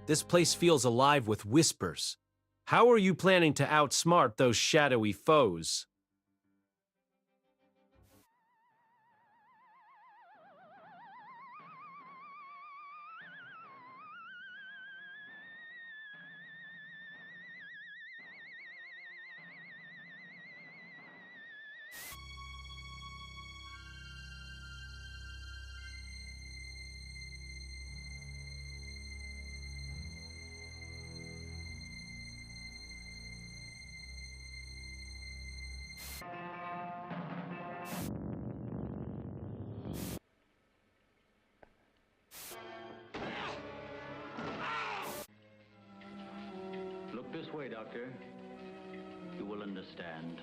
This place feels alive with whispers. How are you planning to outsmart those shadowy foes? Look this way, Doctor. You will understand.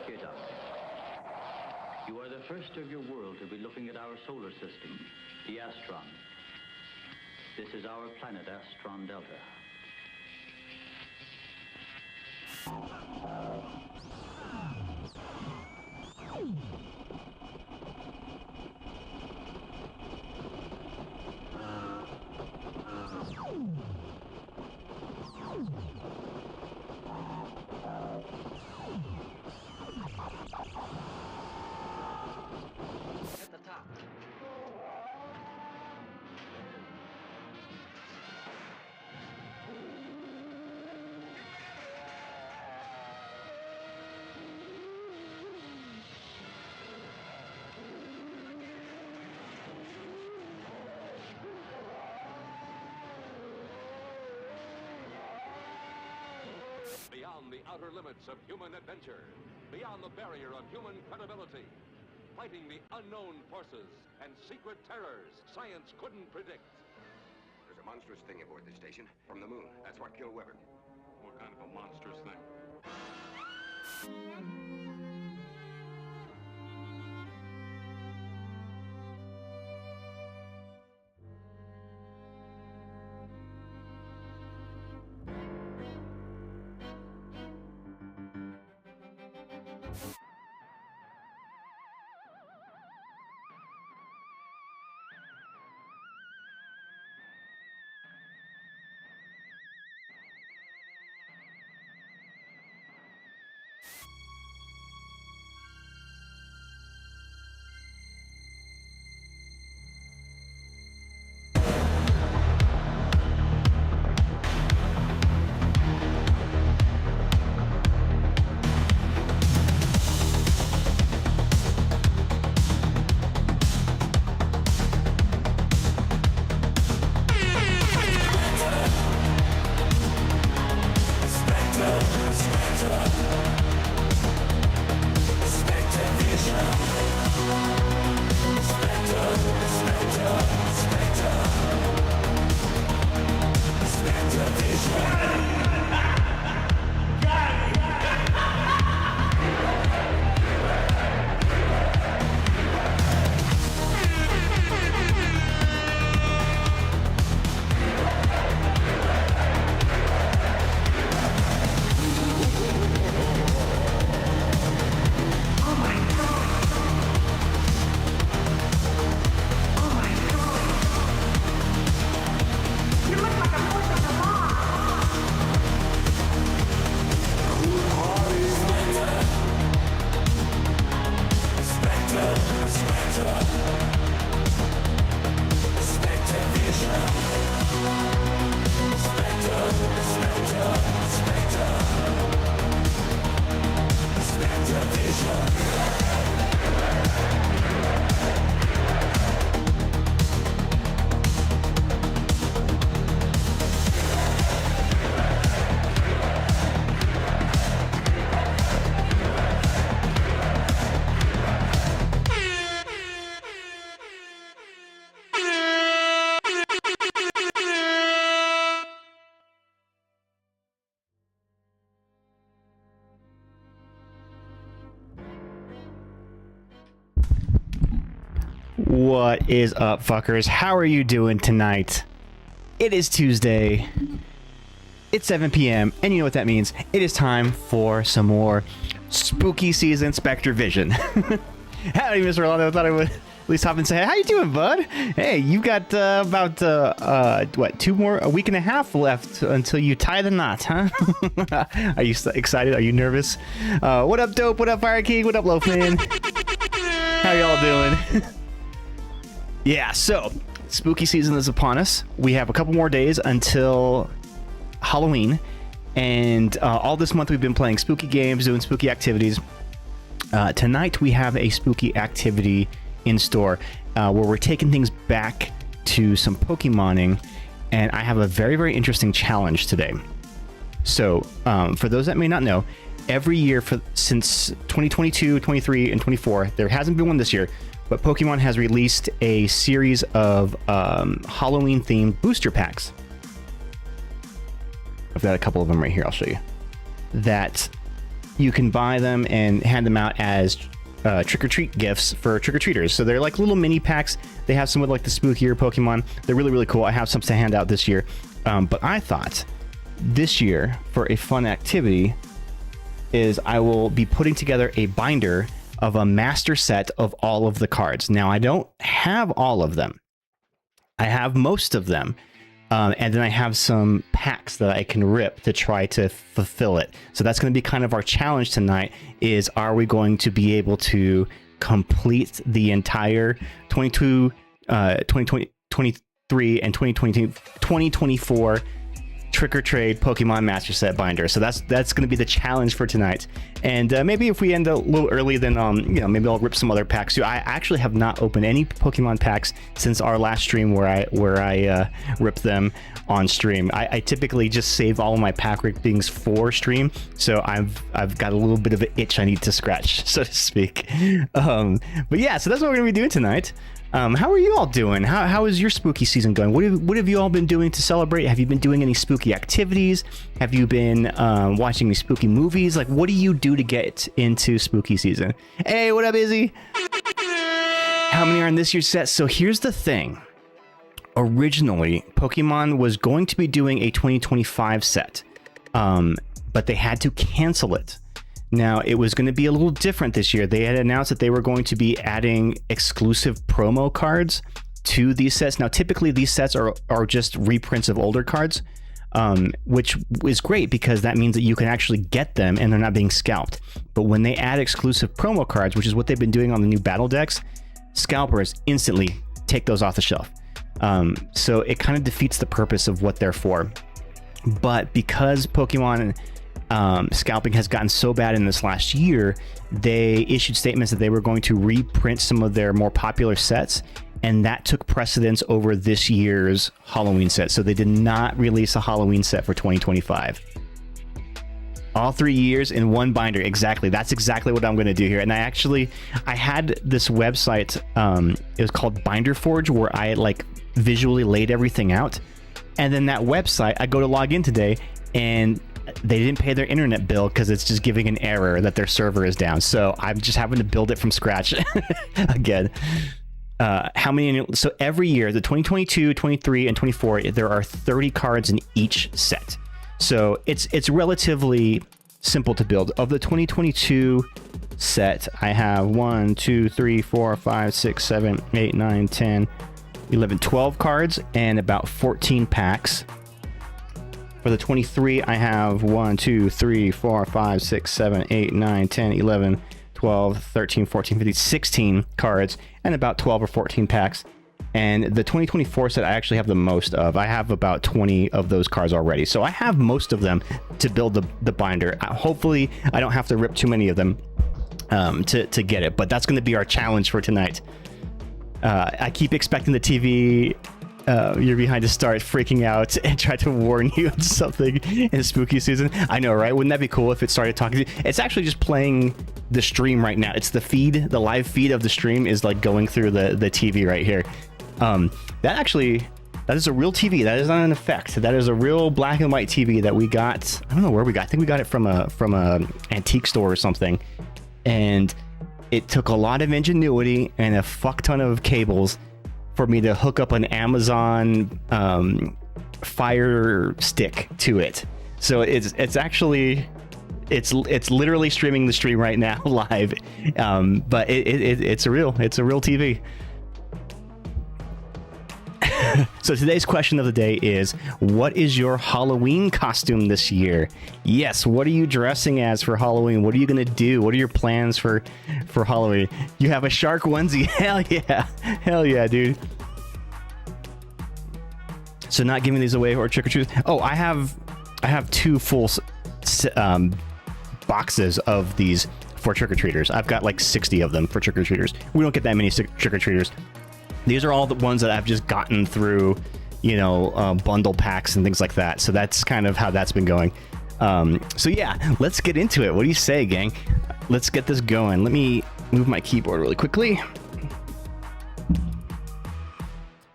Here, Doctor. You are the first of your world to be looking at our solar system, the Astron. This is our planet, Astron Delta. At the top. Beyond the outer limits of human adventure, beyond the barrier of human credibility, fighting the unknown forces and secret terrors science couldn't predict. There's a monstrous thing aboard this station. From the moon. That's what killed Weber. What kind of a monstrous thing? What is up, fuckers? How are you doing tonight? It is Tuesday. It's 7 p.m. and you know what that means. It is time for some more spooky season Spectre Vision. Howdy, Mr. Rolando. I thought I would at least hop and say, how you doing, bud? Hey, you got about, a week and a half left until you tie the knot, huh? Are you excited? Are you nervous? What up, Dope? What up, Fire King? What up, Loafman? How y'all doing? Yeah, so spooky season is upon us. We have a couple more days until Halloween, and all this month we've been playing spooky games, doing spooky activities. Tonight we have a spooky activity in store where we're taking things back to some Pokemoning, and I have a very, very interesting challenge today. So for those that may not know, every year since 2022, 23, and 24, there hasn't been one this year, but Pokemon has released a series of Halloween-themed booster packs. I've got a couple of them right here, I'll show you. That you can buy them and hand them out as trick-or-treat gifts for trick-or-treaters. So they're like little mini packs. They have some with like the spookier Pokemon. They're really, really cool. I have some to hand out this year. But I thought this year, for a fun activity, is I will be putting together a binder of a master set of all of the cards. Now, I don't have all of them. I have most of them. And then I have some packs that I can rip to try to fulfill it. So that's going to be kind of our challenge tonight, is are we going to be able to complete the entire 2023 and 2024 trick-or-trade Pokemon Master Set binder. So that's going to be the challenge for tonight. And maybe if we end a little early, then maybe I'll rip some other packs too. I actually have not opened any Pokemon packs since our last stream where I ripped them on stream. I typically just save all of my pack rippings for stream, so I've got a little bit of an itch I need to scratch, so to speak. But yeah, so that's what we're gonna be doing tonight. How are you all doing? How is your spooky season going? What have you all been doing to celebrate? Have you been doing any spooky activities? Have you been watching any spooky movies? Like, what do you do to get into spooky season? Hey, what up, Izzy? How many are in this year's set? So here's the thing. Originally, Pokemon was going to be doing a 2025 set, but they had to cancel it. Now, it was going to be a little different this year. They had announced that they were going to be adding exclusive promo cards to these sets. Now, typically, these sets are just reprints of older cards, which is great because that means that you can actually get them and they're not being scalped. But when they add exclusive promo cards, which is what they've been doing on the new battle decks, scalpers instantly take those off the shelf. So it kind of defeats the purpose of what they're for. But because Pokemon scalping has gotten so bad in this last year, they issued statements that they were going to reprint some of their more popular sets, and that took precedence over this year's Halloween set. So they did not release a Halloween set for 2025. All 3 years in one binder. Exactly. That's exactly what I'm going to do here. And I had this website, it was called Binder Forge, where I visually laid everything out. And then that website, I go to log in today, and they didn't pay their internet bill because it's just giving an error that their server is down. So I'm just having to build it from scratch again. So every year, the 2022, 23, and 24, there are 30 cards in each set. So it's relatively simple to build. Of the 2022 set, I have 1, 2, 3, 4, 5, 6, 7, 8, 9, 10, 11, 12 cards and about 14 packs. For the 23, I have 1, 2, 3, 4, 5, 6, 7, 8, 9, 10, 11, 12, 13, 14, 15, 16 cards and about 12 or 14 packs. And the 2024 set I actually have the most of. I have about 20 of those cards already. So I have most of them to build the binder. Hopefully I don't have to rip too many of them to get it. But that's going to be our challenge for tonight. I keep expecting the TV you're behind to start freaking out and try to warn you of something in spooky season. I know, right? Wouldn't that be cool if it started talking to you? It's actually just playing the stream right now. It's the feed, the live feed of the stream is going through the TV right here. That is a real TV. That is not an effect. That is a real black and white TV that we got. I don't know where we got. I think we got it from a antique store or something. And it took a lot of ingenuity and a fuck ton of cables for me to hook up an Amazon Fire Stick to it. So it's actually It's literally streaming the stream right now live, but it's a real TV. So today's question of the day is, what is your Halloween costume this year? Yes, what are you dressing as for Halloween? What are you gonna do? What are your plans for Halloween? You have a shark onesie? Hell yeah, dude. So not giving these away or trick or treat. Oh, I have 2 full boxes of these for trick or treaters. I've got like 60 of them for trick or treaters. We don't get that many trick or treaters. These are all the ones that I've just gotten through, bundle packs and things like that. So that's kind of how that's been going. So yeah, let's get into it. What do you say, gang? Let's get this going. Let me move my keyboard really quickly.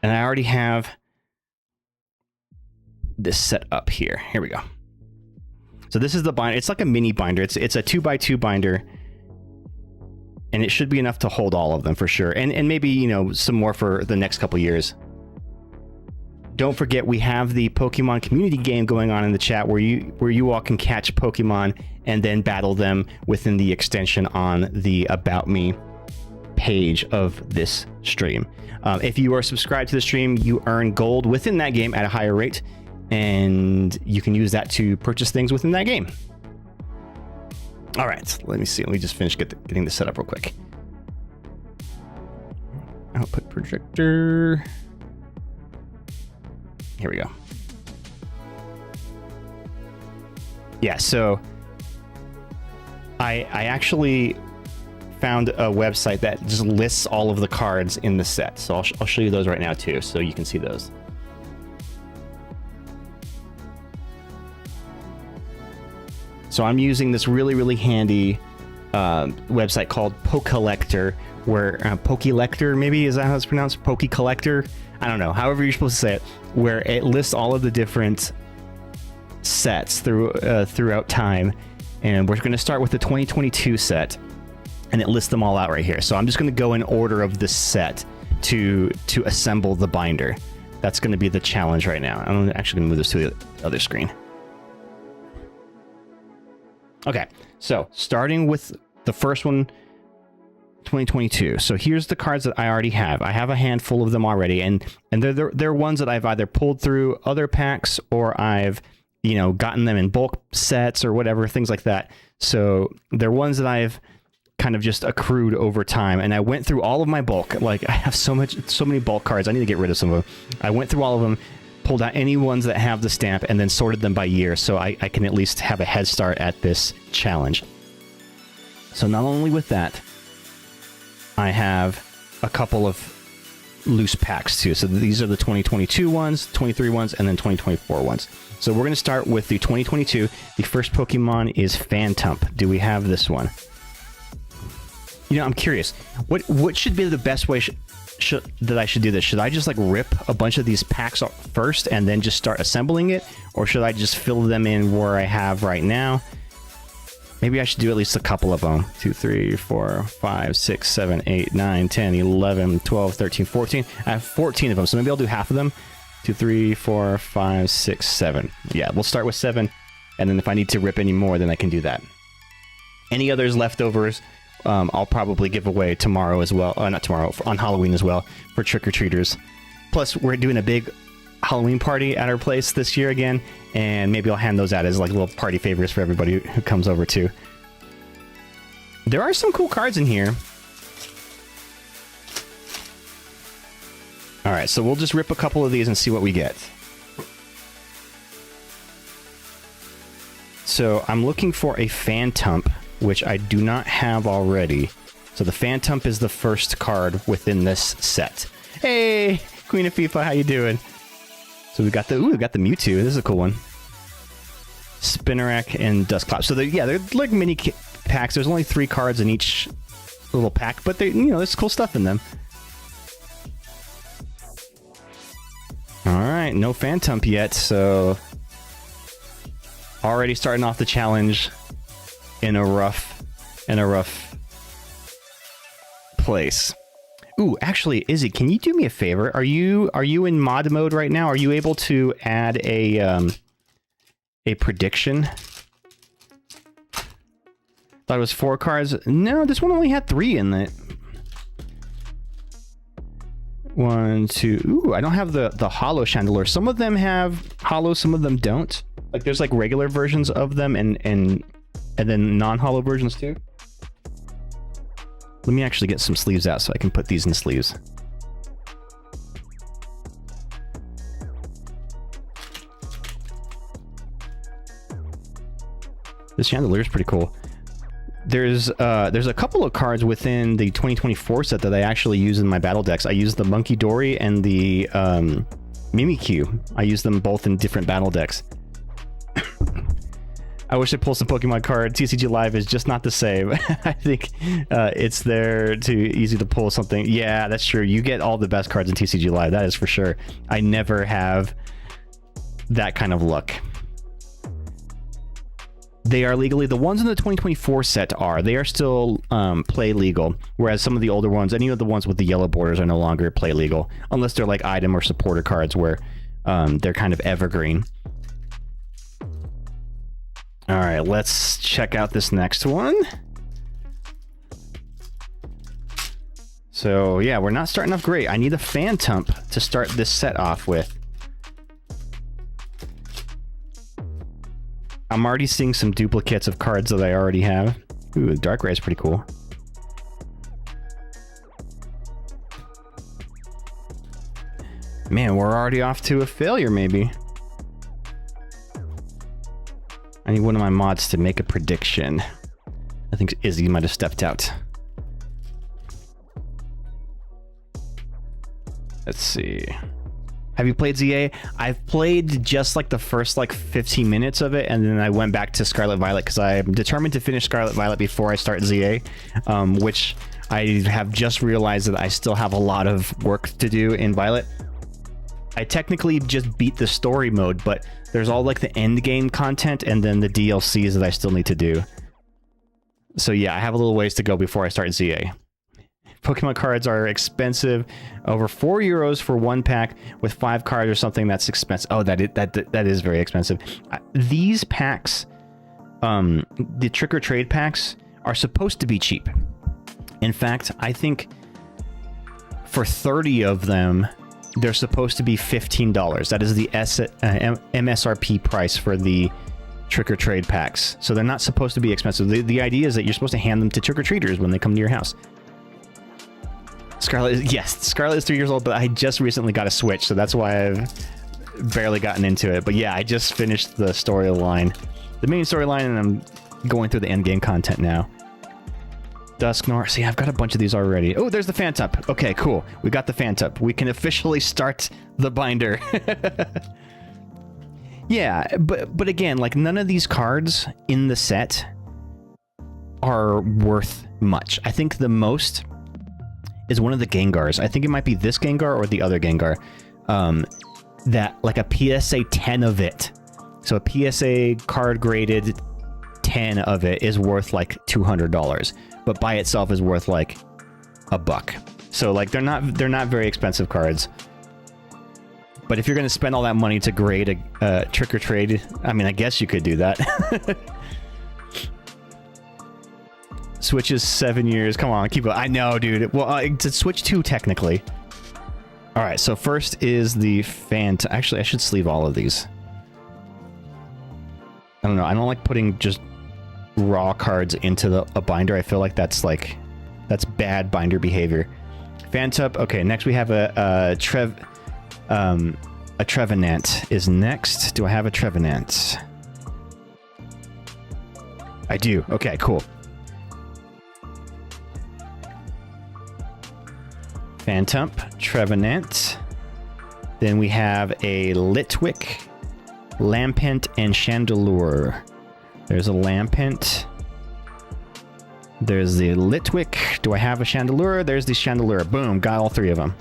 And I already have this set up here. Here we go. So this is the binder. It's like a mini binder. It's a 2x2 binder. And it should be enough to hold all of them for sure. And maybe, some more for the next couple years. Don't forget, we have the Pokemon community game going on in the chat where you all can catch Pokemon and then battle them within the extension on the About Me page of this stream. If you are subscribed to the stream, you earn gold within that game at a higher rate, and you can use that to purchase things within that game. All right, let me see. Let me just finish getting this set up real quick. Output projector. Here we go. Yeah, so I actually found a website that just lists all of the cards in the set. So I'll show you those right now too, so you can see those. So I'm using this really, really handy website called Pokelector, where Pokelector, maybe, is that how it's pronounced? Pokecollector? I don't know. However you're supposed to say it, where it lists all of the different sets throughout time. And we're going to start with the 2022 set, and it lists them all out right here. So I'm just going to go in order of this set to assemble the binder. That's going to be the challenge right now. I'm actually going to move this to the other screen. Okay, so starting with the first one, 2022. So here's the cards that I already have. I have a handful of them already, and they're ones that I've either pulled through other packs or I've gotten them in bulk sets or whatever, things like that. So they're ones that I've kind of just accrued over time, and I went through all of my bulk. Like, I have so many bulk cards. I need to get rid of some of them. I went through all of them, pulled out any ones that have the stamp, and then sorted them by year, so I can at least have a head start at this challenge. So not only with that, I have a couple of loose packs too. So these are the 2022 ones, 23 ones, and then 2024 ones. So we're going to start with the 2022. The first Pokemon is Phantump. Do we have this one? I'm curious. What should be the best way that I should do this? Should I just rip a bunch of these packs off first and then just start assembling it? Or should I just fill them in where I have right now? Maybe I should do at least a couple of them. 2, 3, 4, 5, 6, 7, 8, 9, 10, 11, 12, 13, 14. I have 14 of them, so maybe I'll do half of them. 2, 3, 4, 5, 6, 7. Yeah, we'll start with 7, and then if I need to rip any more, then I can do that. Any others leftovers, I'll probably give away tomorrow as well. Not tomorrow, on Halloween as well, for trick-or-treaters. Plus, we're doing a big Halloween party at our place this year again, and maybe I'll hand those out as little party favors for everybody who comes over too. There are some cool cards in here. Alright, so we'll just rip a couple of these and see what we get. So I'm looking for a Phantump, which I do not have already. So the Phantump is the first card within this set. Hey, Queen of FIFA, how you doing? So we got the Mewtwo. This is a cool one. Spinarak and Dusclops. So they're like mini packs. There's only 3 cards in each little pack, but there's cool stuff in them. All right, no Phantump yet, so already starting off the challenge in a rough place. Ooh, actually, Izzy, can you do me a favor? Are you in mod mode right now? Are you able to add a prediction? Thought it was 4 cards. No, this one only had 3 in it. 1, 2. Ooh, I don't have the hollow Chandelure. Some of them have hollow, some of them don't. Like there's like regular versions of them and then non-hollow versions too. Let me actually get some sleeves out so I can put these in sleeves. This Chandelure is pretty cool. There's a couple of cards within the 2024 set that I actually use in my battle decks. I use the Monkey Dory and the Mimikyu. I use them both in different battle decks. I wish I pulled some Pokemon cards. TCG Live is just not the same. I think it's there too easy to pull something. Yeah, that's true. You get all the best cards in TCG Live. That is for sure. I never have that kind of luck. They are legally, the ones in the 2024 set are. They are still play legal, whereas some of the older ones, any of the ones with the yellow borders are no longer play legal, unless they're like item or supporter cards where they're kind of evergreen. All right, let's check out this next one. So yeah, we're not starting off great. I need a Phantump to start this set off with. I'm already seeing some duplicates of cards that I already have. Ooh, Darkrai is pretty cool. Man, we're already off to a failure, maybe. I need one of my mods to make a prediction. I think Izzy might have stepped out. Let's see. Have you played ZA? I've played just like the first like 15 minutes of it, and then I went back to Scarlet Violet because I'm determined to finish Scarlet Violet before I start ZA, which I have just realized that I still have a lot of work to do in Violet. I technically just beat the story mode, but there's all like the end game content and then the DLCs that I still need to do. So yeah, I have a little ways to go before I start ZA. Pokemon cards are expensive, over €4 for 1 pack with 5 cards or something. That's expensive. Oh, that is very expensive. These packs, the Trick or Trade packs, are supposed to be cheap. In fact, I think for 30 of them, they're supposed to be $15. That is the MSRP price for the Trick or Trade packs. So they're not supposed to be expensive. The idea is that you're supposed to hand them to trick-or-treaters when they come to your house. Scarlet is 3 years old, but I just recently got a Switch, so that's why I've barely gotten into it. But yeah, I just finished the storyline, the main storyline, and I'm going through the endgame content now. Dusknoir. See, I've got a bunch of these already. Oh, there's the Phantump. Okay, cool. We got the Phantump. We can officially start the binder. Yeah, but again, like none of these cards in the set are worth much. I think the most is one of the Gengars. I think it might be this Gengar or the other Gengar. That like a PSA 10 of it. So a PSA card graded 10 of it is worth like $200, but by itself is worth like $1. So like they're not very expensive cards. But if you're going to spend all that money to grade a Trick or Trade, I mean, I guess you could do that. Switch is 7 years. Come on, keep it. I know, dude. Well, it's Switch 2 technically. All right, so first is the Actually, I should sleeve all of these. I don't know. I don't like putting just raw cards into a binder. I feel like that's bad binder behavior. Phantump. Okay, next we have a Trevenant is next. Do I have a Trevenant? I do. Okay, cool. Phantump, Trevenant. Then we have a Litwick, Lampent, and Chandelure. There's a Lampent. There's the Litwick. Do I have a Chandelure? There's the Chandelure. Boom, got all 3 of them.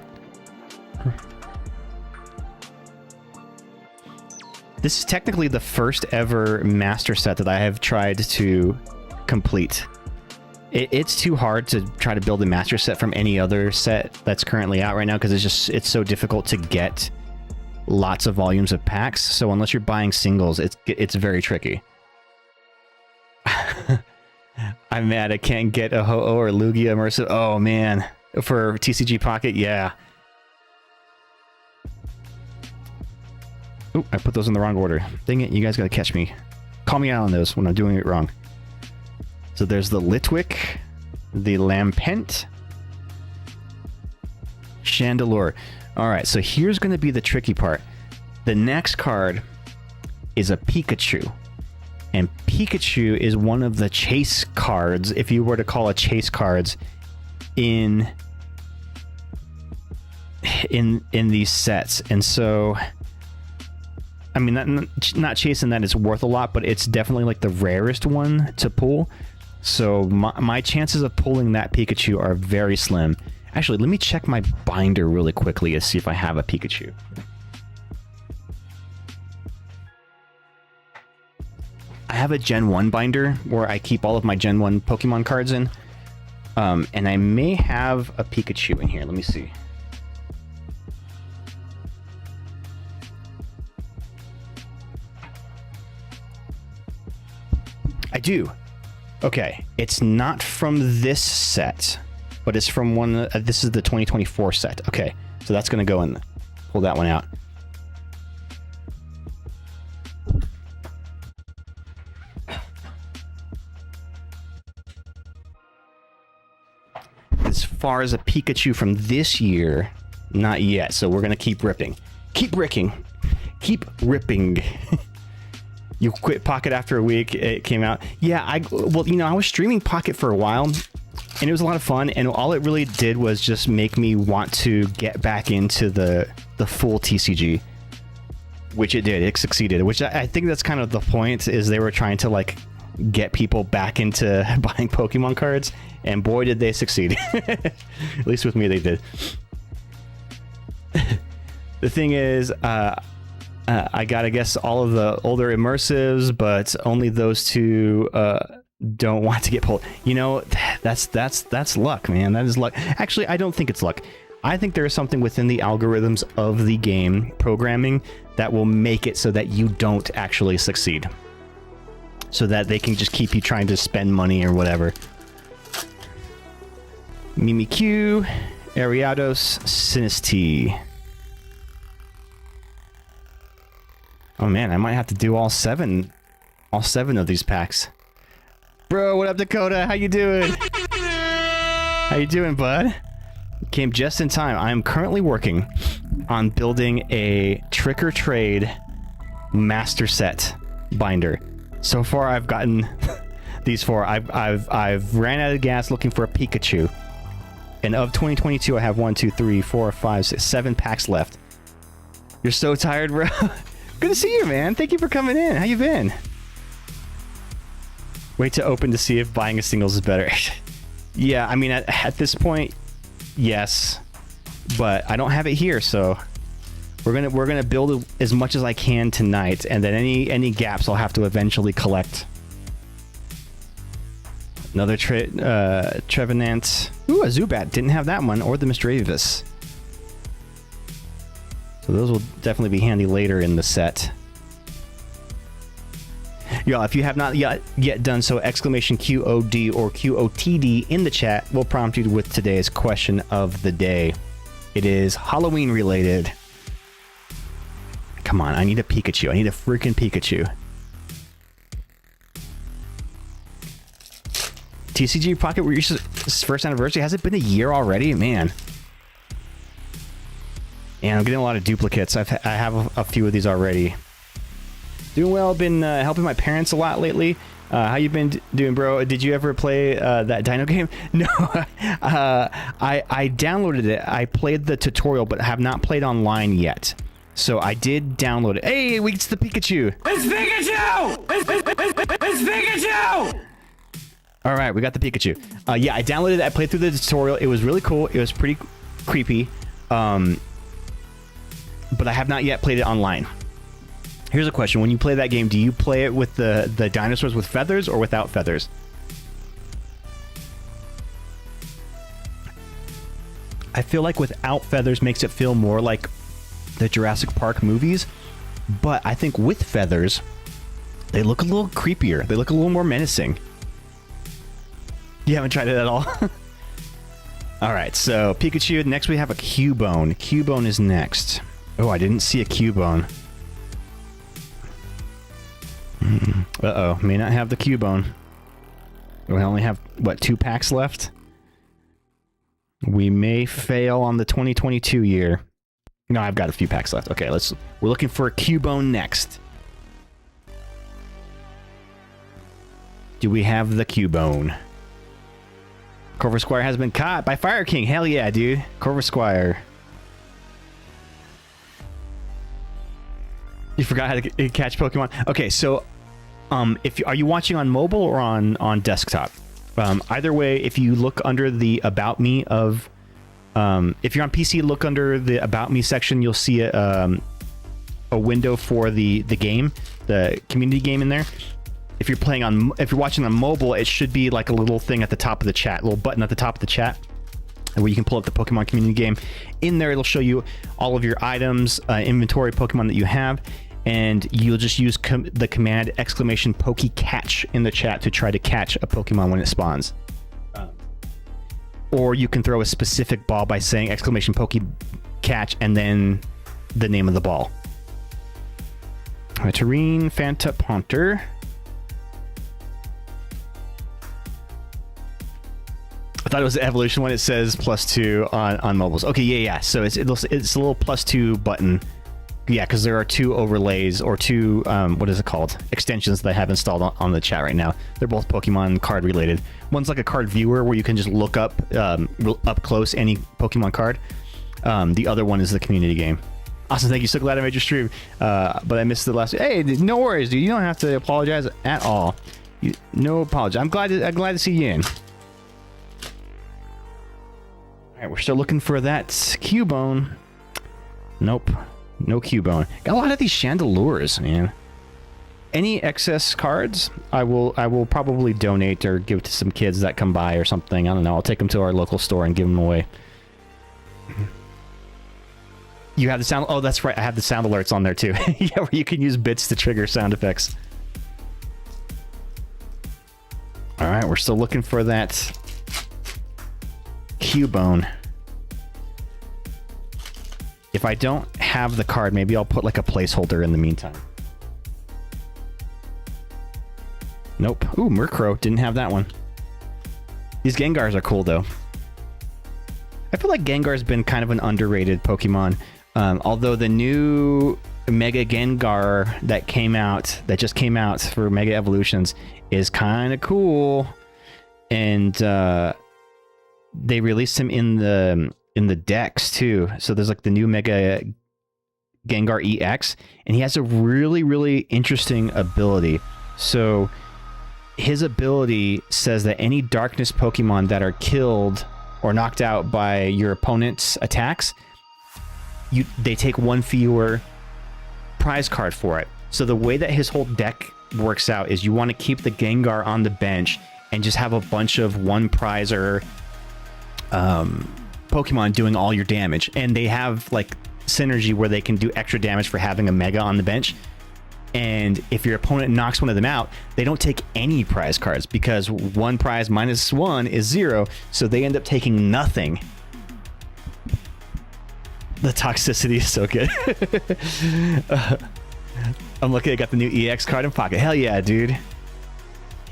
This is technically the first ever master set that I have tried to complete. It's too hard to try to build a master set from any other set that's currently out right now because it's so difficult to get lots of volumes of packs. So unless you're buying singles, it's very tricky. I'm mad I can't get a Ho-Oh or Lugia immersive. Oh man, for TCG Pocket, yeah. Oh, I put those in the wrong order. Dang it, you guys gotta catch me. Call me out on those when I'm doing it wrong. So there's the Litwick, the Lampent, Chandelure. All right, so here's going to be the tricky part. The next card is a Pikachu. And Pikachu is one of the chase cards, if you were to call it chase cards, in these sets. And so, I mean, not chasing that is worth a lot, but it's definitely like the rarest one to pull. So my chances of pulling that Pikachu are very slim. Actually, let me check my binder really quickly to see if I have a Pikachu. I have a Gen 1 binder where I keep all of my Gen 1 Pokemon cards in. And I may have a Pikachu in here. Let me see. I do. Okay, it's not from this set, but it's from one. This is the 2024 set. Okay, so that's going to go in. Pull that one out. As far as a Pikachu from this year, not yet. So we're going to keep ripping. Keep ripping. Keep ripping. You quit Pocket after a week. It came out. Yeah, I was streaming Pocket for a while, and it was a lot of fun. And all it really did was just make me want to get back into the full TCG, which it did. It succeeded. Which I think that's kind of the point. Is they were trying to like get people back into buying Pokemon cards, and boy, did they succeed. At least with me, they did. The thing is, I gotta guess all of the older immersives, but only those two don't want to get pulled. You know, that's luck, man. That is luck. Actually, I don't think it's luck. I think there is something within the algorithms of the game programming that will make it so that you don't actually succeed. So that they can just keep you trying to spend money or whatever. Mimikyu, Ariados, Sinistea. Oh man, I might have to do all seven of these packs. Bro, what up, Dakota? How you doing? How you doing, bud? Came just in time. I am currently working on building a Trick or Trade master set binder. So far, I've gotten these four. I've ran out of gas looking for a Pikachu, and of 2022, I have 1, 2, 3, 4, 5, 6, 7 packs left. You're so tired, bro. Good to see you, man. Thank you for coming in. How you been? Wait to open to see if buying a singles is better. Yeah, I mean, at this point, yes, but I don't have it here, so we're gonna build as much as I can tonight, and then any gaps I'll have to eventually collect. Another Trevenant. Ooh, a Zubat. Didn't have that one, or the Misdreavus. So those will definitely be handy later in the set. Y'all, if you have not yet done so, exclamation QOD or QOTD in the chat will prompt you with today's question of the day. It is Halloween related. Come on, I need a Pikachu. I need a freaking Pikachu. TCG Pocket Reach's first anniversary. Has it been a year already? Man. And I'm getting a lot of duplicates. I have a few of these already. Doing well. Been helping my parents a lot lately. How you been doing, bro? Did you ever play that Dino game? No. I downloaded it. I played the tutorial, but have not played online yet. So I did download it. Hey, it's the Pikachu. It's Pikachu! It's Pikachu! All right, we got the Pikachu. Yeah, I downloaded it. I played through the tutorial. It was really cool. It was pretty creepy. But I have not yet played it online. Here's a question. When you play that game, do you play it with the dinosaurs with feathers or without feathers? I feel like without feathers makes it feel more like the Jurassic Park movies, but I think with feathers, they look a little creepier. They look a little more menacing. You haven't tried it at all? All right, so Pikachu. Next we have a Cubone. Cubone is next. Oh, I didn't see a Cubone. Uh-oh, may not have the Cubone. We only have, what, 2 packs left? We may fail on the 2022 year. No, I've got a few packs left. Okay, we're looking for a Cubone next. Do we have the Cubone? Corvus Squire has been caught by Fire King. Hell yeah, dude. Corvus Squire. You forgot how to catch Pokemon? Okay, so are you watching on mobile or on desktop? Either way, if you look under the About Me of... if you're on PC, look under the About Me section. You'll see a window for the game, the community game in there. If you're watching on mobile, it should be like a little thing at the top of the chat, a little button at the top of the chat, where you can pull up the Pokemon community game. In there, it'll show you all of your items, inventory Pokemon that you have, and you'll just use the command !PokeCatch in the chat to try to catch a Pokemon when it spawns. Or you can throw a specific ball by saying !PokeCatch and then the name of the ball. Terrene, Fantaponter. I thought it was the evolution when it says +2 on mobiles. Okay, yeah. So it's a little +2 button. Yeah, because there are 2 overlays or 2 what is it called? Extensions that I have installed on the chat right now. They're both Pokemon card related. One's like a card viewer where you can just look up close any Pokemon card. The other one is the community game. Awesome, thank you. So glad I made your stream, but I missed the last. Hey, no worries, dude. You don't have to apologize at all. No apology. I'm glad to see you in. All right, we're still looking for that Cubone. Nope, no Cubone. Got a lot of these Chandelures, man. Any excess cards, I will probably donate or give to some kids that come by or something. I don't know. I'll take them to our local store and give them away. You have the sound. Oh, that's right. I have the sound alerts on there too. Yeah, where you can use bits to trigger sound effects. All right, we're still looking for that Cubone. If I don't have the card, maybe I'll put like a placeholder in the meantime. Nope. Ooh, Murkrow. Didn't have that one. These Gengars are cool though. I feel like Gengar's been kind of an underrated Pokemon. Although the new Mega Gengar that just came out for Mega Evolutions is kind of cool, and they released him in the Dex too. So there's like the new Mega Gengar EX, and he has a really, really interesting ability. So his ability says that any darkness Pokemon that are killed or knocked out by your opponent's attacks, they take 1 fewer prize card for it. So the way that his whole deck works out is you want to keep the Gengar on the bench and just have a bunch of 1 prizer Pokemon doing all your damage. And they have like synergy where they can do extra damage for having a Mega on the bench. And if your opponent knocks one of them out, they don't take any prize cards because 1 prize minus 1 is 0. So they end up taking nothing. The toxicity is so good. I'm lucky I got the new EX card in pocket. Hell yeah, dude.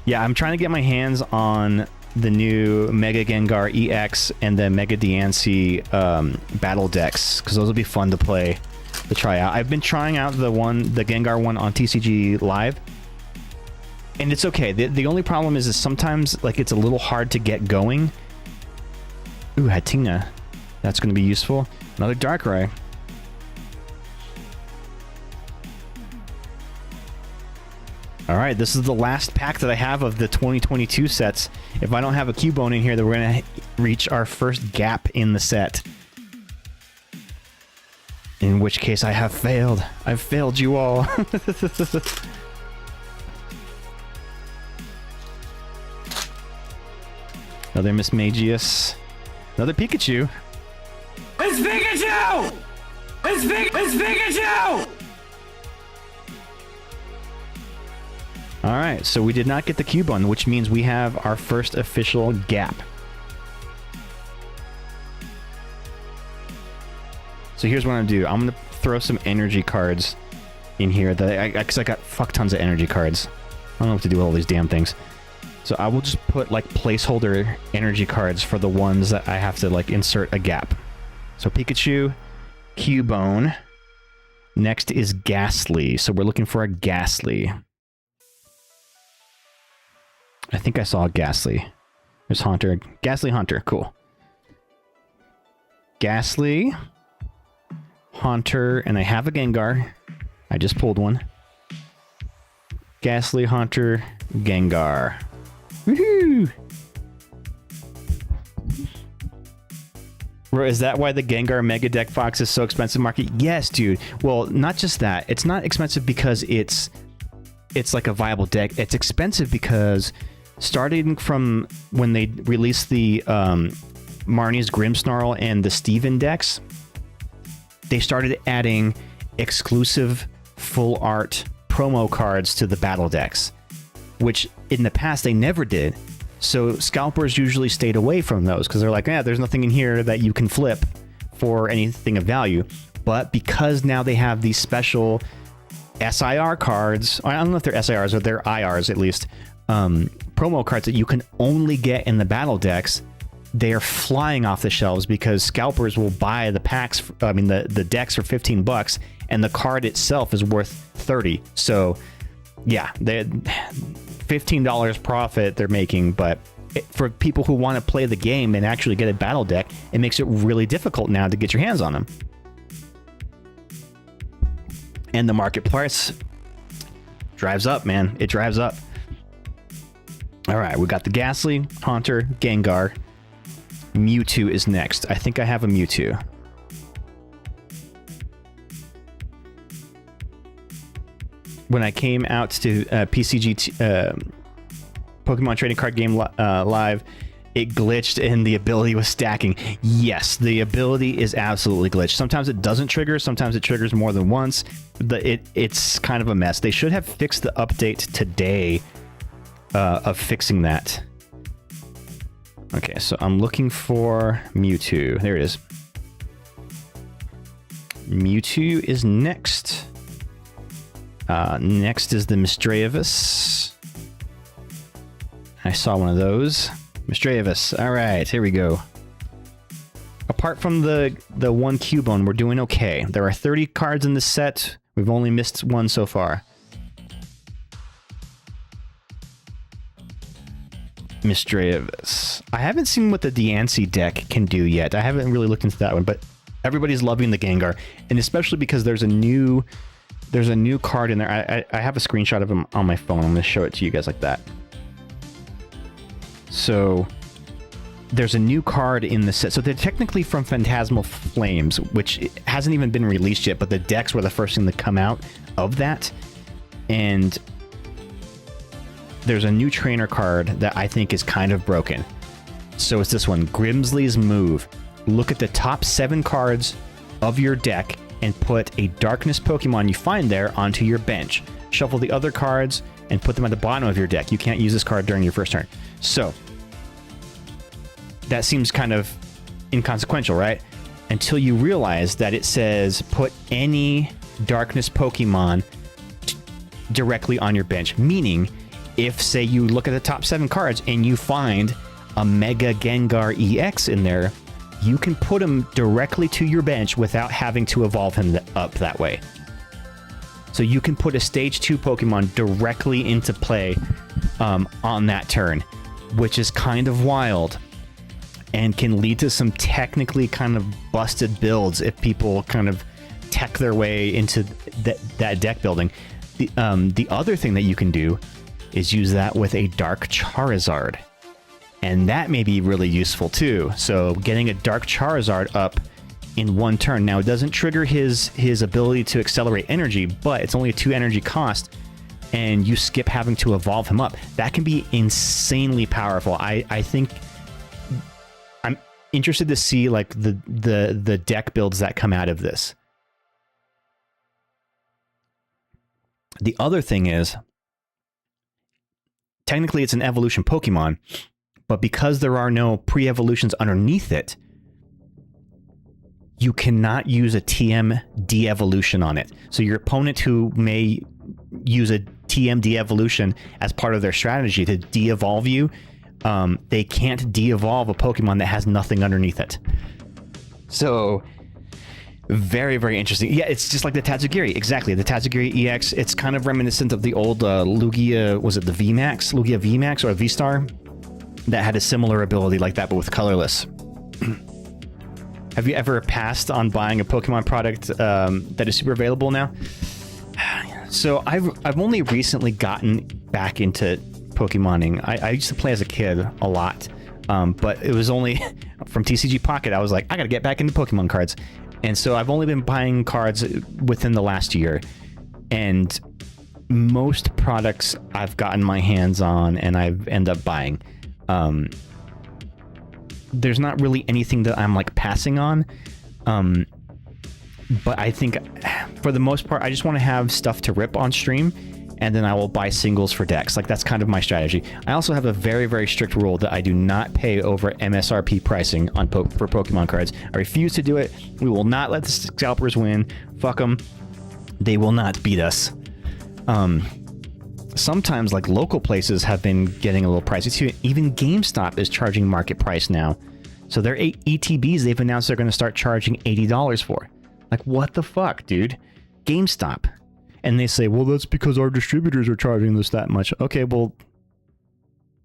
Yeah, I'm trying to get my hands on the new Mega Gengar EX and the Mega Diancie battle decks, because those will be fun to play, to try out. I've been trying out the Gengar one on TCG Live, and it's okay. The only problem is sometimes like it's a little hard to get going. Ooh, Hatina. That's going to be useful. Another Darkrai. Alright, this is the last pack that I have of the 2022 sets. If I don't have a Cubone in here, then we're going to reach our first gap in the set. In which case I have failed. I've failed you all. Another Mismagius. Another Pikachu. It's Pikachu! It's Pikachu! All right, so we did not get the Cubone, which means we have our first official gap. So here's what I'm gonna do. I'm gonna throw some energy cards in here that because I got fuck tons of energy cards. I don't know what to do with all these damn things. So I will just put like placeholder energy cards for the ones that I have to like insert a gap. So Pikachu, Cubone. Next is Ghastly. So we're looking for a Ghastly. I think I saw a Ghastly. There's Haunter. Ghastly Haunter. Cool. Ghastly, Haunter, and I have a Gengar. I just pulled one. Ghastly, Haunter, Gengar. Woohoo! Is that why the Gengar Mega Deck Box is so expensive, Marky? Yes, dude. Well, not just that. It's not expensive because it's like a viable deck. It's expensive because starting from when they released the Marnie's Grimmsnarl and the Steven decks, they started adding exclusive full art promo cards to the battle decks, which in the past they never did. So scalpers usually stayed away from those because they're like, yeah, there's nothing in here that you can flip for anything of value. But because now they have these special SIR cards, I don't know if they're SIRs or they're IRs at least, promo cards that you can only get in the battle decks, they are flying off the shelves because scalpers will buy the packs, the decks for $15 and the card itself is worth 30. So yeah, they $15 profit they're making, but for people who want to play the game and actually get a battle deck, it makes it really difficult now to get your hands on them. And the market price drives up, man. It drives up. All right, we got the Ghastly, Haunter, Gengar. Mewtwo is next. I think I have a Mewtwo. When I came out to PCG Pokemon Trading Card Game Live, it glitched and the ability was stacking. Yes, the ability is absolutely glitched. Sometimes it doesn't trigger, sometimes it triggers more than once. It's kind of a mess. They should have fixed the update today of fixing that. Okay, so I'm looking for Mewtwo. There it is. Mewtwo is next. Next is the Misdreavus. I saw one of those. Misdreavus. All right, here we go. Apart from the one Cubone, we're doing okay. There are 30 cards in this set. We've only missed one so far. Misdreavus. I haven't seen what the Diancie deck can do yet. I haven't really looked into that one, but everybody's loving the Gengar, and especially because there's a new card in there. I have a screenshot of him on my phone. I'm going to show it to you guys like that. So there's a new card in the set. So they're technically from Phantasmal Flames, which hasn't even been released yet, but the decks were the first thing to come out of that. And there's a new trainer card that I think is kind of broken. So it's this one, Grimsley's Move. Look at the top 7 cards of your deck and put a Darkness Pokemon you find there onto your bench. Shuffle the other cards and put them at the bottom of your deck. You can't use this card during your first turn. So that seems kind of inconsequential, right? Until you realize that it says put any Darkness Pokemon directly on your bench. Meaning, if, say, you look at the top 7 cards and you find a Mega Gengar EX in there, you can put him directly to your bench without having to evolve him up that way. So you can put a Stage 2 Pokemon directly into play on that turn, which is kind of wild and can lead to some technically kind of busted builds if people kind of tech their way into that deck building. The other thing that you can do is use that with a Dark Charizard. And that may be really useful too. So getting a Dark Charizard up in one turn. Now, it doesn't trigger his ability to accelerate energy, but it's only a 2 energy cost, and you skip having to evolve him up. That can be insanely powerful. I think I'm interested to see like the deck builds that come out of this. The other thing is, technically it's an evolution Pokemon, but because there are no pre-evolutions underneath it, you cannot use a TM de-evolution on it. So your opponent who may use a TM de-evolution as part of their strategy to de-evolve you, they can't de-evolve a Pokemon that has nothing underneath it. So very, very interesting. Yeah, it's just like the Tatsugiri. Exactly, the Tatsugiri EX. It's kind of reminiscent of the old Lugia, was it the VMAX? Lugia VMAX or V-Star? That had a similar ability like that, but with colorless. Have you ever passed on buying a Pokemon product that is super available now? So I've only recently gotten back into Pokemoning. I used to play as a kid a lot, but it was only from TCG Pocket. I was like, I gotta get back into Pokemon cards, and so I've only been buying cards within the last year. And most products I've gotten my hands on, and I've ended up buying. There's not really anything that I'm like passing on. But I think for the most part, I just want to have stuff to rip on stream, and then I will buy singles for decks. Like, that's kind of my strategy. I also have a very, very strict rule that I do not pay over MSRP pricing on for Pokemon cards. I refuse to do it. We will not let the scalpers win. Fuck them. They will not beat us. Sometimes, like, local places have been getting a little pricey too. Even GameStop is charging market price now. So their ETBs, they've announced they're going to start charging $80 for. Like, what the fuck, dude? GameStop. And they say, well, that's because our distributors are charging this that much. Okay, well,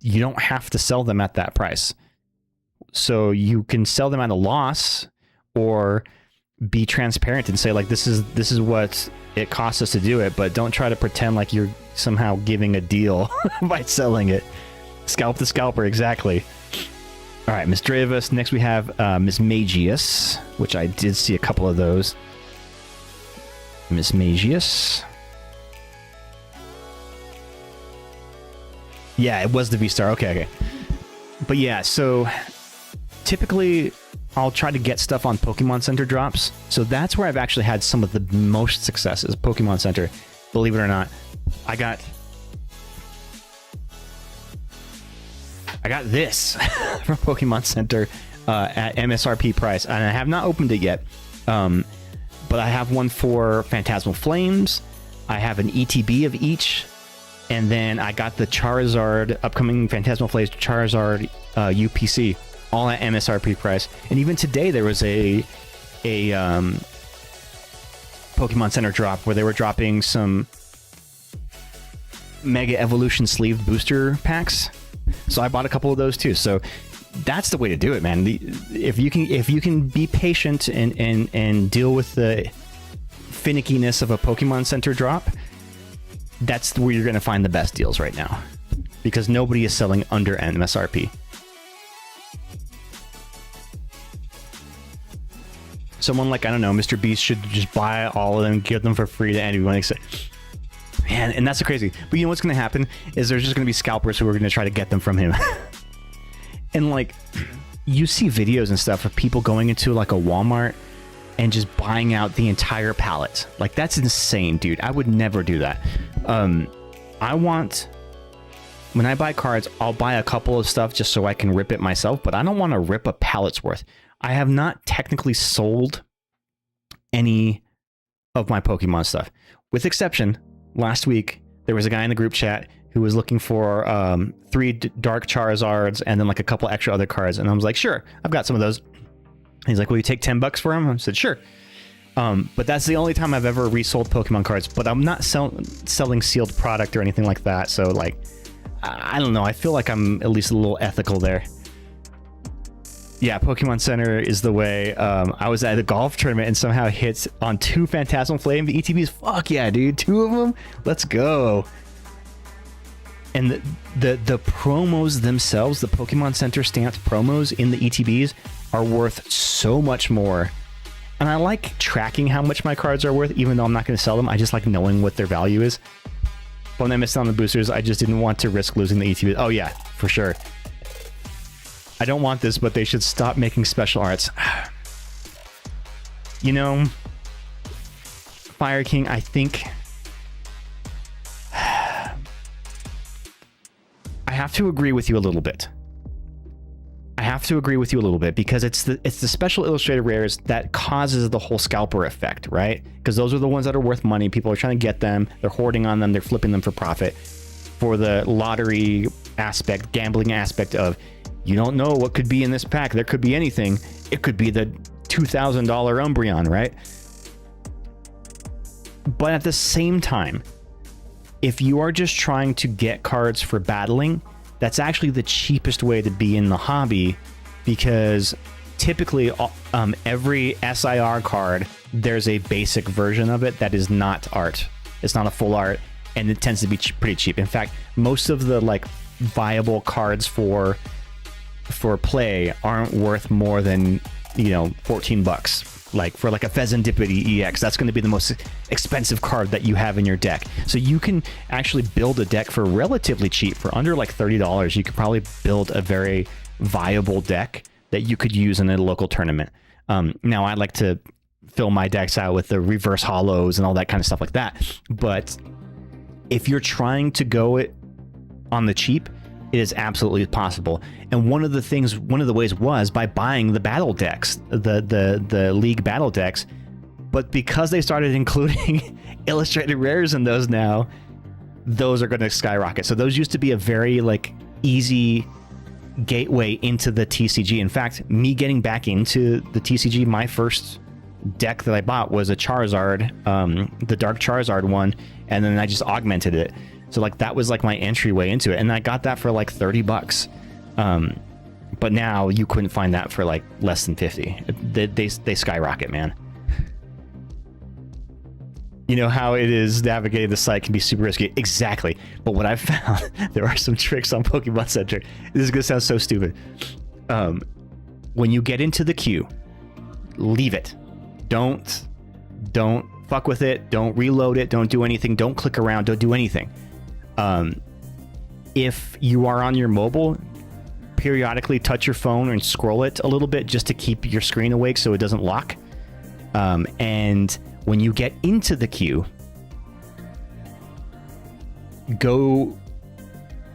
you don't have to sell them at that price. So you can sell them at a loss, or be transparent and say, like, this is what it costs us to do it, but don't try to pretend like you're somehow giving a deal by selling it. Scalp the scalper, exactly. All right, Miss Dravis. Next we have Miss Magius, which I did see a couple of those. Miss Magius. Yeah, it was the V-Star. Okay. But yeah, so typically I'll try to get stuff on Pokemon Center drops. So that's where I've actually had some of the most success, is Pokemon Center. Believe it or not. I got this from Pokemon Center at MSRP price, and I have not opened it yet. But I have one for Phantasmal Flames. I have an ETB of each, and then I got the Charizard, upcoming Phantasmal Flames Charizard UPC, all at MSRP price. And even today there was a Pokemon Center drop where they were dropping some Mega Evolution sleeved booster packs. So I bought a couple of those too. So that's the way to do it, man. If you can be patient and deal with the finickiness of a Pokemon Center drop, that's where you're going to find the best deals right now, because nobody is selling under MSRP. Someone like, I don't know, Mr. Beast should just buy all of them, give them for free to anyone. Man, and that's so crazy. But you know what's going to happen is there's just going to be scalpers who are going to try to get them from him. And like, you see videos and stuff of people going into like a Walmart and just buying out the entire pallet. Like, that's insane, dude. I would never do that. When I buy cards, I'll buy a couple of stuff just so I can rip it myself, but I don't want to rip a pallet's worth. I have not technically sold any of my Pokemon stuff, with exception. Last week, there was a guy in the group chat who was looking for 3 Dark Charizards and then like a couple extra other cards. And I was like, sure, I've got some of those. And he's like, will you take $10 for them? I said, sure. But that's the only time I've ever resold Pokemon cards. But I'm not selling sealed product or anything like that. So like, I don't know. I feel like I'm at least a little ethical there. Yeah, Pokemon Center is the way. I was at a golf tournament and somehow hit on 2 Phantasmal Flame ETBs. Fuck yeah, dude. 2 of them? Let's go. And the promos themselves, the Pokemon Center stamped promos in the ETBs are worth so much more. And I like tracking how much my cards are worth, even though I'm not going to sell them. I just like knowing what their value is. But when I missed on the boosters, I just didn't want to risk losing the ETBs. Oh yeah, for sure. I don't want this, but they should stop making special arts. You know, Fire King, I think I have to agree with you a little bit. Because it's the special illustrated rares that causes the whole scalper effect, right? Because those are the ones that are worth money. People are trying to get them. They're hoarding on them. They're flipping them for profit. For the lottery aspect, gambling aspect of, you don't know what could be in this pack. There could be anything. It could be the $2,000 Umbreon, right? But at the same time, if you are just trying to get cards for battling, that's actually the cheapest way to be in the hobby, because typically every SIR card, there's a basic version of it that is not art. It's not a full art, and it tends to be pretty cheap. In fact, most of the like viable cards for play aren't worth more than, you know, $14. Like for like a Pheasantipity EX, that's going to be the most expensive card that you have in your deck. So you can actually build a deck for relatively cheap. For under like $30, you could probably build a very viable deck that you could use in a local tournament. Now I like to fill my decks out with the reverse hollows and all that kind of stuff like that. But if you're trying to go it on the cheap, it is absolutely possible. And one of the ways was by buying the battle decks, the league battle decks. But because they started including illustrated rares in those now, those are going to skyrocket. So those used to be a very like easy gateway into the TCG. In fact, me getting back into the TCG, my first deck that I bought was a Charizard, the Dark Charizard one, and then I just augmented it. So like that was like my entryway into it, and I got that for like $30. But now you couldn't find that for like less than 50. They skyrocket, man. You know how it is navigating the site can be super risky. Exactly. But what I've found, there are some tricks on Pokemon Center. This is gonna sound so stupid. When you get into the queue, leave it. Don't fuck with it. Don't reload it. Don't do anything. Don't click around. Don't do anything. If you are on your mobile, periodically touch your phone and scroll it a little bit just to keep your screen awake so it doesn't lock. And when you get into the queue, go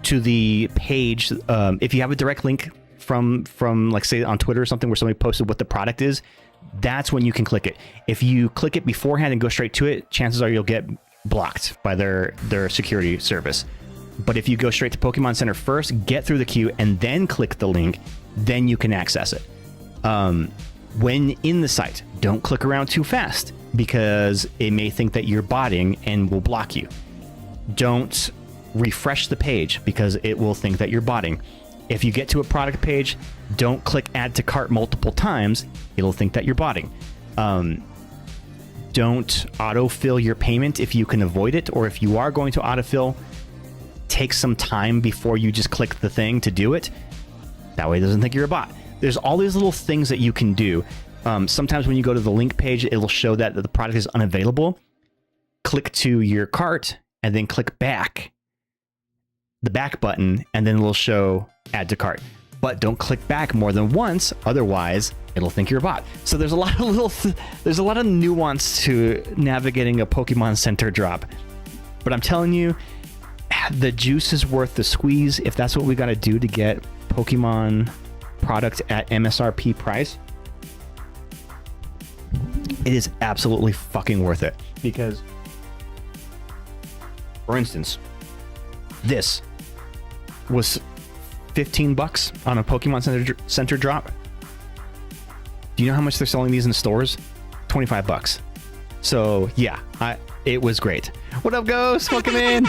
to the page. If you have a direct link from like say on Twitter or something where somebody posted what the product is, that's when you can click it. If you click it beforehand and go straight to it, chances are you'll get blocked by their security service. But if you go straight to Pokemon Center first, get through the queue, and then click the link, then you can access it. When in the site, don't click around too fast, because it may think that you're botting and will block you. Don't refresh the page, because it will think that you're botting. If you get to a product page, don't click add to cart multiple times. It'll think that you're botting. Don't autofill your payment if you can avoid it, or if you are going to autofill, take some time before you just click the thing to do it. That way it doesn't think you're a bot. There's all these little things that you can do. Sometimes when you go to the link page, it'll show that the product is unavailable. Click to your cart and then click back, the back button, and then it'll show add to cart. But don't click back more than once, otherwise it'll think you're a bot. So there's a lot of there's a lot of nuance to navigating a Pokemon Center drop. But I'm telling you, the juice is worth the squeeze. If that's what we got to do to get Pokemon product at MSRP price, it is absolutely fucking worth it. Because, for instance, this was $15 on a Pokemon Center drop. Do you know how much they're selling these in stores? $25. So yeah, it was great. What up, Ghost? Welcome in.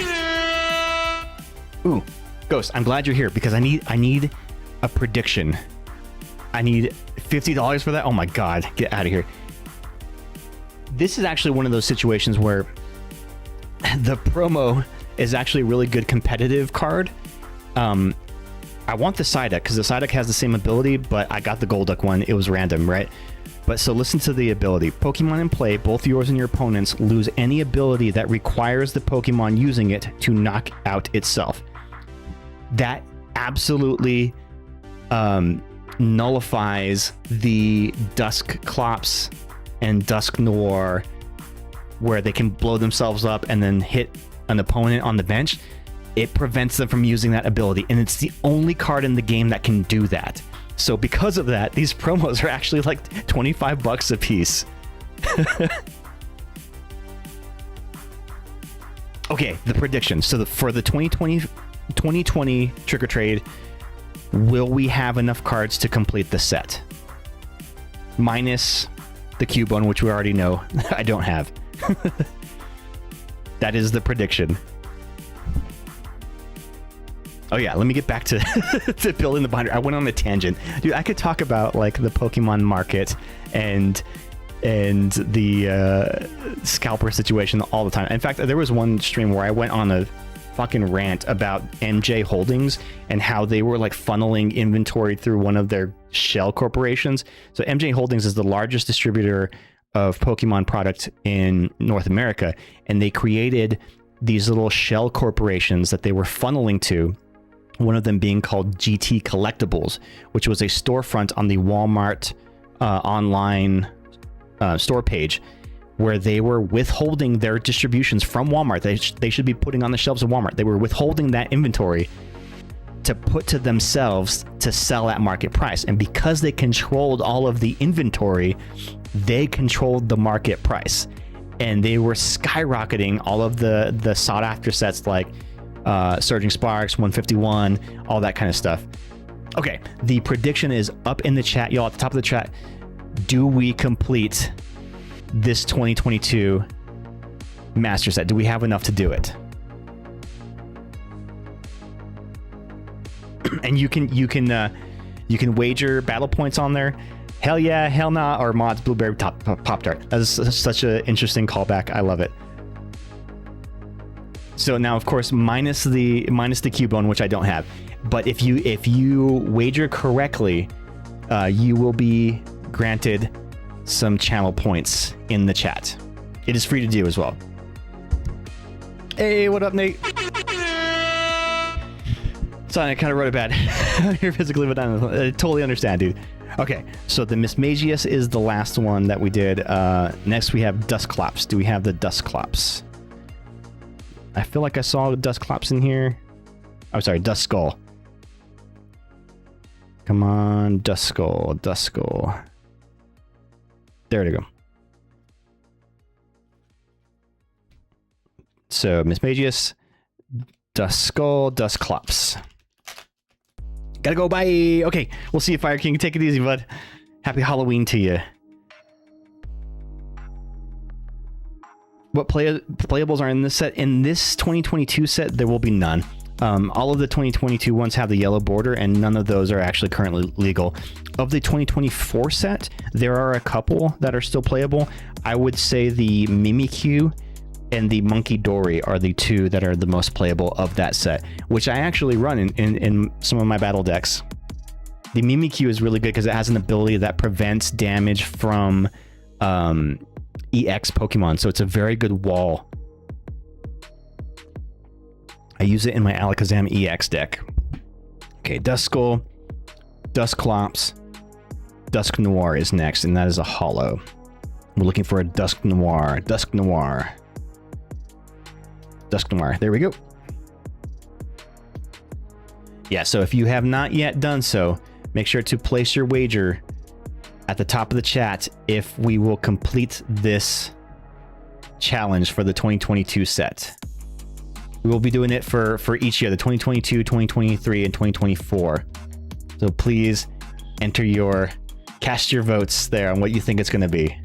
Ooh, Ghost, I'm glad you're here, because I need a prediction. I need $50 for that. Oh my god, get out of here. This is actually one of those situations where the promo is actually a really good competitive card. I want the Psyduck, because the Psyduck has the same ability, but I got the Golduck one. It was random, right? But so listen to the ability. Pokemon in play, both yours and your opponents, lose any ability that requires the Pokemon using it to knock out itself. That absolutely nullifies the Duskclops and Dusknoir, where they can blow themselves up and then hit an opponent on the bench. it prevents them from using that ability, and it's the only card in the game that can do that. So because of that, these promos are actually like $25 a piece. Okay, the prediction. So for the 2020 Trick or Trade, will we have enough cards to complete the set? Minus the Cubone, which we already know I don't have. That is the prediction. Oh yeah, let me get back to to building the binder. I went on a tangent. Dude, I could talk about like the Pokemon market and the scalper situation all the time. In fact, there was one stream where I went on a fucking rant about MJ Holdings and how they were like funneling inventory through one of their shell corporations. So MJ Holdings is the largest distributor of Pokemon product in North America, and they created these little shell corporations that they were funneling to, one of them being called GT Collectibles, which was a storefront on the Walmart online store page, where they were withholding their distributions from Walmart. They should be putting on the shelves of Walmart. They were withholding that inventory to put to themselves to sell at market price. And because they controlled all of the inventory, they controlled the market price. And they were skyrocketing all of the sought after sets like Surging Sparks, 151, all that kind of stuff. Okay, the prediction is up in the chat, y'all, at the top of the chat. Do we complete this 2022 master set? Do we have enough to do it? And you can wager battle points on there. Hell yeah, hell nah, or mods blueberry Pop-Tart. That's such an interesting callback. I love it. So now, of course, minus the Cubone, which I don't have. But if you wager correctly, you will be granted some channel points in the chat. It is free to do as well. Hey, what up, Nate? Sorry, I kind of wrote it bad. You're physically, but I totally understand, dude. Okay, so the Mismagius is the last one that we did. Next, we have Dusclops. Do we have the Dusclops? I feel like I saw the Dusclops in here. I'm sorry, Duskull. Come on, Duskull. There we go. So, Mismagius, Duskull, Dusclops. Gotta go, bye. Okay, we'll see you, Fire King. Take it easy, bud. Happy Halloween to you. What playables are in this set? In this 2022 set, there will be none. All of the 2022 ones have the yellow border, and none of those are actually currently legal. Of the 2024 set, there are a couple that are still playable. I would say the Mimikyu and the Monkey Dory are the two that are the most playable of that set, which I actually run in some of my battle decks. The Mimikyu is really good because it has an ability that prevents damage from EX Pokemon, so it's a very good wall. I use it in my Alakazam EX deck. Okay, Duskull, Dusclops, Dusknoir is next, and that is a holo. We're looking for a Dusknoir. There we go. Yeah, so if you have not yet done so, make sure to place your wager at the top of the chat if we will complete this challenge for the 2022 set. We will be doing it for each year, the 2022, 2023, and 2024. So please cast your votes there on what you think it's going to be.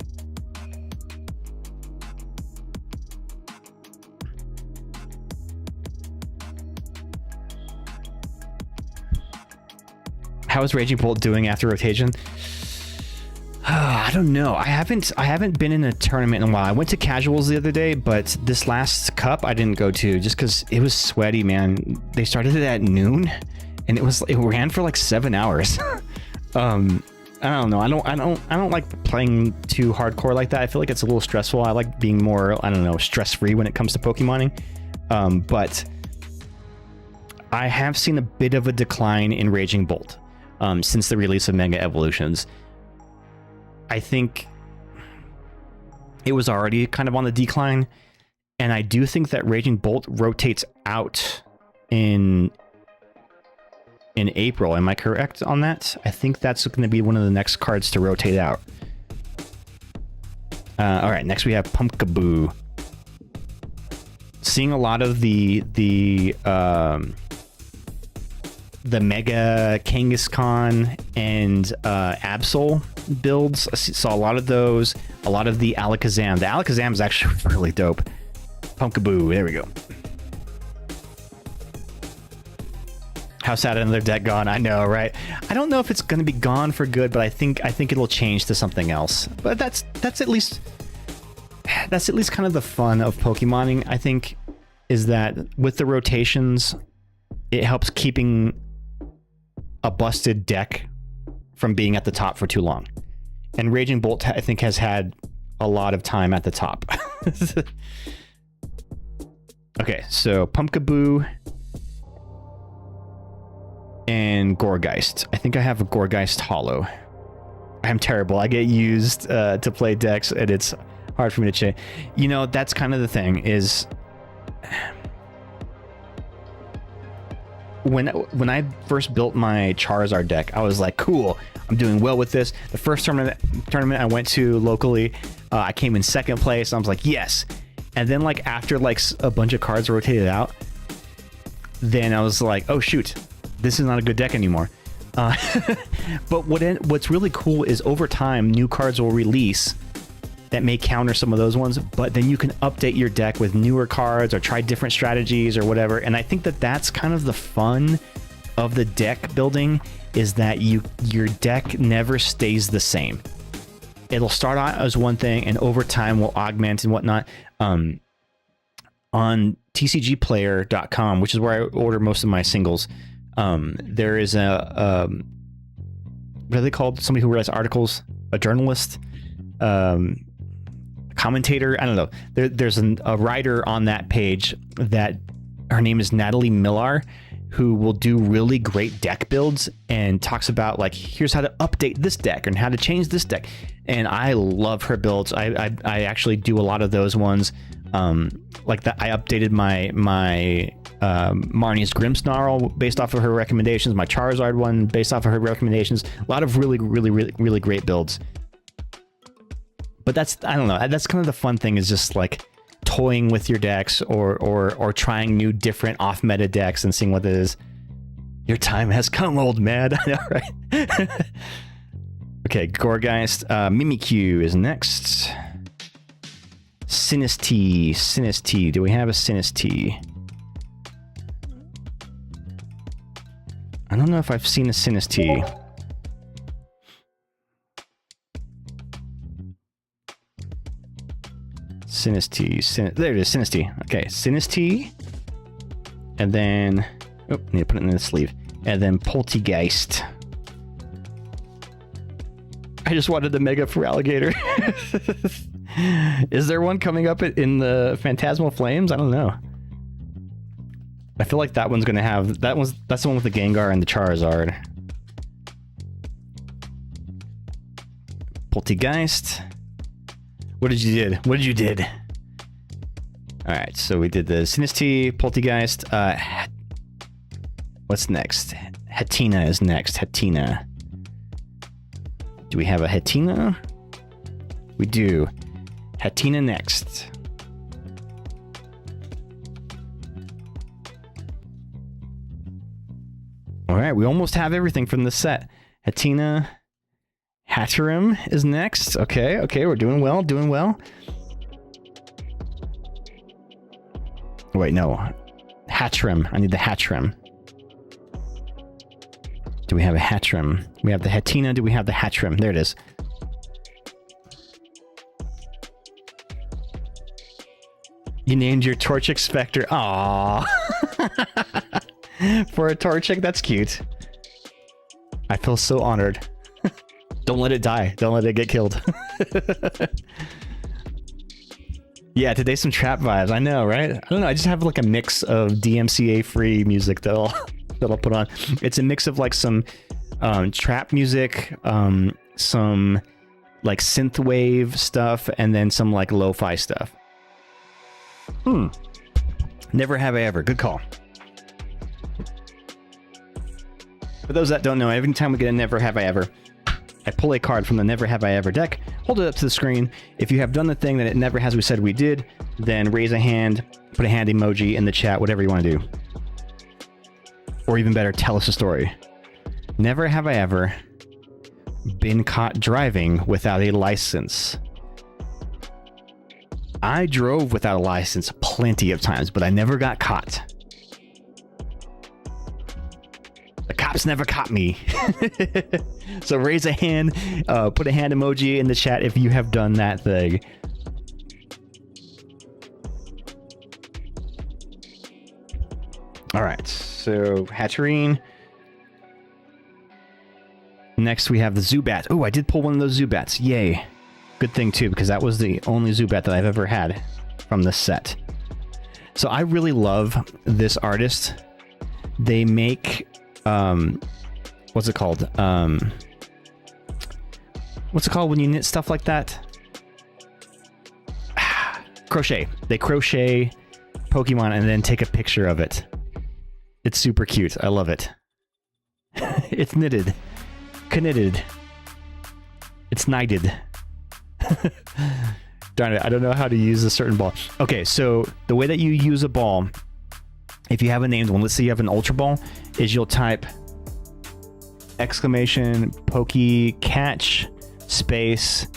How is Raging Bolt doing after rotation? I don't know. I haven't been in a tournament in a while. I went to casuals the other day, but this last cup I didn't go to just because it was sweaty, man. They started it at noon, and it ran for like 7 hours. I don't know. I don't like playing too hardcore like that. I feel like it's a little stressful. I like being more, I don't know, stress-free when it comes to Pokemoning. But I have seen a bit of a decline in Raging Bolt since the release of Mega Evolutions. I think it was already kind of on the decline, and I do think that Raging Bolt rotates out in April. Am I correct on that? I think that's going to be one of the next cards to rotate out. All right, next we have Pumpkaboo. Seeing a lot of the Mega Kangaskhan and Absol builds. I saw a lot of those. A lot of the Alakazam. The Alakazam is actually really dope. Pumpkaboo. There we go. How sad another deck gone. I know, right? I don't know if it's going to be gone for good, but I think it'll change to something else. But that's at least kind of the fun of Pokemoning, I think, is that with the rotations, it helps keeping a busted deck from being at the top for too long. And Raging Bolt, I think, has had a lot of time at the top. Okay, so Pumpkaboo and Gourgeist. I think I have a Gourgeist Hollow. I'm terrible. I get used to play decks, and it's hard for me to change. You know, that's kind of the thing, is when I first built my Charizard deck, I was like, cool, I'm doing well with this. The first tournament I went to locally, I came in second place. I was like, yes. And then, like, after like a bunch of cards rotated out, then I was like, oh shoot, this is not a good deck anymore. But what's really cool is over time, new cards will release that may counter some of those ones, but then you can update your deck with newer cards or try different strategies or whatever. And I think that that's kind of the fun of the deck building, is that your deck never stays the same. It'll start out as one thing, and over time will augment and whatnot. On tcgplayer.com, which is where I order most of my singles, there is a what are they called? Somebody who writes articles, a journalist, commentator. I don't know. There's a writer on that page that her name is Natalie Millar, who will do really great deck builds and talks about, like, here's how to update this deck and how to change this deck. And I love her builds. I actually do a lot of those ones. Like that, I updated my Marnie's Grimmsnarl based off of her recommendations. My Charizard one based off of her recommendations. A lot of really great builds. But I don't know. That's kind of the fun thing, is just like toying with your decks or trying new different off meta decks and seeing what it is. Your time has come, old man. I know, right? Okay, Gourgeist. Mimikyu is next. Sinistea. Do we have a Sinistea? I don't know if I've seen a Sinistea. Sinistea. There it is, Sinistea. Okay, Sinistea. And then... oh, need to put it in the sleeve. And then Poltegeist. I just wanted the Mega for Alligator. Is there one coming up in the Phantasmal Flames? I don't know. I feel like that one's gonna have... that's the one with the Gengar and the Charizard. Poltegeist. What did you do? Alright, so we did the Sinistea, Poltegeist. What's next? Hatenna is next. Hatenna. Do we have a Hatenna? We do. Hatenna next. Alright, we almost have everything from the set. Hatenna. Hatterene is next. Okay, we're doing well. Wait, no. Hatterene. I need the Hatterene. Do we have a Hatterene? We have the Hatenna. Do we have the Hatterene? There it is. You named your Torchic Spectre. Aww. For a Torchic, that's cute. I feel so honored. Don't let it die. Don't let it get killed. Yeah, today's some trap vibes. I know, right? I don't know. I just have like a mix of DMCA free music that I'll put on. It's a mix of like some trap music, some like synthwave stuff, and then some like lo-fi stuff. Never have I ever. Good call. For those that don't know, every time we get a Never Have I Ever, I pull a card from the Never Have I Ever deck, hold it up to the screen. If you have done the thing that it never has we said we did, then raise a hand, put a hand emoji in the chat, whatever you want to do. Or even better, tell us a story. Never have I ever been caught driving without a license. I drove without a license plenty of times, but I never got caught. The cops never caught me. So raise a hand, put a hand emoji in the chat if you have done that thing. All right, so Hatterene. Next we have the Zubat. Oh, I did pull one of those Zubats. Yay. Good thing too, because that was the only Zubat that I've ever had from this set. So I really love this artist. They make what's it called? What's it called when you knit stuff like that? Crochet. They crochet Pokemon and then take a picture of it. It's super cute. I love it. It's knitted. Knitted. It's knighted. Darn it, I don't know how to use a certain ball. Okay, so the way that you use a ball, if you have a named one, let's say you have an Ultra Ball, is you'll type exclamation Poke Catch space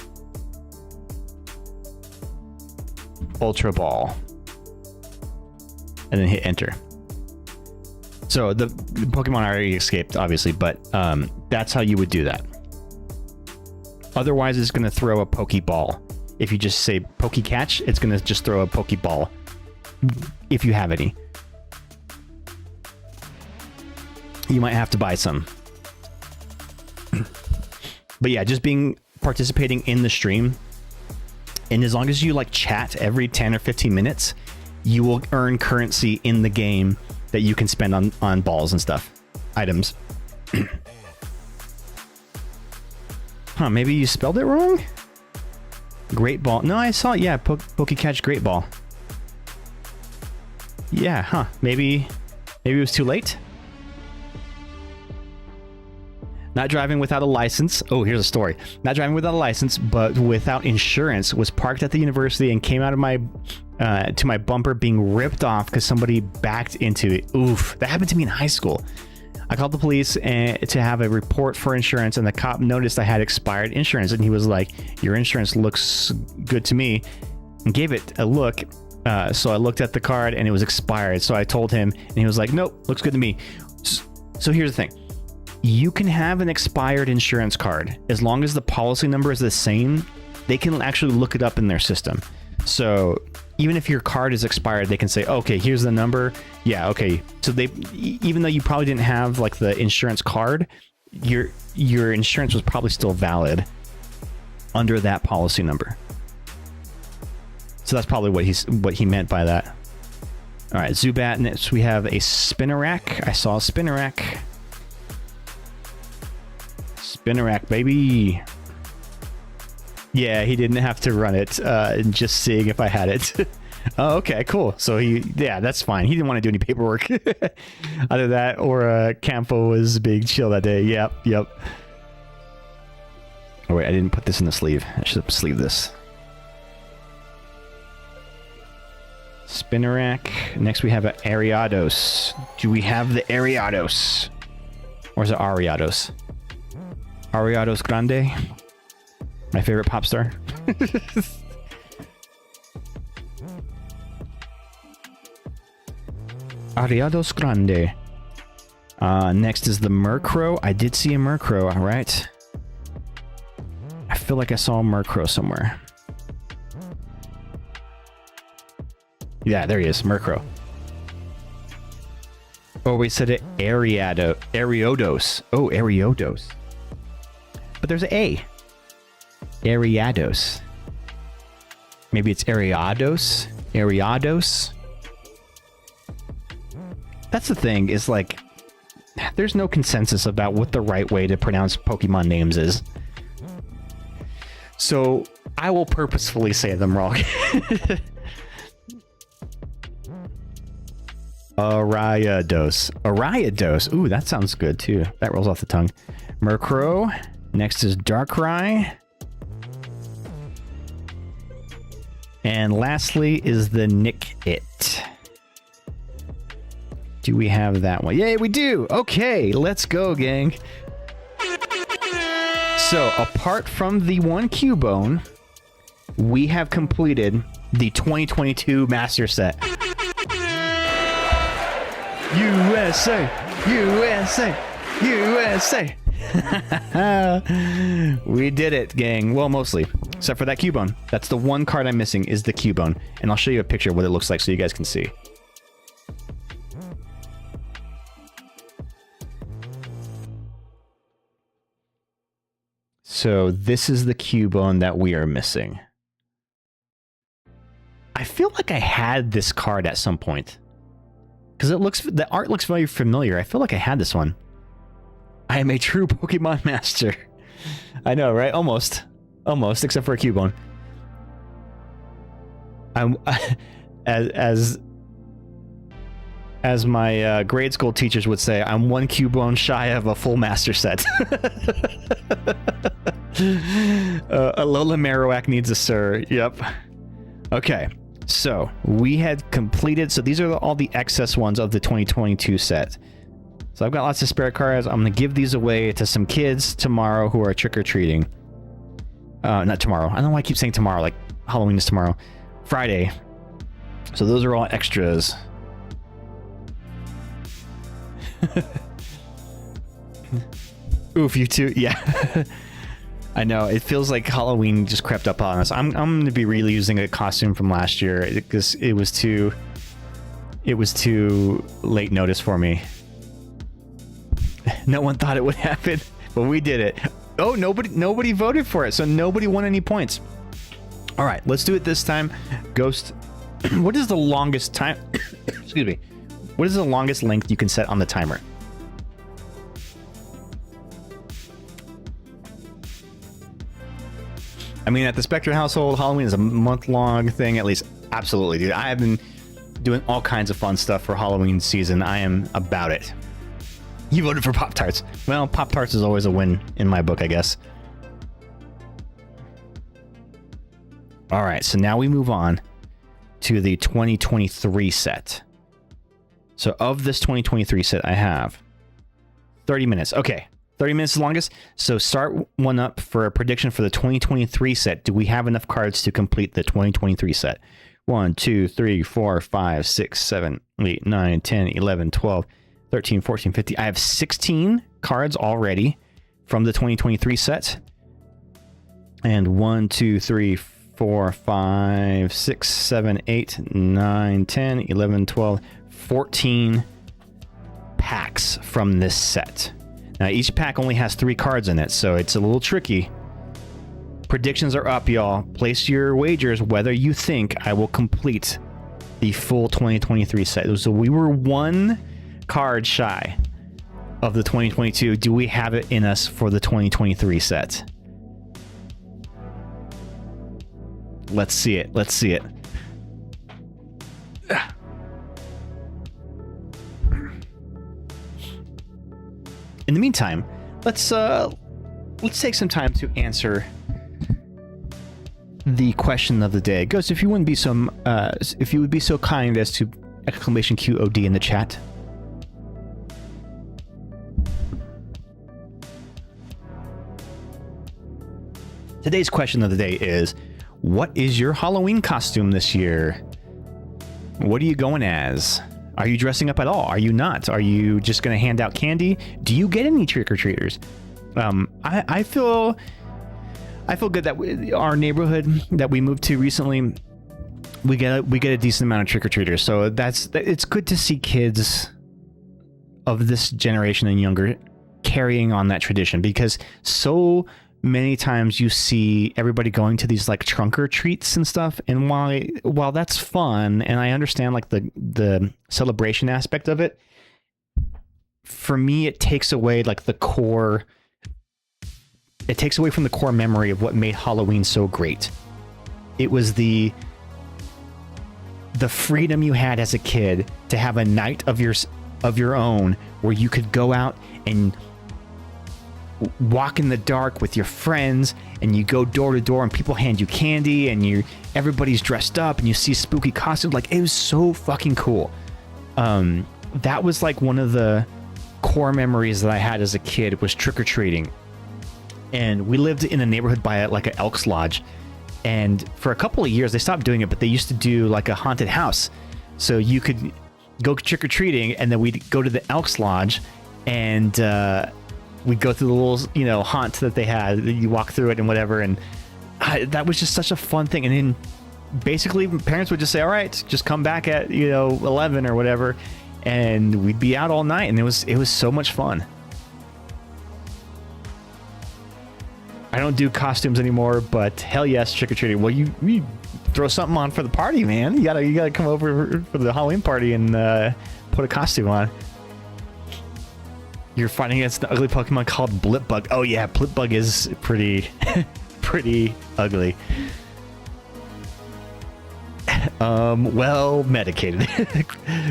Ultra Ball and then hit enter. So the Pokemon already escaped, obviously, but that's how you would do that. Otherwise, it's going to throw a Pokeball. If you just say Poke Catch, it's going to just throw a Pokeball, if you have any. You might have to buy some. But yeah, just participating in the stream, and as long as you like chat every 10 or 15 minutes, you will earn currency in the game that you can spend on balls and stuff, items. Huh, maybe you spelled it wrong? Great Ball. No, I saw it. Yeah, Poke Catch Great Ball. Yeah, huh. Maybe it was too late? Not driving without a license. Oh, here's a story. Not driving without a license, but without insurance. Was parked at the university and came out of my to my bumper being ripped off because somebody backed into it. Oof, that happened to me in high school. I called the police to have a report for insurance, and the cop noticed I had expired insurance, and he was like, "Your insurance looks good to me," and gave it a look. So I looked at the card, and it was expired. So I told him, and he was like, "Nope, looks good to me." So here's the thing. You can have an expired insurance card as long as the policy number is the same. They can actually look it up in their system. So even if your card is expired, they can say, okay, here's the number. Yeah, okay. So even though you probably didn't have like the insurance card, your insurance was probably still valid under that policy number. So that's probably what he meant by that. All right, Zubat. Next we have a Spinarak. I saw a Spinarak. Spinarak, baby. Yeah, he didn't have to run it. Just seeing if I had it. Oh, okay, cool. So yeah, that's fine. He didn't want to do any paperwork. Either that or Campo was being chill that day. Yep. Oh wait, I didn't put this in the sleeve. I should have sleeved this. Spinarak. Next we have an Ariados. Do we have the Ariados? Or is it Ariados? Ariados Grande. My favorite pop star. Ariados Grande. Next is the Murkrow. I did see a Murkrow, alright. I feel like I saw a Murkrow somewhere. Yeah, there he is, Murkrow. Oh, we said it Ariados. Oh, Ariados. But there's an A. Ariados. Maybe it's Ariados? Ariados? That's the thing, is like, there's no consensus about what the right way to pronounce Pokemon names is. So, I will purposefully say them wrong. Ariados. Ariados. Ooh, that sounds good too. That rolls off the tongue. Murkrow. Next is Darkrai. And lastly is the Nickit. Do we have that one? Yay, we do! Okay, let's go, gang. So, apart from the one Cubone, we have completed the 2022 Master Set. USA! USA! USA! We did it, gang. Well, mostly. Except for that Cubone. That's the one card I'm missing, is the Cubone. And I'll show you a picture of what it looks like so you guys can see. So this is the Cubone that we are missing. I feel like I had this card at some point. Because the art looks very familiar. I feel like I had this one. I am a true Pokemon master. I know, right? Almost, except for a Cubone. I'm as my grade school teachers would say, I'm one Cubone shy of a full master set. Alola Marowak needs a Sir. Yep. Okay. So we had completed. So these are all the excess ones of the 2022 set. So I've got lots of spare cards. I'm going to give these away to some kids tomorrow who are trick-or-treating. Not tomorrow. I don't know why I keep saying tomorrow. Like Halloween is tomorrow. Friday. So those are all extras. Oof, you too. Yeah. I know. It feels like Halloween just crept up on us. I'm going to be really using a costume from last year because it was too late notice for me. No one thought it would happen, but we did it. Oh, nobody voted for it, so nobody won any points. All right, let's do it this time. Ghost, what is the longest time? Excuse me. What is the longest length you can set on the timer? I mean, at the Spectre household, Halloween is a month-long thing, at least. Absolutely, dude. I have been doing all kinds of fun stuff for Halloween season. I am about it. You voted for Pop-Tarts. Well, Pop-Tarts is always a win in my book, I guess. All right, so now we move on to the 2023 set. So of this 2023 set, I have 30 minutes. Okay, 30 minutes is the longest. So start one up for a prediction for the 2023 set. Do we have enough cards to complete the 2023 set? 1, 2, 3, 4, 5, 6, 7, 8, 9, 10, 11, 12, 13, 14, 15. I have 16 cards already from the 2023 set. And 1, 2, 3, 4, 5, 6, 7, 8, 9, 10, 11, 12, 14 packs from this set. Now, each pack only has 3 cards in it, so it's a little tricky. Predictions are up, y'all. Place your wagers whether you think I will complete the full 2023 set. So we were 1 card shy of the 2022. Do we have it in us for the 2023 set? Let's see it. Let's see it. In the meantime, let's take some time to answer the question of the day. Ghost, if you would be so kind as to exclamation QOD in the chat. Today's question of the day is, what is your Halloween costume this year? What are you going as? Are you dressing up at all? Are you not? Are you just going to hand out candy? Do you get any trick-or-treaters? I feel good that our neighborhood that we moved to recently, we get a decent amount of trick-or-treaters. So it's good to see kids of this generation and younger carrying on that tradition, because so many times you see everybody going to these like trunk or treats and stuff, and while that's fun and I understand like the celebration aspect of it, for me it takes away like the core. It takes away from the core memory of what made Halloween so great. It was the the freedom you had as a kid to have a night of your own where you could go out and walk in the dark with your friends, and you go door to door and people hand you candy, and everybody's dressed up and you see spooky costumes. Like, it was so fucking cool. That was like one of the core memories that I had as a kid, was trick-or-treating. And we lived in a neighborhood by like an Elks Lodge, and for a couple of years they stopped doing it, but they used to do like a haunted house, so you could go trick-or-treating, and then we'd go to the Elks Lodge, and we'd go through the little, haunt that they had. You walk through it and whatever, and that was just such a fun thing. And then basically parents would just say, all right, just come back at 11 or whatever, and we'd be out all night, and it was so much fun. I don't do costumes anymore, but hell yes, trick-or-treating. Well, you throw something on for the party, man. You gotta come over for the Halloween party and put a costume on. You're fighting against the ugly Pokemon called Blipbug. Oh yeah, Blipbug is pretty ugly. Well medicated.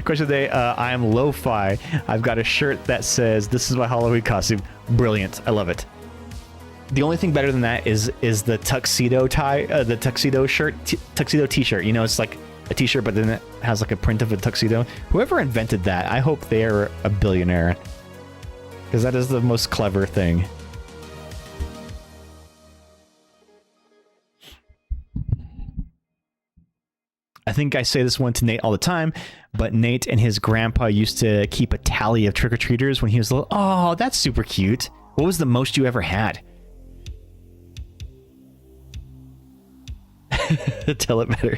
Question of the day, I am lo-fi. I've got a shirt that says, "This is my Halloween costume." Brilliant. I love it. The only thing better than that is the tuxedo tie, the tuxedo shirt, tuxedo t-shirt. It's like a t-shirt, but then it has like a print of a tuxedo. Whoever invented that, I hope they are a billionaire, because that is the most clever thing. I think I say this one to Nate all the time, but Nate and his grandpa used to keep a tally of trick-or-treaters when he was little. Oh, that's super cute. What was the most you ever had? Tell it better.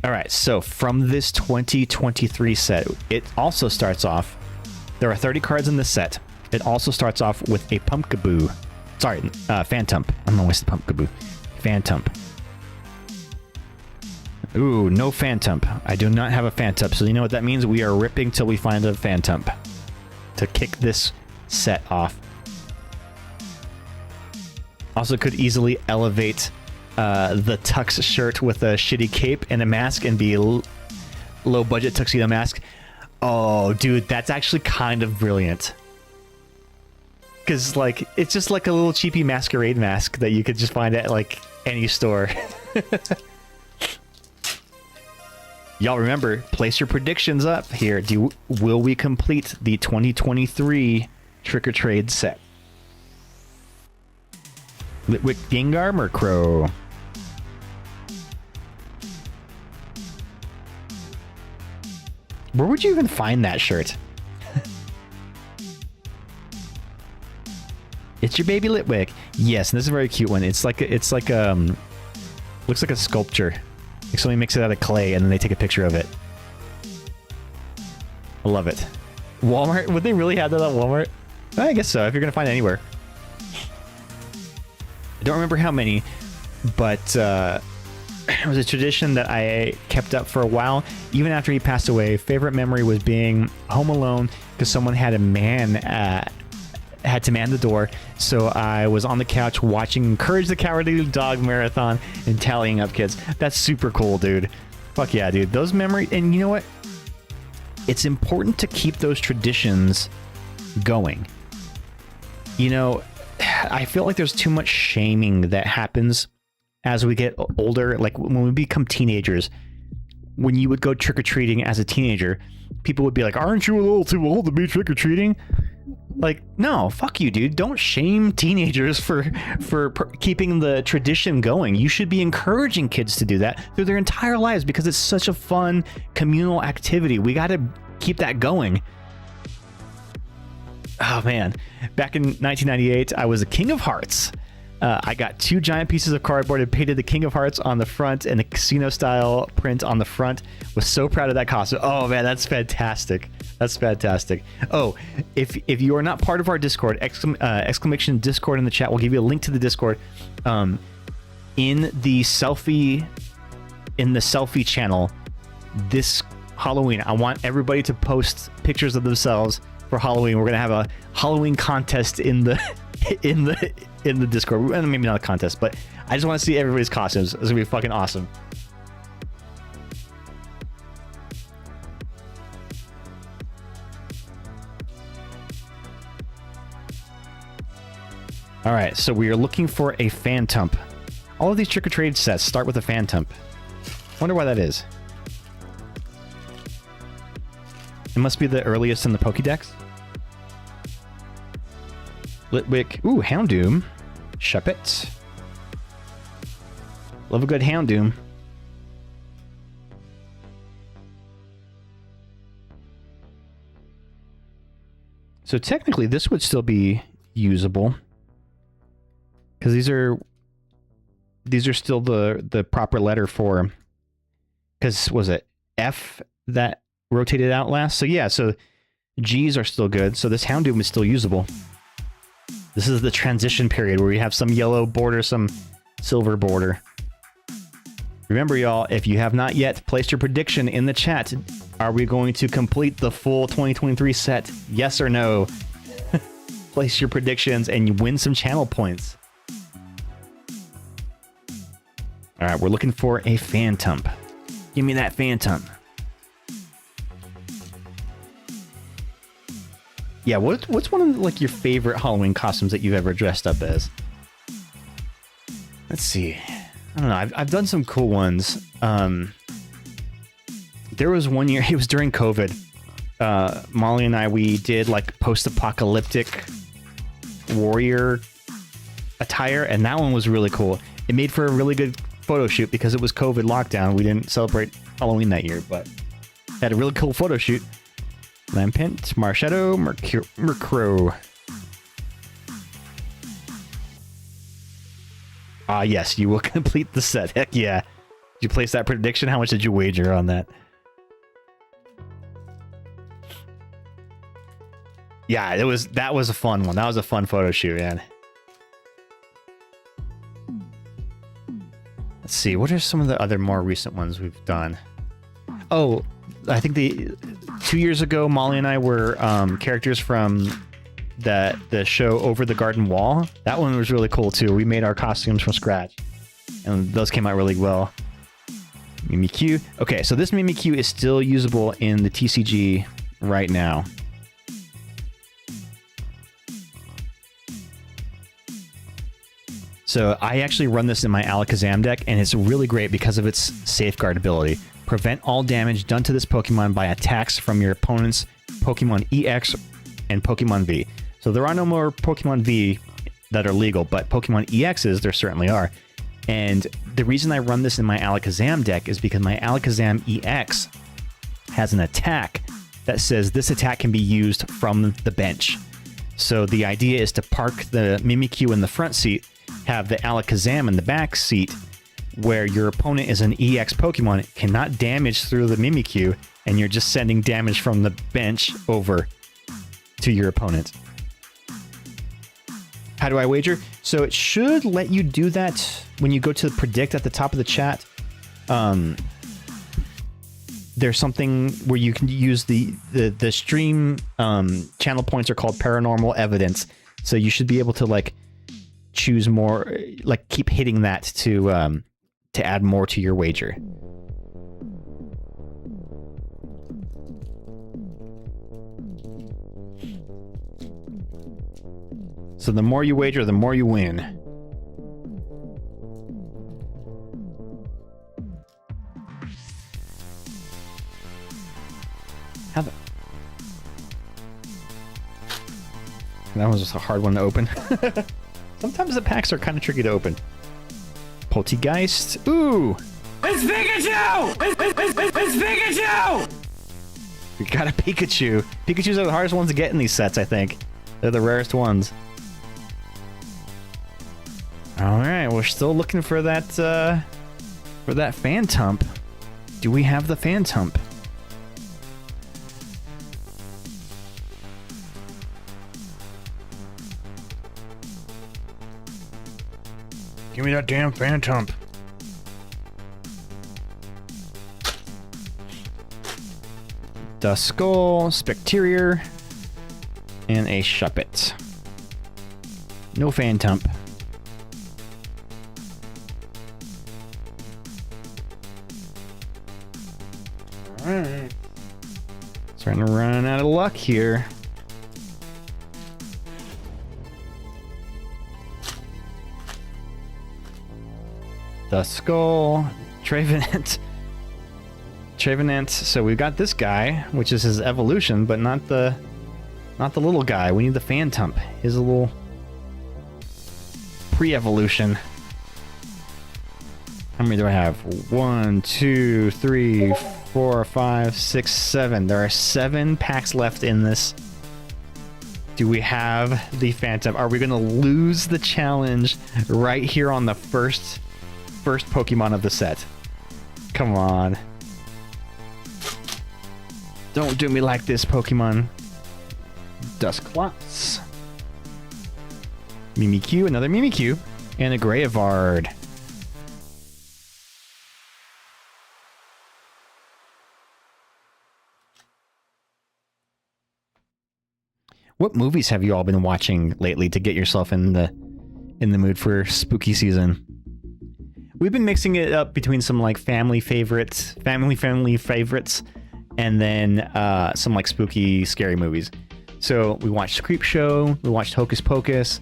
All right, so from this 2023 set, it also starts off, there are 30 cards in this set. It also starts off with a Pumpkaboo. Sorry, Phantump. I don't know what's the Pumpkaboo. Phantump. Ooh, no Phantump. I do not have a Phantump, so you know what that means? We are ripping till we find a Phantump to kick this set off. Also could easily elevate the tux shirt with a shitty cape and a mask and be low budget tuxedo mask. Oh, dude, that's actually kind of brilliant. Because, like, it's just like a little cheapy masquerade mask that you could just find at, like, any store. Y'all remember, place your predictions up here. Will we complete the 2023 Trick-or-Trade set? Litwick, Gengar, Murkrow. Where would you even find that shirt? It's your baby Litwick. Yes, and this is a very cute one. It's like looks like a sculpture. Like somebody makes it out of clay and then they take a picture of it. I love it. Walmart? Would they really have that at Walmart? I guess so, if you're gonna find it anywhere. I don't remember how many, but it was a tradition that I kept up for a while. Even after he passed away, favorite memory was being home alone because someone had to man the door. So I was on the couch watching Courage the Cowardly Dog marathon and tallying up kids. That's super cool, dude. Fuck yeah, dude. Those memories, and you know what? It's important to keep those traditions going. I feel like there's too much shaming that happens as we get older. Like when we become teenagers, when you would go trick-or-treating as a teenager, people would be like, aren't you a little too old to be trick-or-treating? Like, no, fuck you, dude. Don't shame teenagers for keeping the tradition going. You should be encouraging kids to do that through their entire lives because it's such a fun communal activity. We got to keep that going. Oh man, back in 1998, I was a King of Hearts. I got 2 giant pieces of cardboard and painted the King of Hearts on the front and the casino style print on the front. Was so proud of that costume. Oh man, that's fantastic. That's fantastic. Oh, if you are not part of our Discord, exclamation Discord in the chat. We'll give you a link to the Discord. In the selfie channel this Halloween, I want everybody to post pictures of themselves for Halloween. We're gonna have a Halloween contest in the Discord. Maybe not a contest, but I just want to see everybody's costumes. It's gonna be fucking awesome. All right, so we are looking for a Phantump. All of these Trick or Trade sets start with a Phantump. Wonder why that is. It must be the earliest in the Pokédex. Litwick. Ooh, Houndoom. Shuppet. Love a good Houndoom. So technically, this would still be usable. Because these are still the proper letter for... Because, was it F that rotated out last? So yeah, so G's are still good. So this Houndoom is still usable. This is the transition period where we have some yellow border, some silver border. Remember, y'all, if you have not yet placed your prediction in the chat, are we going to complete the full 2023 set? Yes or no? Place your predictions and you win some channel points. All right, we're looking for a Phantump. Give me that Phantump. Yeah, what's one of like your favorite Halloween costumes that you've ever dressed up as? Let's see. I don't know. I've done some cool ones. There was one year, it was during COVID. Molly and I, we did like post-apocalyptic warrior attire, and that one was really cool. It made for a really good photo shoot because it was COVID lockdown. We didn't celebrate Halloween that year, but had a really cool photo shoot. Lampent, Marshadow, Murkrow. Ah, yes, you will complete the set. Heck yeah. Did you place that prediction? How much did you wager on that? Yeah, that was a fun one. That was a fun photo shoot, man. Let's see, what are some of the other more recent ones we've done? Oh, I think 2 years ago, Molly and I were characters from the show Over the Garden Wall. That one was really cool too. We made our costumes from scratch, and those came out really well. Mimikyu. Okay, so this Mimikyu is still usable in the TCG right now. So I actually run this in my Alakazam deck, and it's really great because of its safeguard ability. Prevent all damage done to this Pokemon by attacks from your opponent's Pokemon EX and Pokemon V. So there are no more Pokemon V that are legal, but Pokemon EXs, there certainly are. And the reason I run this in my Alakazam deck is because my Alakazam EX has an attack that says this attack can be used from the bench. So the idea is to park the Mimikyu in the front seat, have the Alakazam in the back seat, where your opponent is an EX Pokemon, it cannot damage through the Mimikyu, and you're just sending damage from the bench over to your opponent. How do I wager? So it should let you do that when you go to predict at the top of the chat. There's something where you can use the stream channel points are called paranormal evidence. So you should be able to like choose more, like keep hitting that to add more to your wager. So the more you wager, the more you win. That was just a hard one to open. Sometimes the packs are kind of tricky to open. Poltegeist. Ooh! It's Pikachu! It's Pikachu! We got a Pikachu. Pikachus are the hardest ones to get in these sets, I think. They're the rarest ones. Alright, we're still looking for that Phantump. Do we have the Phantump? Give me that damn Phantump. Duskull, Specterior, and a Shuppet. No Phantump. Alright. Starting to run out of luck here. Duskull, Trevenant. Trevenant. So we've got this guy, which is his evolution, but not the little guy. We need the Phantom. His little pre-evolution. How many do I have? 1, 2, 3, 4, 5, 6, 7. There are 7 packs left in this. Do we have the Phantom? Are we going to lose the challenge right here on the first Pokemon of the set? Come on. Don't do me like this, Pokemon. Dusclops. Mimikyu, another Mimikyu, and a Grayavard. What movies have you all been watching lately to get yourself in the mood for spooky season? We've been mixing it up between some like family favorites, and then some like spooky, scary movies. So we watched Creepshow, we watched Hocus Pocus,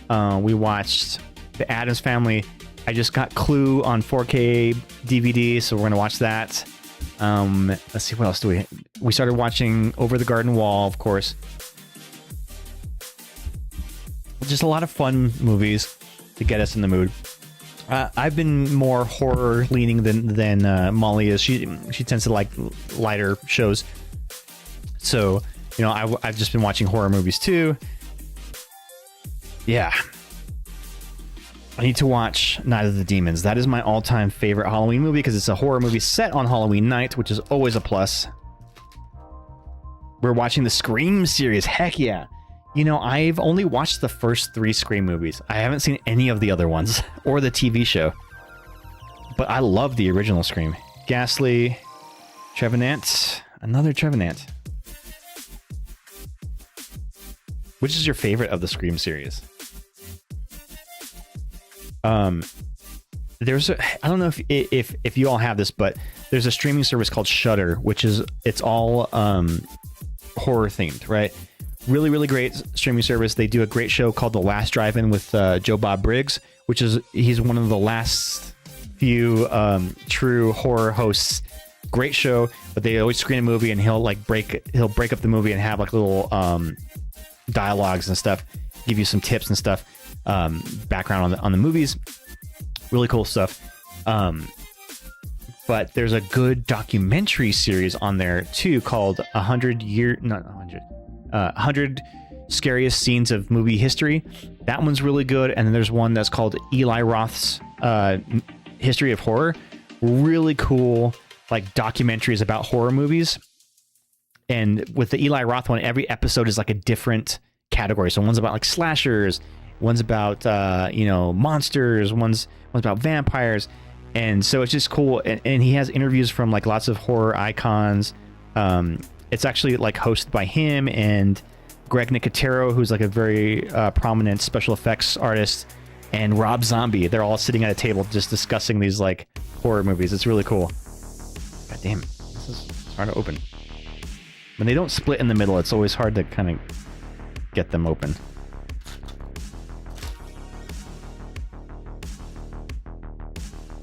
we watched The Addams Family. I just got Clue on 4K DVD, so we're gonna watch that. Let's see, what else do we started watching Over the Garden Wall, of course. Just a lot of fun movies to get us in the mood. I've been more horror leaning than Molly is. She tends to like lighter shows. So, you know, I've just been watching horror movies too. Yeah. I need to watch Night of the Demons. That is my all-time favorite Halloween movie because it's a horror movie set on Halloween night, which is always a plus. We're watching the Scream series. Heck yeah. You know, I've only watched the first 3 Scream movies. I haven't seen any of the other ones or the TV show. But I love the original Scream. Ghastly, Trevenant, another Trevenant. Which is your favorite of the Scream series? There's a, I don't know if you all have this, but there's a streaming service called Shudder, which is it's all horror themed, right? Really, really great streaming service. They do a great show called The Last Drive-In with Joe Bob Briggs, which is he's one of the last few true horror hosts. Great show, but they always screen a movie and he'll break up the movie and have like little dialogues and stuff, give you some tips and stuff, background on the movies. Really cool stuff. But there's a good documentary series on there too called 100 Scariest Scenes of Movie History. That one's really good. And then there's one that's called Eli Roth's History of Horror. Really cool, like documentaries about horror movies. And with the Eli Roth one, every episode is like a different category. So one's about like slashers, one's about monsters, one's about vampires. And so it's just cool. And he has interviews from like lots of horror icons. It's actually like hosted by him and Greg Nicotero, who's like a very prominent special effects artist, and Rob Zombie. They're all sitting at a table just discussing these like horror movies. It's really cool. God damn, this is hard to open. When they don't split in the middle, it's always hard to kind of get them open.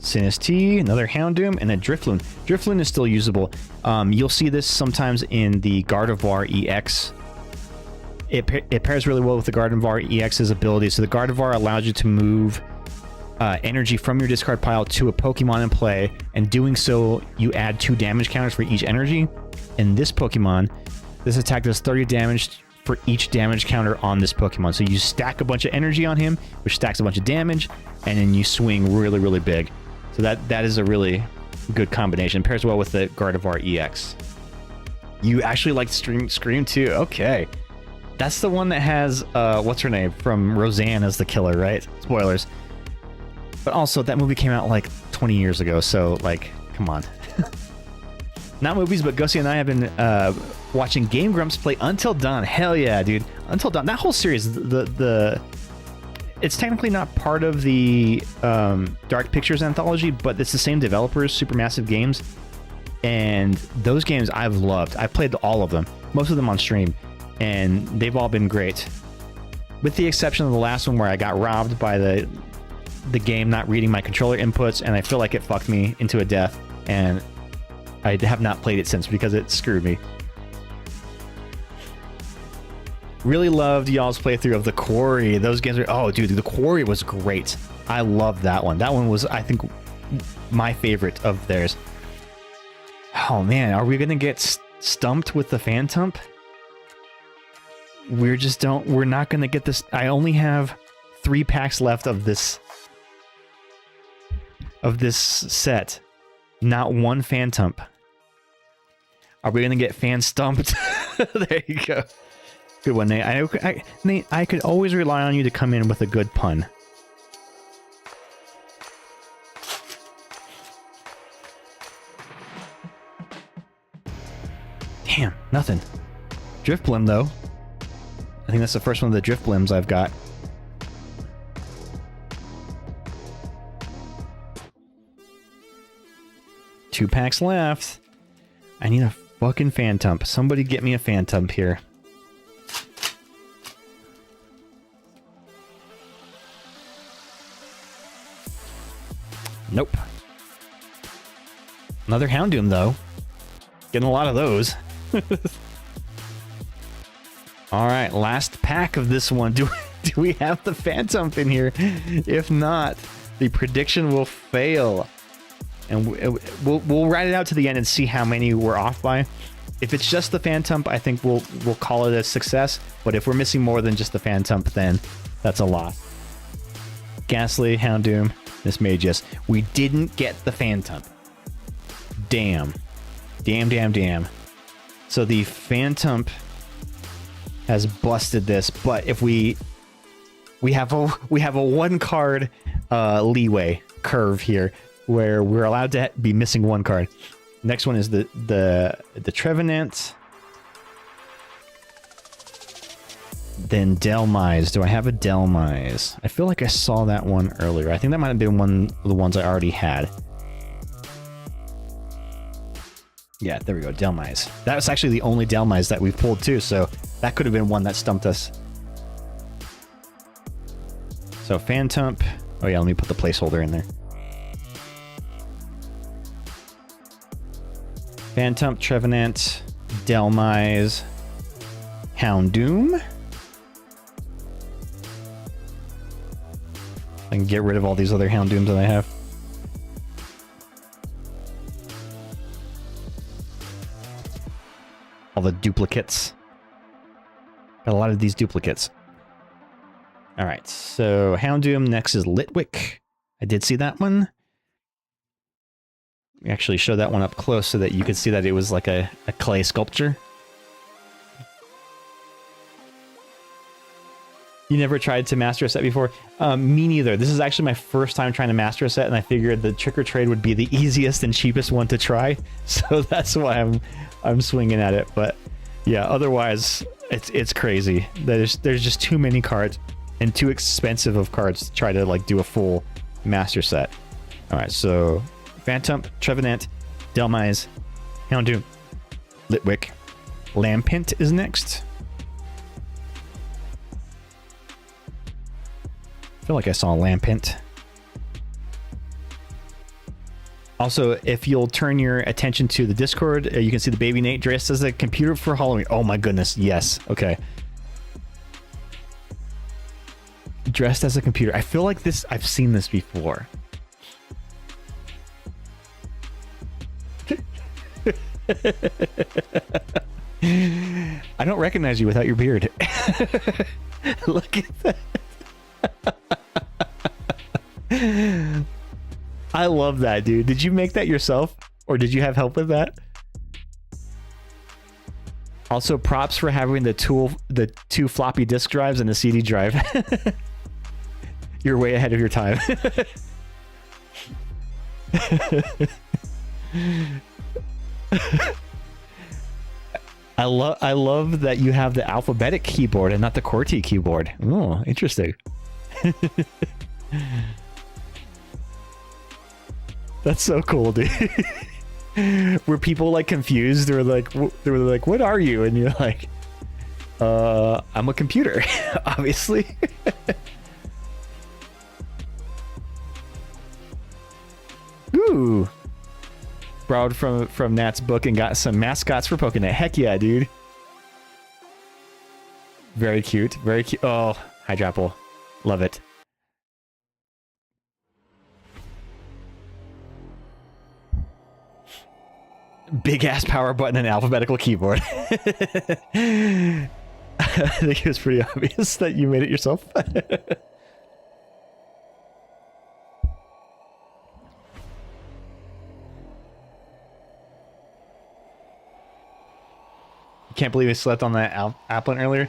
Sinistee, another Houndoom, and a Drifloon. Drifloon is still usable. You'll see this sometimes in the Gardevoir EX. It pairs really well with the Gardevoir EX's ability. So the Gardevoir allows you to move energy from your discard pile to a Pokemon in play, and doing so, you add 2 damage counters for each energy. In this Pokemon, this attack does 30 damage for each damage counter on this Pokemon. So you stack a bunch of energy on him, which stacks a bunch of damage, and then you swing really, really big. So that is a really good combination. Pairs well with the Gardevoir EX. You actually like Scream too? Okay. That's the one that has, what's her name? From Roseanne as the killer, right? Spoilers. But also, that movie came out like 20 years ago, so like, come on. Not movies, but Gussie and I have been watching Game Grumps play Until Dawn. Hell yeah, dude. Until Dawn. That whole series, it's technically not part of the Dark Pictures anthology, but it's the same developers, Supermassive Games. And those games I've loved. I've played all of them, most of them on stream, and they've all been great. With the exception of the last one where I got robbed by the the game not reading my controller inputs, and I feel like it fucked me into a death, and I have not played it since because it screwed me. Really loved y'all's playthrough of The Quarry. Those games are... Oh, dude, The Quarry was great. I loved that one. That one was, I think, my favorite of theirs. Oh, man. Are we going to get stumped with the Phantom? We're not going to get this... I only have 3 packs left of this set. Not one Phantom. Are we going to get fan stumped? There you go. Good one, Nate. Nate, I could always rely on you to come in with a good pun. Damn, nothing. Drift Blim, though. I think that's the first one of the Drift Blims I've got. Two packs left. I need a fucking Phantom. Somebody get me a Phantom here. Nope. Another Houndoom, though. Getting a lot of those. Alright, last pack of this one. Do we have the Phantom in here? If not, the prediction will fail. And we'll write it out to the end and see how many we're off by. If it's just the Phantom, I think we'll call it a success. But if we're missing more than just the Phantom, then that's a loss. Ghastly, Houndoom, Miss Magus. We didn't get the Phantom. Damn. Damn. So the Phantom has busted this, but if we have a 1 card leeway curve here where we're allowed to be missing 1 card. Next one is the Trevenant. Then Delmise. Do I have a Delmise? I feel like I saw that one earlier. I think that might have been one of the ones I already had. Yeah, there we go, Delmise. That was actually the only Delmise that we pulled too, so that could have been one that stumped us. So Phantom. Oh yeah, let me put the placeholder in there. Phantom, Trevenant, Delmise, Houndoom. I can get rid of all these other Houndooms that I have. All the duplicates. Got a lot of these duplicates. Alright, so Houndoom. Next is Litwick. I did see that one. We actually showed that one up close so that you could see that it was like a clay sculpture. You never tried to master a set before? Me neither. This is actually my first time trying to master a set, and I figured the Trick or Trade would be the easiest and cheapest one to try. So that's why I'm swinging at it. But yeah, otherwise it's crazy. There's just too many cards and too expensive of cards to try to like do a full master set. All right, so Phantom, Trevenant, Delmise, Houndoom, Litwick, Lampent is next. I feel like I saw a Lampent. Also, if you'll turn your attention to the Discord, you can see the baby Nate dressed as a computer for Halloween. Oh my goodness, yes. Okay. Dressed as a computer. I feel like this, I've seen this before. I don't recognize you without your beard. Look at that. I love that, dude. Did you make that yourself, or did you have help with that? Also, props for having the 2 floppy disk drives and the CD drive. You're way ahead of your time. I love that you have the alphabetic keyboard and not the QWERTY keyboard. Oh, interesting. That's so cool, dude. Were people like confused? They were like, "What are you?" And you're like, "I'm a computer, obviously." Ooh. Borrowed from Nat's book and got some mascots for Pokénet. Heck yeah, dude. Very cute. Very cute. Oh, Hydrapple. Love it. Big ass power button and alphabetical keyboard. I think it was pretty obvious that you made it yourself. Can't believe I slept on that Applin earlier.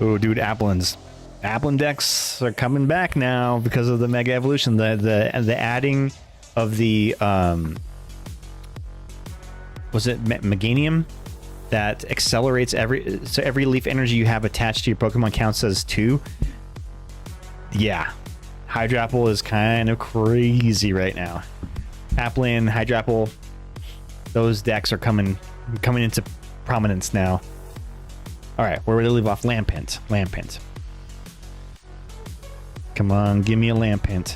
Oh, dude, Applin decks are coming back now because of the Mega Evolution. The adding of the was it Meganium that accelerates every leaf energy you have attached to your Pokemon counts as 2. Yeah, Hydrapple is kind of crazy right now. Applin, Hydrapple, those decks are coming into prominence now. All right, where would I leave off? Lampent. Come on, give me a Lampent.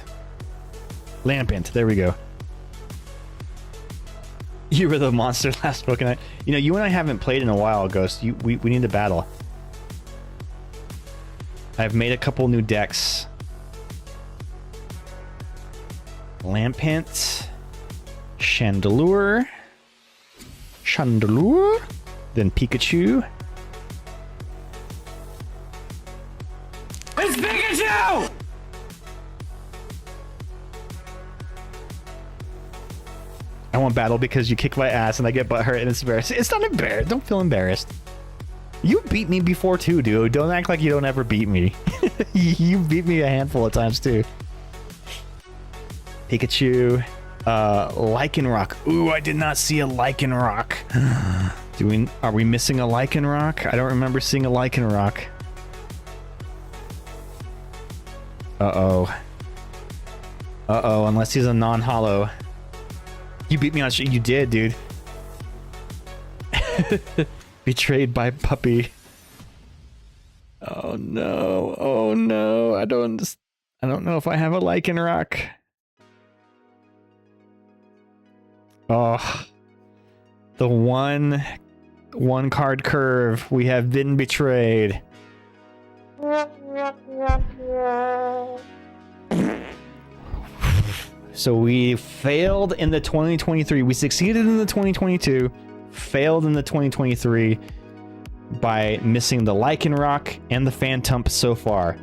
There we go. You were the monster last Pokemon. You know, you and I haven't played in a while, Ghost. We need to battle. I've made a couple new decks. Lampent, Chandelure, then Pikachu. It's Pikachu! I won't battle because you kick my ass and I get butthurt and it's embarrassing. It's not embarrassed. Don't feel embarrassed. You beat me before too, dude. Don't act like you don't ever beat me. You beat me a handful of times too. Pikachu. Lycanroc. Ooh, I did not see a Lycanroc. Are we missing a Lycanroc? I don't remember seeing a Lycanroc. Uh-oh, unless he's a non-holo. You beat me on shit. You did, dude. Betrayed by puppy. Oh no. I don't know if I have a Lycanroc. Oh. The one card curve. We have been betrayed. So we failed in the 2023. We succeeded in the 2022, failed in the 2023 by missing the Lycanroc and the Phantump so far.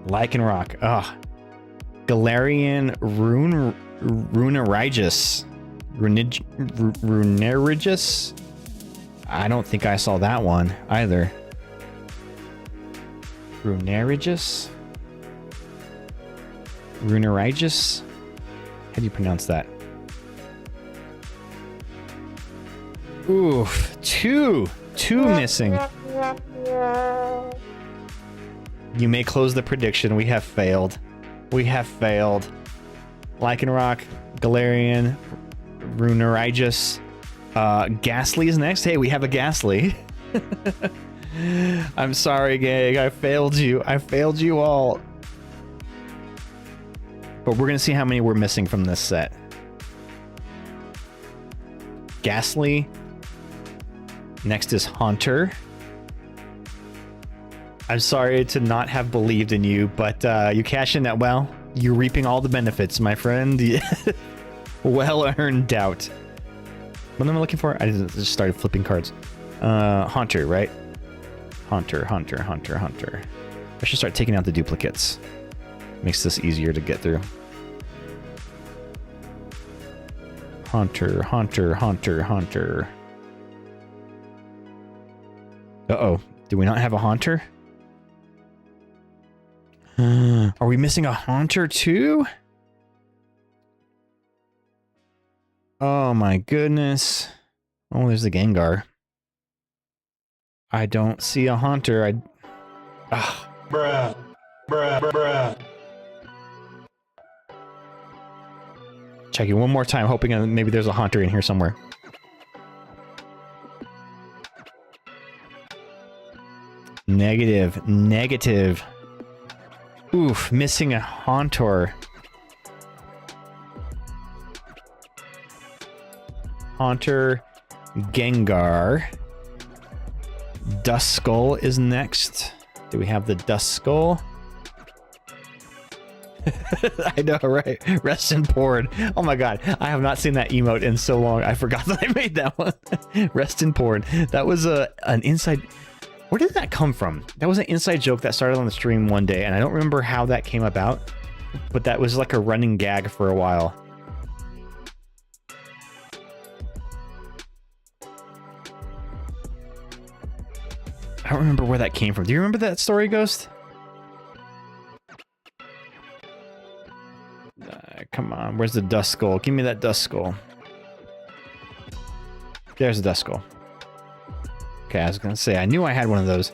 Lycanroc. Ugh. Galarian Runerigus. Runerigus? I don't think I saw that one either. Runerigus? Runerigus? How do you pronounce that? Oof, two missing. You may close the prediction. We have failed. Lycanroc, Galarian, Runerigus. Ghastly is next. Hey, we have a Ghastly. I'm sorry, gang. I failed you all. But we're gonna see how many we're missing from this set. Ghastly. Next is Haunter. I'm sorry to not have believed in you, but you cash in that well. You're reaping all the benefits, my friend. Well-earned doubt. What am I looking for? I just started flipping cards. Haunter, right? Haunter. I should start taking out the duplicates. Makes this easier to get through. Haunter. Uh-oh. Do we not have a Haunter? Are we missing a Haunter too? Oh my goodness. Oh, there's the Gengar. I don't see a Haunter. Bruh. Check it one more time, hoping maybe there's a Haunter in here somewhere. Negative. Oof, missing a Haunter. Haunter, Gengar. Duskull is next. Do we have the Duskull? I know, right? Rest in porn. Oh my god, I have not seen that emote in so long. I forgot that I made that one. Rest in porn. That was an inside... Where did that come from? That was an inside joke that started on the stream one day, and I don't remember how that came about, but that was like a running gag for a while. I don't remember where that came from. Do you remember that story, Ghost? Come on, where's the Duskull? Give me that Duskull. There's the Duskull. Okay, I was gonna say, I knew I had one of those.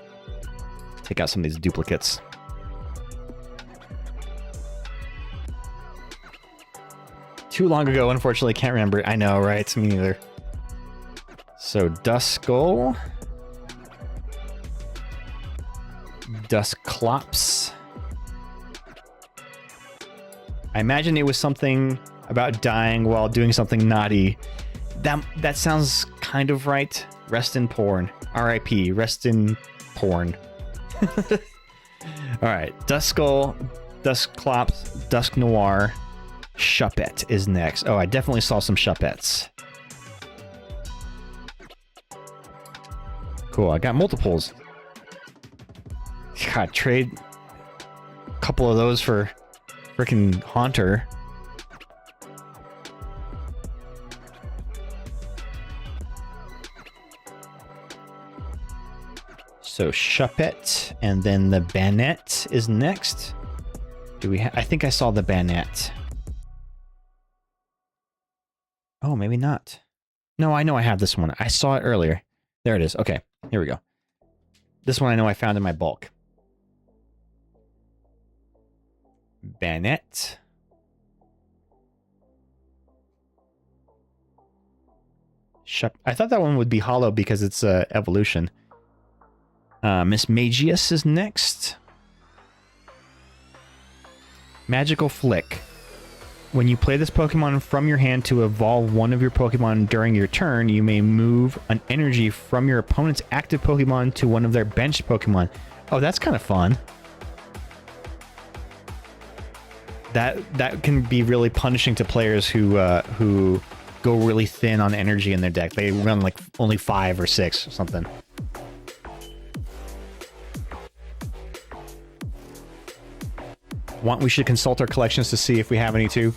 Take out some of these duplicates. Too long ago, unfortunately, can't remember. I know, right? Me neither. So, Duskull. Dusclops. I imagine it was something about dying while doing something naughty. That sounds kind of right. Rest in porn. R.I.P. Rest in porn. Alright. Duskull, Dusclops, Dusknoir, Shuppet is next. Oh, I definitely saw some Shuppets. Cool, I got multiples. God, trade a couple of those for frickin' Haunter. So Shuppet, and then the Banette is next. Do we? I think I saw the Banette. Oh, maybe not. No, I know I have this one. I saw it earlier. There it is. Okay, here we go. This one I know I found in my bulk. Banette. I thought that one would be hollow because it's evolution. Miss Magius is next. Magical Flick. When you play this Pokemon from your hand to evolve one of your Pokemon during your turn, you may move an energy from your opponent's active Pokemon to one of their benched Pokemon. Oh, that's kind of fun. That can be really punishing to players who go really thin on energy in their deck. They run like only 5 or 6 or something. We should consult our collections to see if we have any too.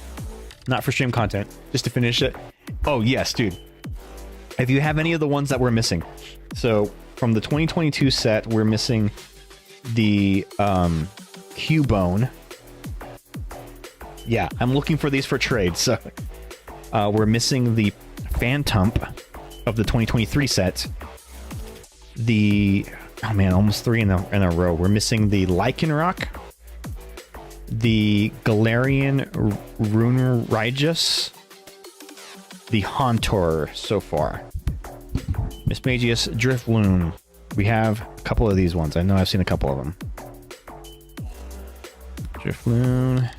Not for stream content, just to finish it. Oh yes, dude. If you have any of the ones that we're missing. So from the 2022 set, we're missing the Cubone. Yeah, I'm looking for these for trade. So we're missing the Phantump of the 2023 set. Oh man, almost 3 in a row. We're missing the Lycanroc, the Galarian Runerigus, the Haunter so far. Miss Magius, Drifloon. We have a couple of these ones. I know I've seen a couple of them. Drifloon.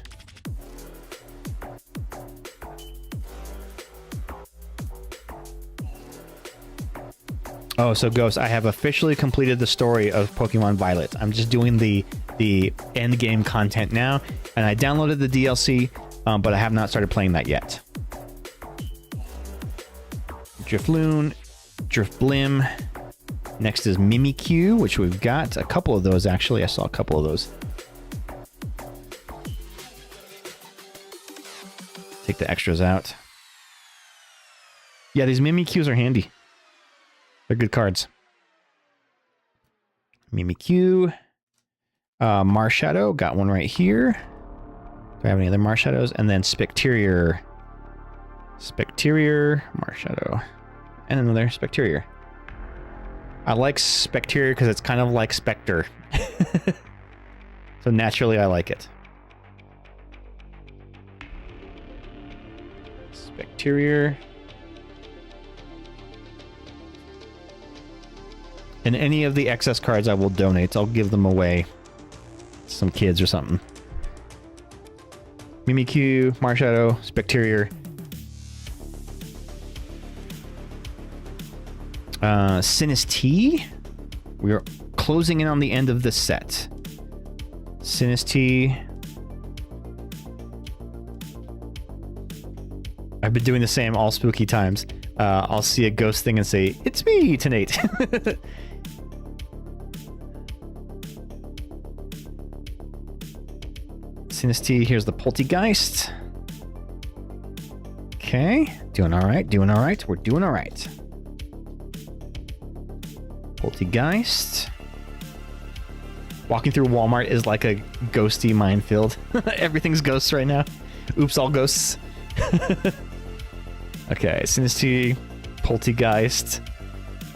Oh, so Ghost, I have officially completed the story of Pokemon Violet. I'm just doing the end game content now, and I downloaded the DLC, but I have not started playing that yet. Drifloon, Drifblim. Next is Mimikyu, which we've got a couple of those actually. I saw a couple of those. Take the extras out. Yeah, these Mimikyus are handy. They're good cards. Mimikyu. Marshadow. Got one right here. Do I have any other Marshadows? And then Specterior. Specterior. Marshadow. And another Specterior. I like Specterior because it's kind of like Spectre. So naturally I like it. Specterior. And any of the excess cards I will donate. I'll give them away to some kids or something. Mimikyu, Marshadow, Specterior. Sinus T. We're closing in on the end of the set. Sinus T. I've been doing the same all spooky times. I'll see a ghost thing and say, "It's me, Tonight." Sinus T, here's the Poltergeist. Okay, doing all right, doing all right. We're doing all right. Poltergeist. Walking through Walmart is like a ghosty minefield. Everything's ghosts right now. Oops, all ghosts. Okay, Sinus T, Poltergeist.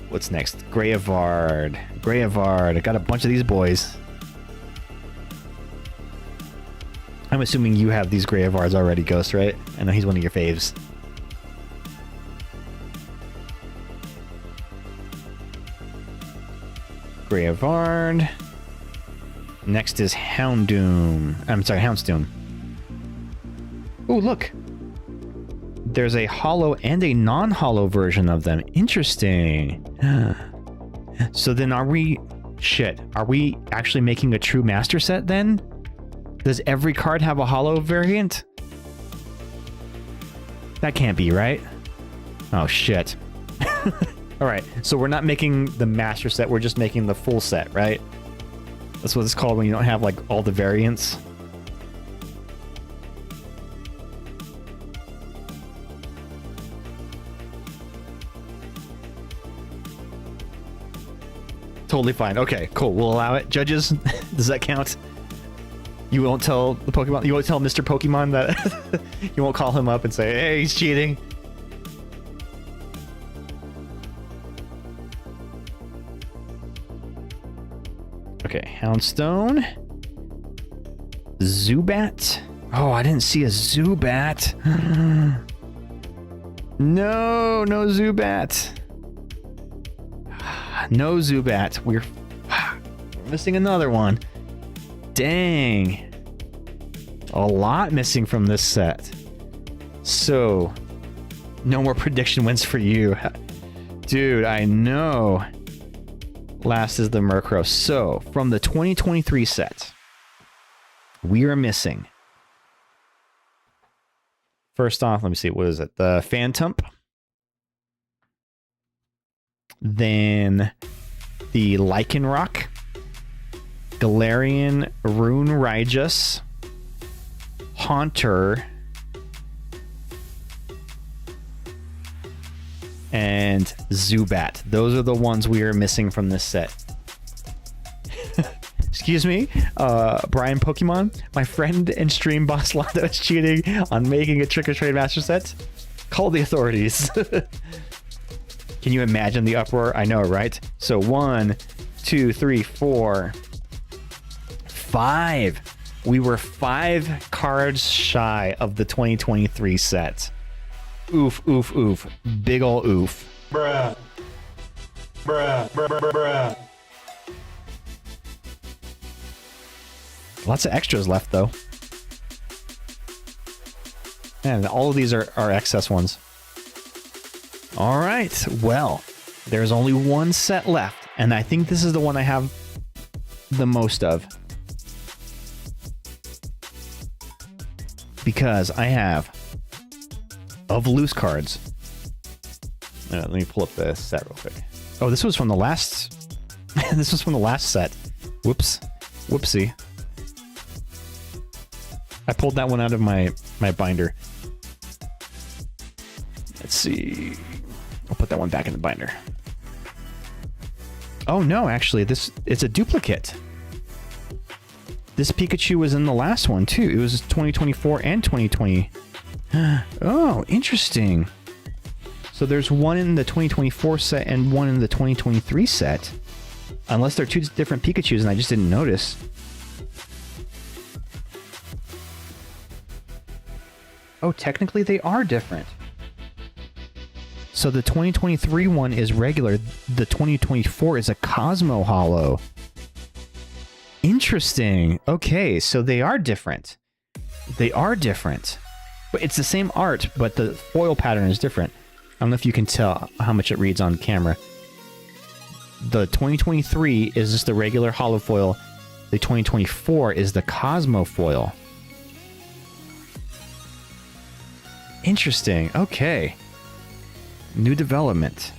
What's next? Greyavard. Greyavard. I got a bunch of these boys. I'm assuming you have these Greyavards already, Ghost, right? I know he's one of your faves. Greyavard. Next is Houndoom. I'm sorry, Houndstone. Oh, look. There's a hollow and a non-hollow version of them. Interesting. So then are we... Shit. Are we actually making a true master set then? Does every card have a hollow variant? That can't be, right? Oh, shit. Alright, so we're not making the master set, we're just making the full set, right? That's what it's called when you don't have, like, all the variants. Totally fine. Okay, cool. We'll allow it. Judges, does that count? You won't tell the Pokemon... You won't tell Mr. Pokemon that... You won't call him up and say, hey, he's cheating. Okay, Houndstone. Zubat. Oh, I didn't see a Zubat. No, no Zubat. No Zubat. We're missing another one. Dang. A lot missing from this set. So, no more prediction wins for you. Dude, I know. Last is the Murkrow. So, from the 2023 set, we are missing. First off, let me see. What is it? The Phantump. Then the Lycanroc. Galarian Rune Raijus. Haunter. And Zubat. Those are the ones we are missing from this set. Excuse me, Brian Pokemon, my friend and stream boss Londo is cheating on making a Trick or Trade Master Set. Call the authorities. Can you imagine the uproar? I know, right? So 1, 2, 3, 4, 5. We were 5 cards shy of the 2023 set. Oof, oof, oof. Big ol' oof. Bruh. Bruh, bruh, bruh, bruh. Lots of extras left, though. And all of these are excess ones. All right. Well, there's only one set left, and I think this is the one I have the most of. Because I have of loose cards. Let me pull up the set real quick. Oh, this was from the last... this was from the last set. Whoops. Whoopsie. I pulled that one out of my binder. Let's see. I'll put that one back in the binder. Oh no, actually, it's a duplicate. This Pikachu was in the last one too. It was 2024 and 2020. Oh, interesting. So there's one in the 2024 set and one in the 2023 set. Unless they're two different Pikachus and I just didn't notice. Oh, technically they are different. So the 2023 one is regular. The 2024 is a Cosmo Hollow. Interesting. Okay, so they are different. They are different. But it's the same art, but the foil pattern is different. I don't know if you can tell how much it reads on camera. The 2023 is just the regular holo foil. The 2024 is the Cosmo foil. Interesting. Okay. New development.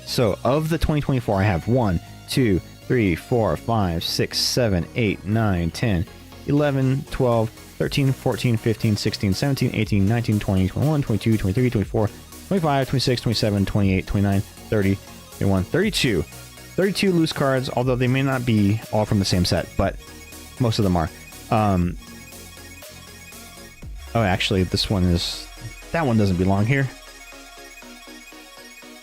So of the 2024, I have 1, 2, 3, 4, 5, 6, 7, 8, 9, 10, 11, 12, 13, 14, 15, 16, 17, 18, 19, 20, 21, 22, 23, 24, 25, 26, 27, 28, 29, 30, 31, 32. 32 loose cards, although they may not be all from the same set, but most of them are. Oh, actually, this one is... That one doesn't belong here.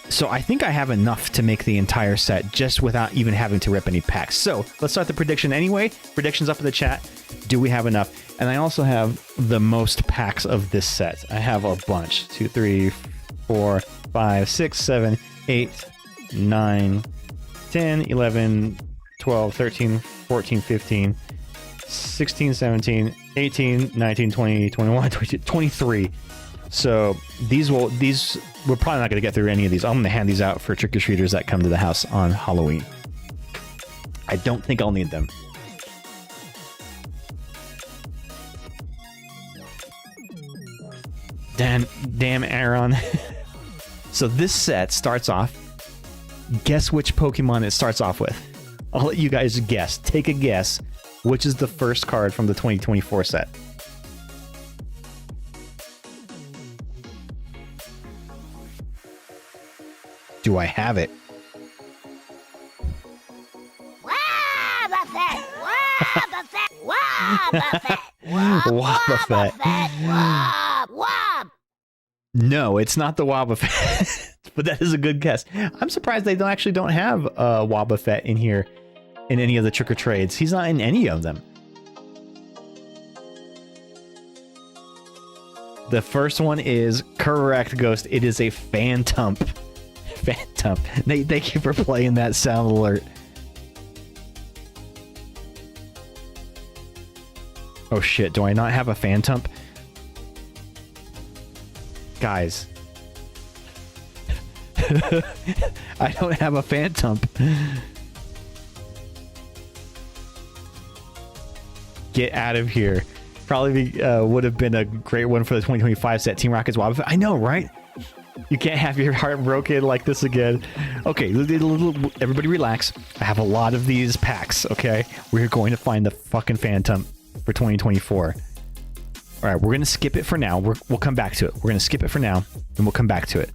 So I think I have enough to make the entire set just without even having to rip any packs. So let's start the prediction anyway. Predictions up in the chat. Do we have enough? And I also have the most packs of this set. I have a bunch. 2, 3, 4, 5, 6, 7, 8, 9, 10, 11, 12, 13, 14, 15, 16, 17, 18, 19, 20, 21, 22, 23. So we're probably not going to get through any of these. I'm going to hand these out for trick-or-treaters that come to the house on Halloween. I don't think I'll need them. Damn Aaron. So this set starts off. Guess which Pokemon it starts off with. I'll let you guys guess. Take a guess. Which is the first card from the 2024 set? Do I have it? Wobbuffet! Wobbuffet! Wobbuffet. Wob! No, it's not the Wobbuffet. But that is a good guess. I'm surprised they don't have Wobbuffet in here in any of the trick or trades. He's not in any of them. The first one is correct, Ghost. It is a Phantump. Phantump. Thank you for playing that sound alert. Oh shit, do I not have a Phantump? Guys. I don't have a Phantump. Get out of here. Probably would have been a great one for the 2025 set. Team Rocket's Wobbuffet. I know, right? You can't have your heart broken like this again. Okay, everybody relax. I have a lot of these packs, okay? We're going to find the fucking Phantump for 2024. All right, we're going to skip it for now. We'll come back to it. We're going to skip it for now, and we'll come back to it.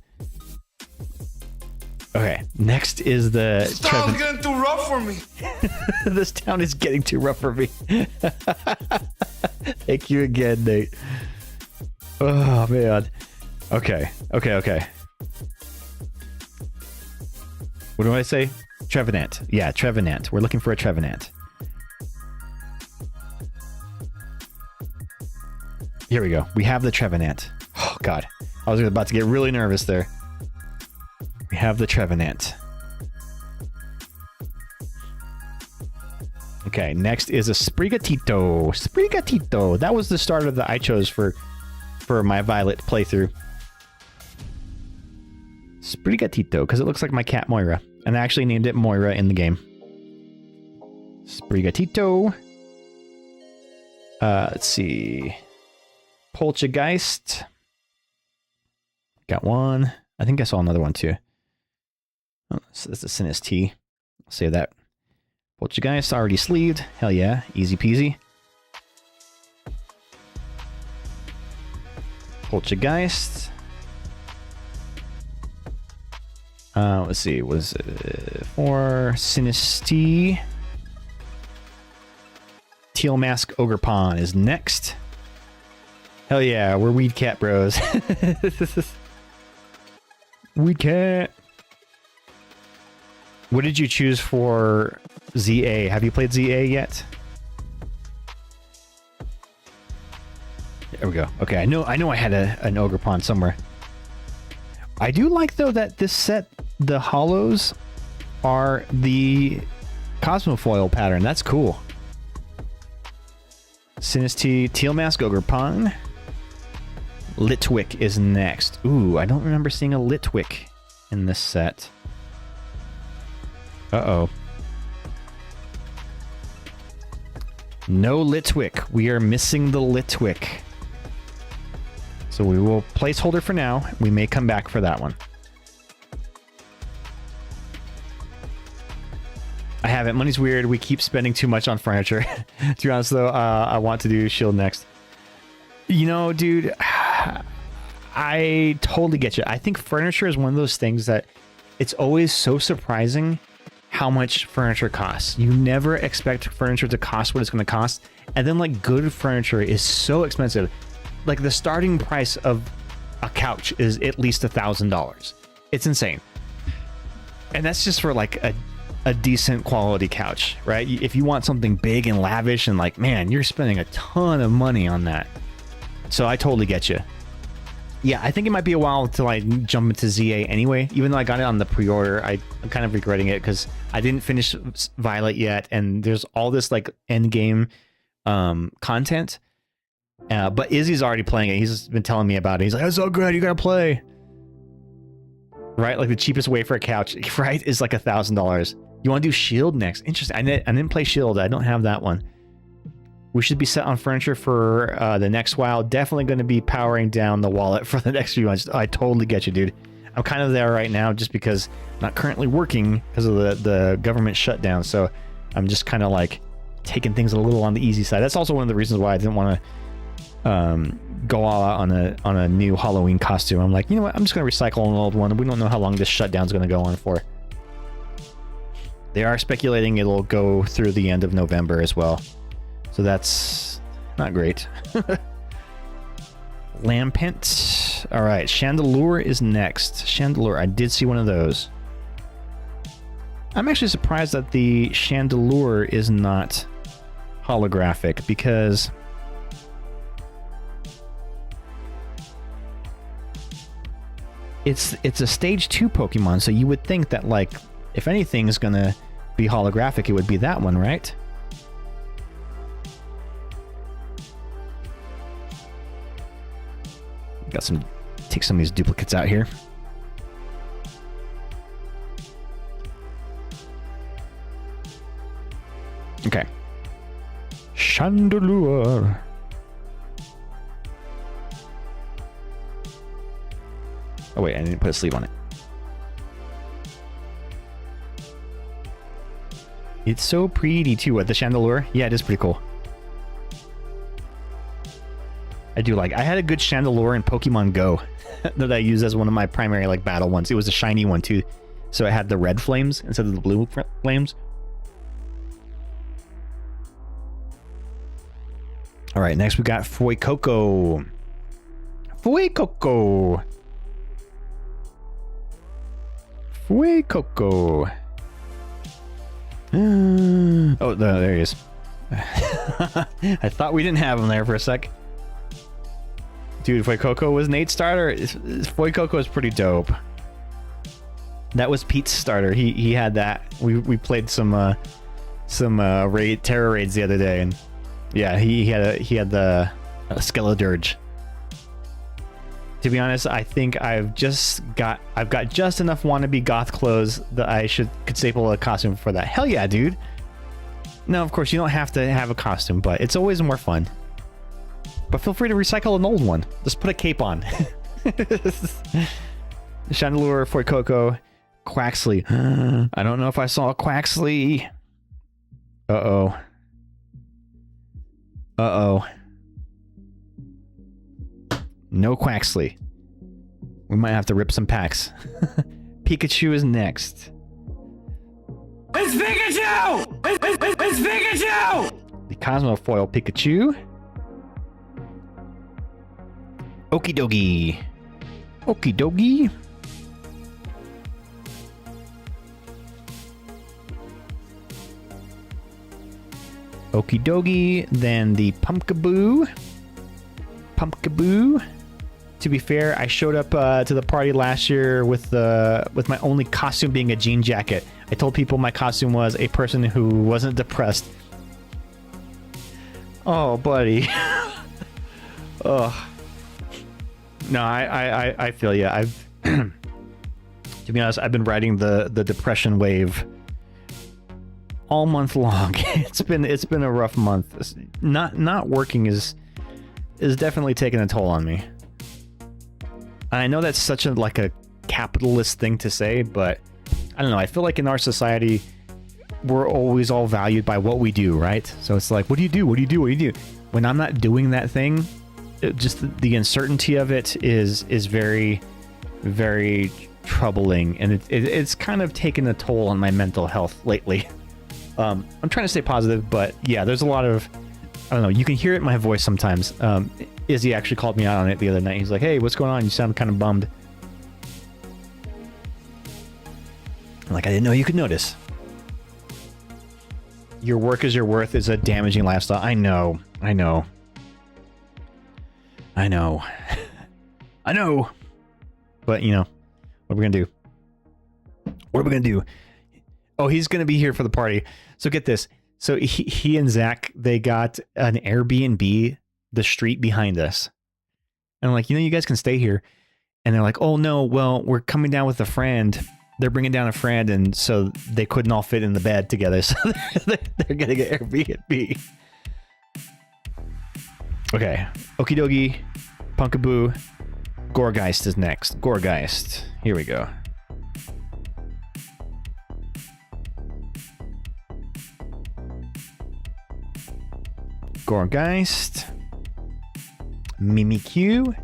Okay, next is the... This town's getting too rough for me. This town is getting too rough for me. Thank you again, Nate. Oh, man. Okay. What do I say? Trevenant. Yeah, Trevenant. We're looking for a Trevenant. Here we go. We have the Trevenant. Oh, God. I was about to get really nervous there. We have the Trevenant. Okay, next is a Sprigatito. Sprigatito. That was the starter that I chose for my Violet playthrough. Sprigatito, because it looks like my cat Moira. And I actually named it Moira in the game. Sprigatito. Let's see. Poltergeist. Got one. I think I saw another one too. Oh, so that's the Sinistee. I'll save that. Poltergeist already sleeved. Hell yeah. Easy peasy. Poltergeist. Let's see. Was it for Sinistee? Teal Mask Ogerpon is next. Hell yeah, we're Weed Cat bros. Weed Cat. What did you choose for ZA? Have you played ZA yet? There we go. Okay, I know I had an Ogerpon somewhere. I do like though that this set, the hollows are the Cosmofoil pattern. That's cool. Sinistee, Teal Mask Ogerpon. Litwick is next. Ooh, I don't remember seeing a Litwick in this set. Uh-oh. No Litwick. We are missing the Litwick. So we will placeholder for now. We may come back for that one. I haven't. Money's weird. We keep spending too much on furniture. To be honest, though, I want to do Shield next. You know, dude, I totally get you. I think furniture is one of those things that it's always so surprising how much furniture costs. You never expect furniture to cost what it's going to cost. And then, like, good furniture is so expensive. Like, the starting price of a couch is at least $1,000. It's insane. And that's just for, like, a decent quality couch, right? If you want something big and lavish and, like, man, you're spending a ton of money on that. So I totally get you. Yeah, I think it might be a while until I jump into ZA anyway. Even though I got it on the pre-order, I'm kind of regretting it because I didn't finish Violet yet, and there's all this like end game content. But Izzy's already playing it. He's been telling me about it. He's like, "It's so good, you gotta play." Right, like the cheapest way for a couch, right, is like $1,000. You want to do Shield next? Interesting. I didn't play Shield. I don't have that one. We should be set on furniture for the next while. Definitely going to be powering down the wallet for the next few months. I totally get you, dude. I'm kind of there right now just because I'm not currently working because of the government shutdown. So I'm just kind of like taking things a little on the easy side. That's also one of the reasons why I didn't want to go all out on a new Halloween costume. I'm like, you know what? I'm just going to recycle an old one. We don't know how long this shutdown is going to go on for. They are speculating it'll go through the end of November as well. So that's not great. Lampent. All right, Chandelure is next. Chandelure, I did see one of those. I'm actually surprised that the Chandelure is not holographic because it's a stage 2 Pokemon, so you would think that, like, if anything is gonna be holographic, it would be that one, right? Take some of these duplicates out here. Okay. Chandelure. Oh wait, I didn't put a sleeve on it. It's so pretty too. What, the Chandelure? Yeah, it is pretty cool. I do like. I had a good Chandelure in Pokemon Go that I used as one of my primary like battle ones. It was a shiny one too, so it had the red flames instead of the blue flames. All right, next we got Fuecoco. Fuecoco. Fuecoco. Oh, there he is. I thought we didn't have him there for a sec. Dude, Fuecoco was Nate's starter. Fuecoco is pretty dope. That was Pete's starter. He had that. We played some terror raids the other day, and yeah, he had the Skeledirge. To be honest, I think I've got just enough wannabe goth clothes that I could staple a costume for that. Hell yeah, dude. No, of course you don't have to have a costume, but it's always more fun. But feel free to recycle an old one. Just put a cape on. Chandelure, Fuecoco, Quaxley. I don't know if I saw a Quaxley. Uh-oh. Uh-oh. No Quaxley. We might have to rip some packs. Pikachu is next. It's Pikachu! It's Pikachu! The Cosmofoil Pikachu. Okie dokie. Okie dokie. Okie dokie. Then the Pumpkaboo. Pumpkaboo. To be fair, I showed up to the party last year with my only costume being a jean jacket. I told people my costume was a person who wasn't depressed. Oh, buddy. Oh. No, I feel you. To To be honest, I've been riding the depression wave all month long. It's been a rough month. Not working is definitely taking a toll on me. I know that's such a capitalist thing to say, but I don't know. I feel like in our society, we're always all valued by what we do, right? So it's like, what do you do? What do you do? What do you do? When I'm not doing that thing, just the uncertainty of it is very, very troubling, and it's kind of taken a toll on my mental health lately. I'm trying to stay positive, but yeah, there's a lot of, I don't know, you can hear it in my voice sometimes. Izzy actually called me out on it the other night. He's like, hey, what's going on? You sound kind of bummed. I'm like, I didn't know you could notice. Your work is your worth is a damaging lifestyle. I know. I know. But, you know, what are we going to do? What are we going to do? Oh, he's going to be here for the party. So get this. So he and Zach, they got an Airbnb, the street behind us. And I'm like, you know, you guys can stay here. And they're like, oh, no, well, we're coming down with a friend. They're bringing down a friend. And so they couldn't all fit in the bed together. So they're getting an Airbnb. Okay. Okie dokie. Punkaboo. Gorgeist is next. Gorgeist. Here we go. Gorgeist. Mimikyu.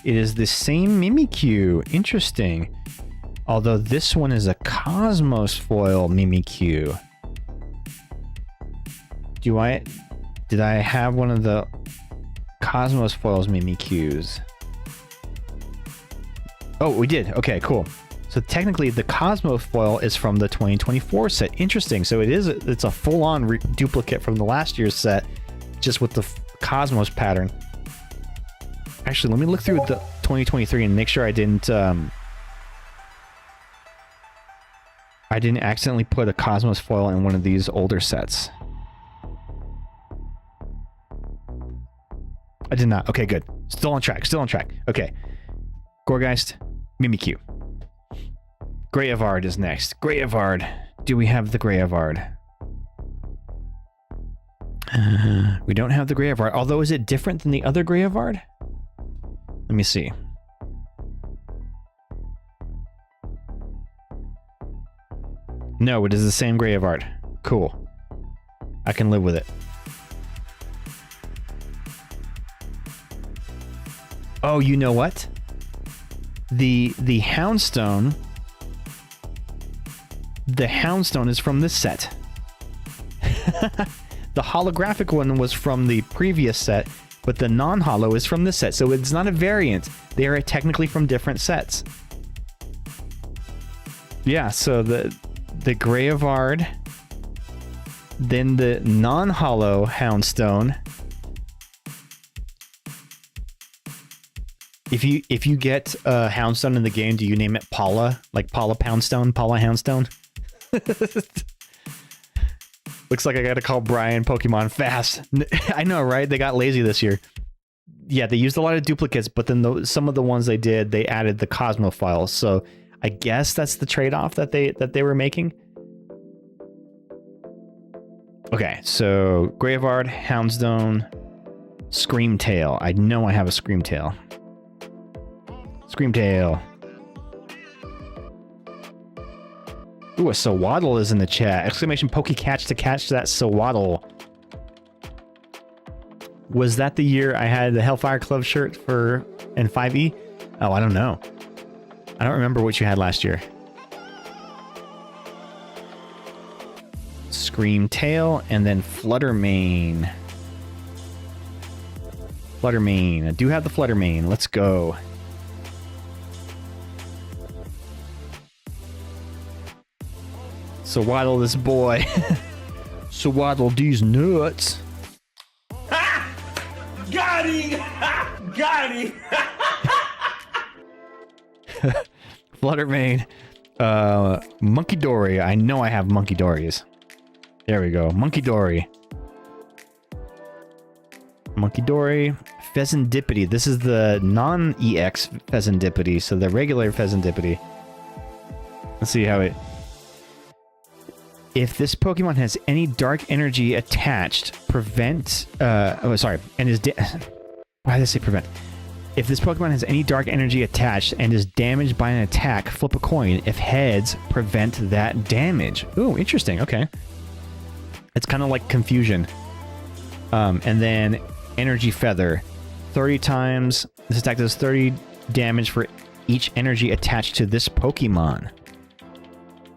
It is the same Mimikyu. Interesting. Although this one is a Cosmos foil Mimikyu. Did I have one of the Cosmos foils Mimikyus? Oh, we did. Okay, cool. So technically the Cosmos foil is from the 2024 set. Interesting. So it's a full-on duplicate from the last year's set, just with the Cosmos pattern. Actually, let me look through the 2023 and make sure I didn't accidentally put a Cosmos foil in one of these older sets. I did not. Okay, good. Still on track. Okay. Gorgeist, Mimikyu. Greyavard is next. Greyavard. Do we have the Greyavard? We don't have the Greyavard. Although, is it different than the other Greyavard? Let me see. No, it is the same Greyavard. Cool. I can live with it. Oh, you know what? The Houndstone. The Houndstone is from this set. The holographic one was from the previous set, but the non-holo is from this set, so it's not a variant. They are technically from different sets. Yeah, so the Greyavard, then the non-holo Houndstone. If you get a Houndstone in the game, do you name it Paula? Like Paula Poundstone? Paula Houndstone? Looks like I gotta call Brian Pokemon fast. I know, right? They got lazy this year. Yeah, they used a lot of duplicates, but then some of the ones they did, they added the Cosmo files. So I guess that's the trade-off that they were making. Okay, so Greyavard, Houndstone, Screamtail. I know I have a Screamtail. Screamtail. Ooh, a Sawaddle is in the chat. Exclamation Pokecatch to catch that Sawaddle. Was that the year I had the Hellfire Club shirt for in 5e? Oh, I don't know. I don't remember what you had last year. Screamtail and then Fluttermane. Fluttermane. I do have the Fluttermane. Let's go. So waddle this boy. So waddle these nuts. Ha! Got him! Ha! Got him! Fluttermane. Monkey Dory. I know I have Monkey Dories. There we go. Monkey Dory. Monkey Dory. Pheasantipity. This is the non-EX Pheasantipity, so the regular Pheasantipity. Let's see how it... If this Pokemon has any dark energy attached, prevent... and is... Why did I say prevent? If this Pokemon has any dark energy attached and is damaged by an attack, flip a coin. If heads, prevent that damage. Ooh, interesting. Okay. It's kind of like Confusion. And then Energy Feather. 30 times. This attack does 30 damage for each energy attached to this Pokemon.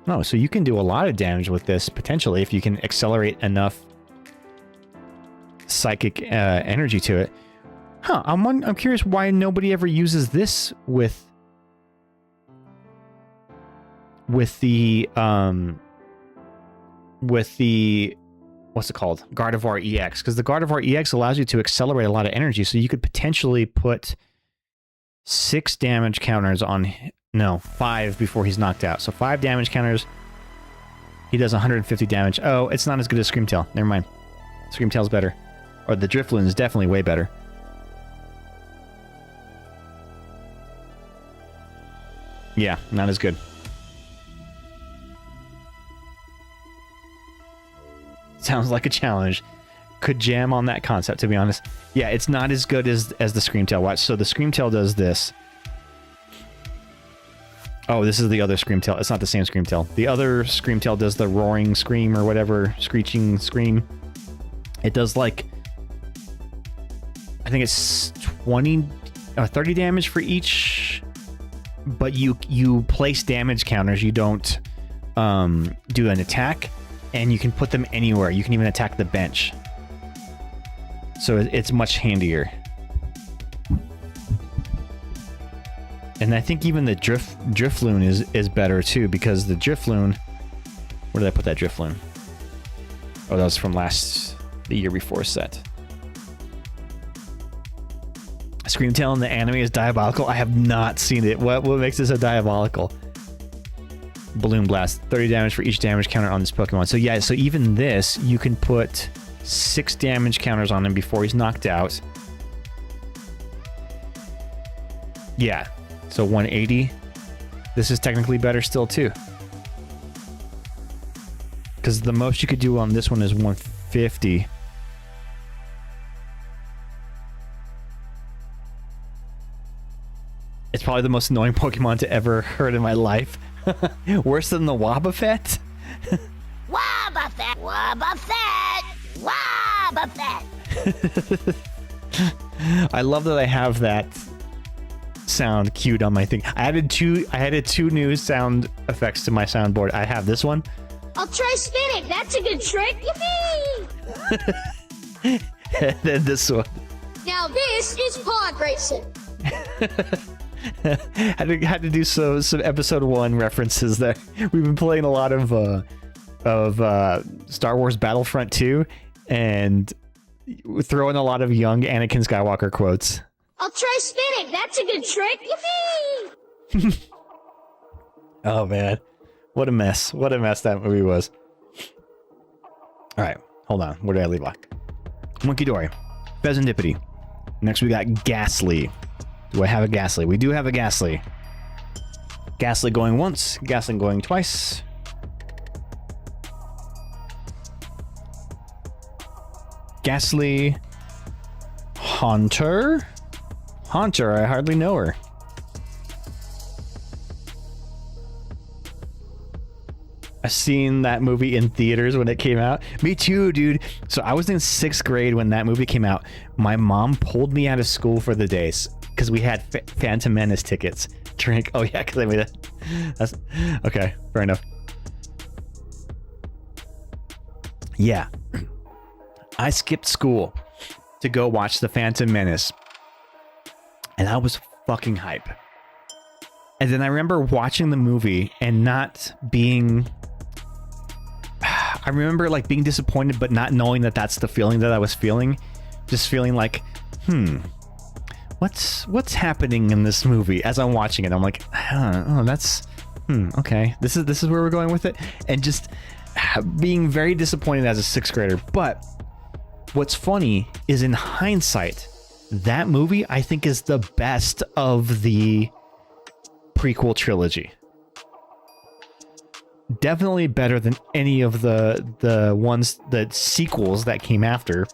Oh, so you can do a lot of damage with this, potentially, if you can accelerate enough psychic energy to it. Huh, I'm curious why nobody ever uses this with the what's it called? Gardevoir EX, because the Gardevoir EX allows you to accelerate a lot of energy, so you could potentially put 6 damage counters on... No, 5 before he's knocked out. So 5 damage counters. He does 150 damage. Oh, it's not as good as Screamtail. Never mind. Screamtail's better. Or the Drifloon is definitely way better. Yeah, not as good. Sounds like a challenge. Could jam on that concept, to be honest. Yeah, it's not as good as the Screamtail. Watch. So the Screamtail does this. Oh, this is the other Screamtail. It's not the same Screamtail. The other Screamtail does the roaring scream or whatever, screeching scream. It does like... I think it's 20 or 30 damage for each... But you place damage counters. You don't do an attack, and you can put them anywhere. You can even attack the bench. So it's much handier. And I think even the Drifloon is better too, because the Drifloon... Where did I put that Drifloon? Oh, that was from the year before set. Screamtail in the anime is diabolical. I have not seen it. What makes it so diabolical? Balloon Blast. 30 damage for each damage counter on this Pokemon. So yeah, so even this, you can put 6 damage counters on him before he's knocked out. Yeah. So 180. This is technically better still too. Because the most you could do on this one is 150. It's probably the most annoying Pokemon to ever heard in my life. Worse than the Wobbuffet? Wobbuffet! Wobbuffet! Wobbuffet! I love that I have that sound queued on my thing. I added two new sound effects to my soundboard. I have this one. I'll try spinning. That's a good trick. Yippee! And then this one. Now this is pod racing. had to do some episode 1 references there. We've been playing a lot of Star Wars Battlefront 2 and throwing a lot of young Anakin Skywalker quotes. I'll try spinning. That's a good trick. Yippee! Oh man, what a mess! What a mess that movie was. All right, hold on. Where did I leave off? Monkey-Dory, Pheasantipity. Next we got Ghastly. Do I have a Ghastly? We do have a Ghastly. Ghastly going once, Ghastly going twice. Ghastly Haunter? Haunter, I hardly know her. I've seen that movie in theaters when it came out. Me too, dude. So I was in 6th grade when that movie came out. My mom pulled me out of school for the days because we had Phantom Menace tickets. Drink. Oh yeah, because I made it. That's okay. Fair enough. Yeah. I skipped school to go watch The Phantom Menace. And I was fucking hype. And then I remember watching the movie and not being... I remember like being disappointed, but not knowing that that's the feeling that I was feeling. Just feeling like, what's happening in this movie as I'm watching it? I'm like, oh, that's, okay. This is where we're going with it. And just being very disappointed as a 6th grader. But what's funny is in hindsight, that movie I think is the best of the prequel trilogy. definitely better than any of the sequels that came after.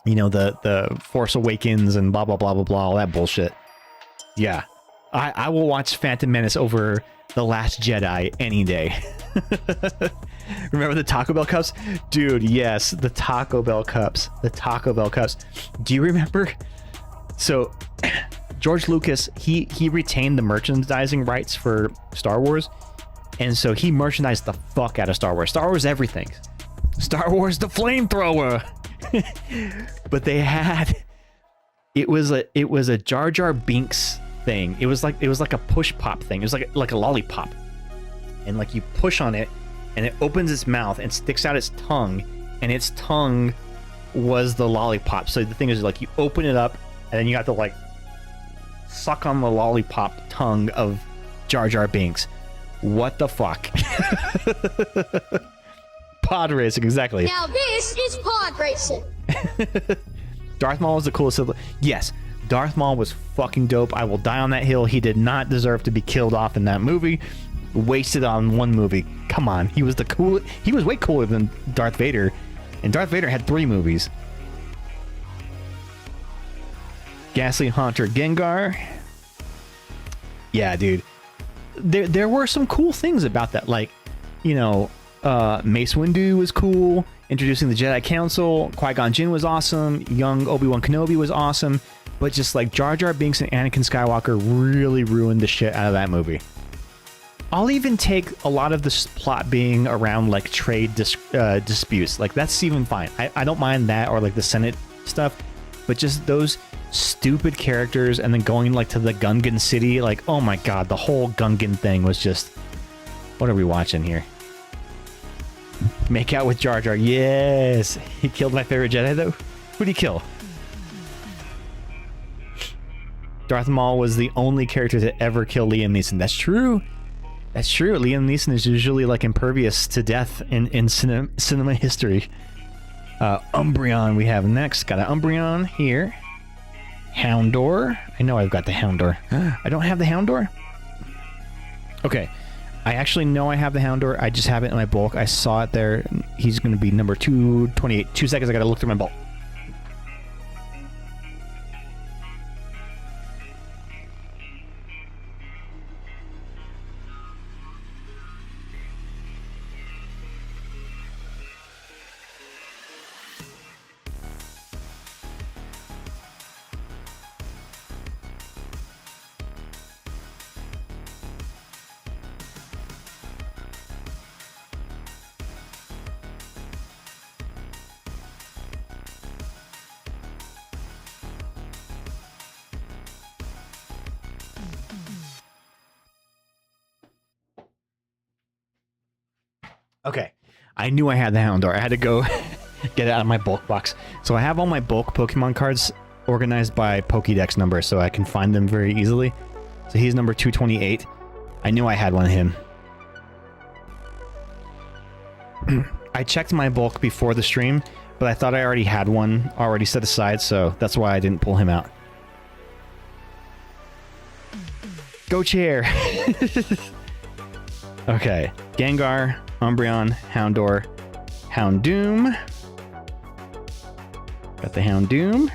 You know, the Force Awakens and blah blah blah blah blah, all that bullshit. Yeah, I will watch Phantom Menace over The Last Jedi any day. Remember the Taco Bell cups? Dude, yes, the Taco Bell cups. The Taco Bell cups. Do you remember? So, George Lucas, he retained the merchandising rights for Star Wars, and so he merchandised the fuck out of Star Wars. Star Wars everything. Star Wars the flamethrower. But they had it was a Jar Jar Binks thing. It was like a push pop thing. It was like a lollipop. And like you push on it and it opens its mouth and sticks out its tongue, and its tongue was the lollipop. So the thing is, like, you open it up and then you have to like suck on the lollipop tongue of Jar Jar Binks. What the fuck? Pod racing, exactly. Now this is pod racing. Darth Maul was the coolest. Yes, Darth Maul was fucking dope. I will die on that hill. He did not deserve to be killed off in that movie. Wasted on one movie. Come on, he was the cool. He was way cooler than Darth Vader, and Darth Vader had 3 movies. Ghastly Haunter Gengar. Yeah, dude. There were some cool things about that, like, you know, Mace Windu was cool. Introducing the Jedi Council. Qui-Gon Jinn was awesome. Young Obi-Wan Kenobi was awesome. But just like Jar Jar Binks and Anakin Skywalker really ruined the shit out of that movie. I'll even take a lot of this plot being around like trade disputes. Like, that's even fine. I don't mind that, or like the Senate stuff. But just those stupid characters and then going like to the Gungan city. Like, oh my god, the whole Gungan thing was just... What are we watching here? Make out with Jar Jar. Yes. He killed my favorite Jedi, though. Who'd he kill? Darth Maul was the only character to ever kill Liam Neeson. That's true. That's true. Liam Neeson is usually like impervious to death in cinema history. Umbreon we have next. Got an Umbreon here. Houndor. I know I've got the Houndor. I don't have the Houndor? Okay. I actually know I have the Houndor. I just have it in my bulk. I saw it there. He's going to be number 228. 2 seconds. I got to look through my bulk. Okay, I knew I had the Houndor. I had to go get it out of my bulk box. So I have all my bulk Pokemon cards organized by Pokédex number, so I can find them very easily. So he's number 228. I knew I had one of him. I checked my bulk before the stream, but I thought I already had one already set aside, so that's why I didn't pull him out. Go chair! Okay, Gengar, Umbreon, Houndor, Houndoom. Got the Houndoom.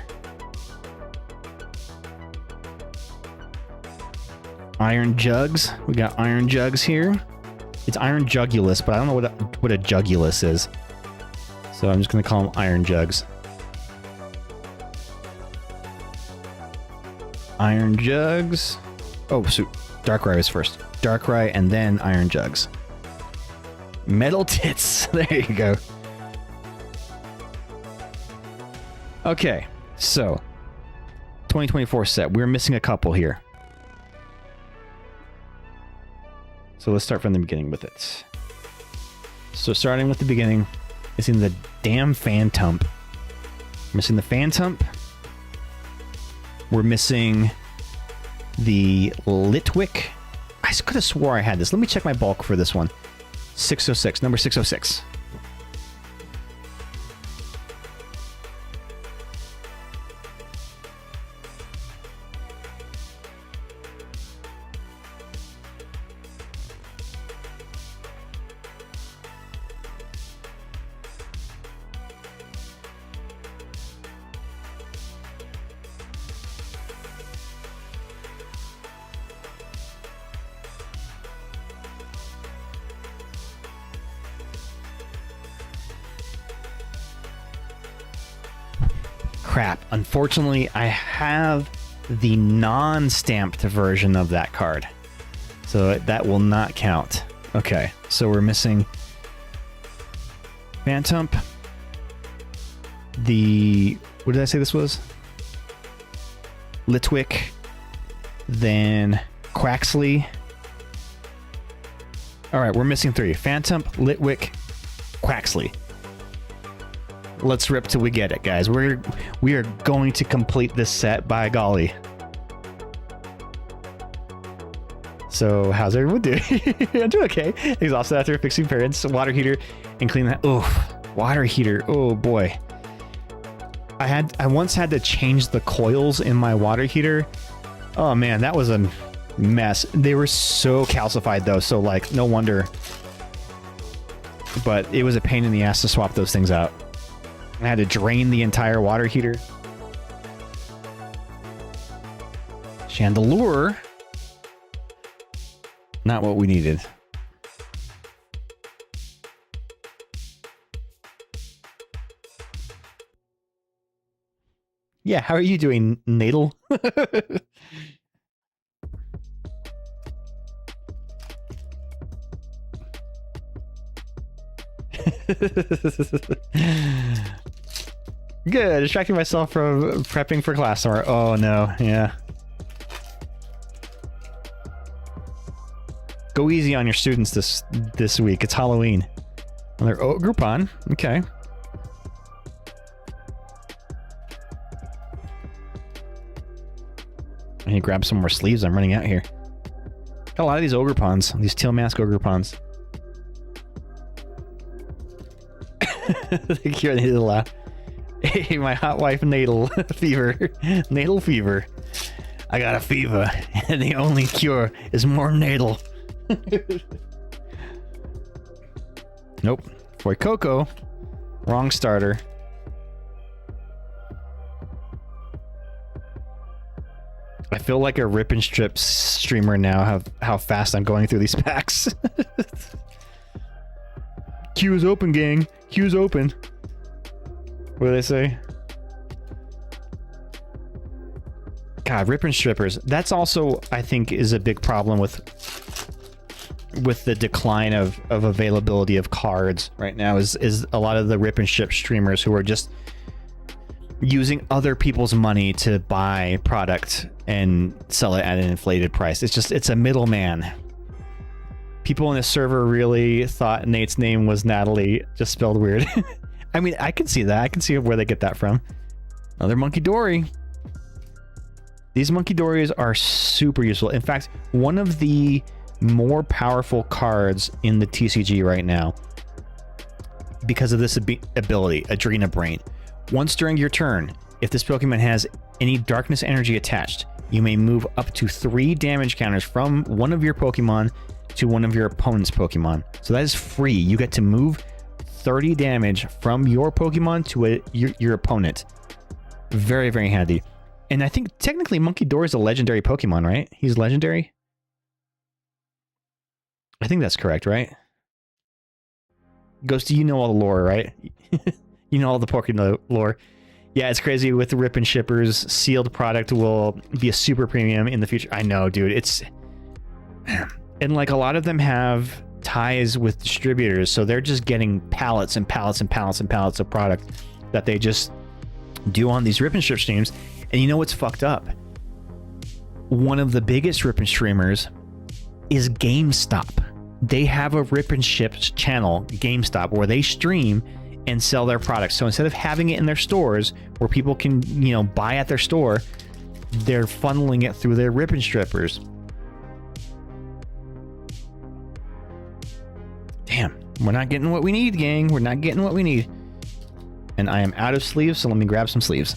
Iron Jugs. We got Iron Jugs here. It's Iron Jugulus, but I don't know what a Jugulus is. So I'm just going to call them Iron Jugs. Iron Jugs. Oh, shoot. Darkrai was first. Darkrai and then Iron Jugs. Metal Tits. There you go. Okay, so 2024 set. We're missing a couple here. So let's start from the beginning with it. So starting with the beginning, missing the damn Phantump. Missing the Phantump. We're missing the Litwick. I could have swore I had this. Let me check my bulk for this one. 606, number 606. crap. Unfortunately, I have the non-stamped version of that card. So that will not count. Okay, so we're missing Phantom. What did I say this was? Litwick. Then Quaxley. All right, we're missing 3. Phantom, Litwick, Quaxley. Let's rip till we get it, guys. We are going to complete this set, by golly. So how's everyone doing? I'm doing okay. Exhausted after fixing parents, water heater, and clean that. Oh, water heater. Oh boy. I once had to change the coils in my water heater. Oh man, that was a mess. They were so calcified though, so like no wonder. But it was a pain in the ass to swap those things out. I had to drain the entire water heater. Chandelure. Not what we needed. Yeah, how are you doing, Nadal? Good, distracting myself from prepping for class tomorrow. Oh no, yeah. Go easy on your students this week. It's Halloween. Well, they're Groupon. Okay. I need to grab some more sleeves. I'm running out here. Got a lot of these Ogrepons. These Teal Mask Ogrepons. You're the laugh. Hey, my hot wife Nadal fever. Nadal fever. I got a fever, and the only cure is more Nadal. Nope. For Coco. Wrong starter. I feel like a rip and strip streamer now, how fast I'm going through these packs. Queue is open, gang. Queue is open. What do they say? God, rip and strippers. That's also, I think, is a big problem with the decline of availability of cards right now is a lot of the rip and strip streamers who are just using other people's money to buy product and sell it at an inflated price. It's a middleman. People in the server really thought Nate's name was Natalie, just spelled weird. I mean, I can see that. I can see where they get that from. Another Monkey Dory. These Monkey Dories are super useful. In fact, one of the more powerful cards in the TCG right now because of this ability, Adrena Brain. Once during your turn, if this Pokemon has any darkness energy attached, you may move up to 3 damage counters from one of your Pokemon to one of your opponent's Pokemon. So that is free. You get to move 30 damage from your Pokemon to your opponent. Very, very handy. And I think technically Monkey Dory is a legendary Pokemon, right? He's legendary? I think that's correct, right? Ghosty, you know all the lore, right? You know all the Pokemon lore. Yeah, it's crazy with rip and shippers. Sealed product will be a super premium in the future. I know, dude. It's... And like a lot of them have ties with distributors, so they're just getting pallets and pallets and pallets and pallets of product that they just do on these rip and strip streams. And you know what's fucked up? One of the biggest rip and streamers is GameStop. They have a rip and ship channel, GameStop, where they stream and sell their products. So instead of having it in their stores where people can, you know, buy at their store, they're funneling it through their rip and strippers. Damn, we're not getting what we need, gang. We're not getting what we need. And I am out of sleeves, so let me grab some sleeves.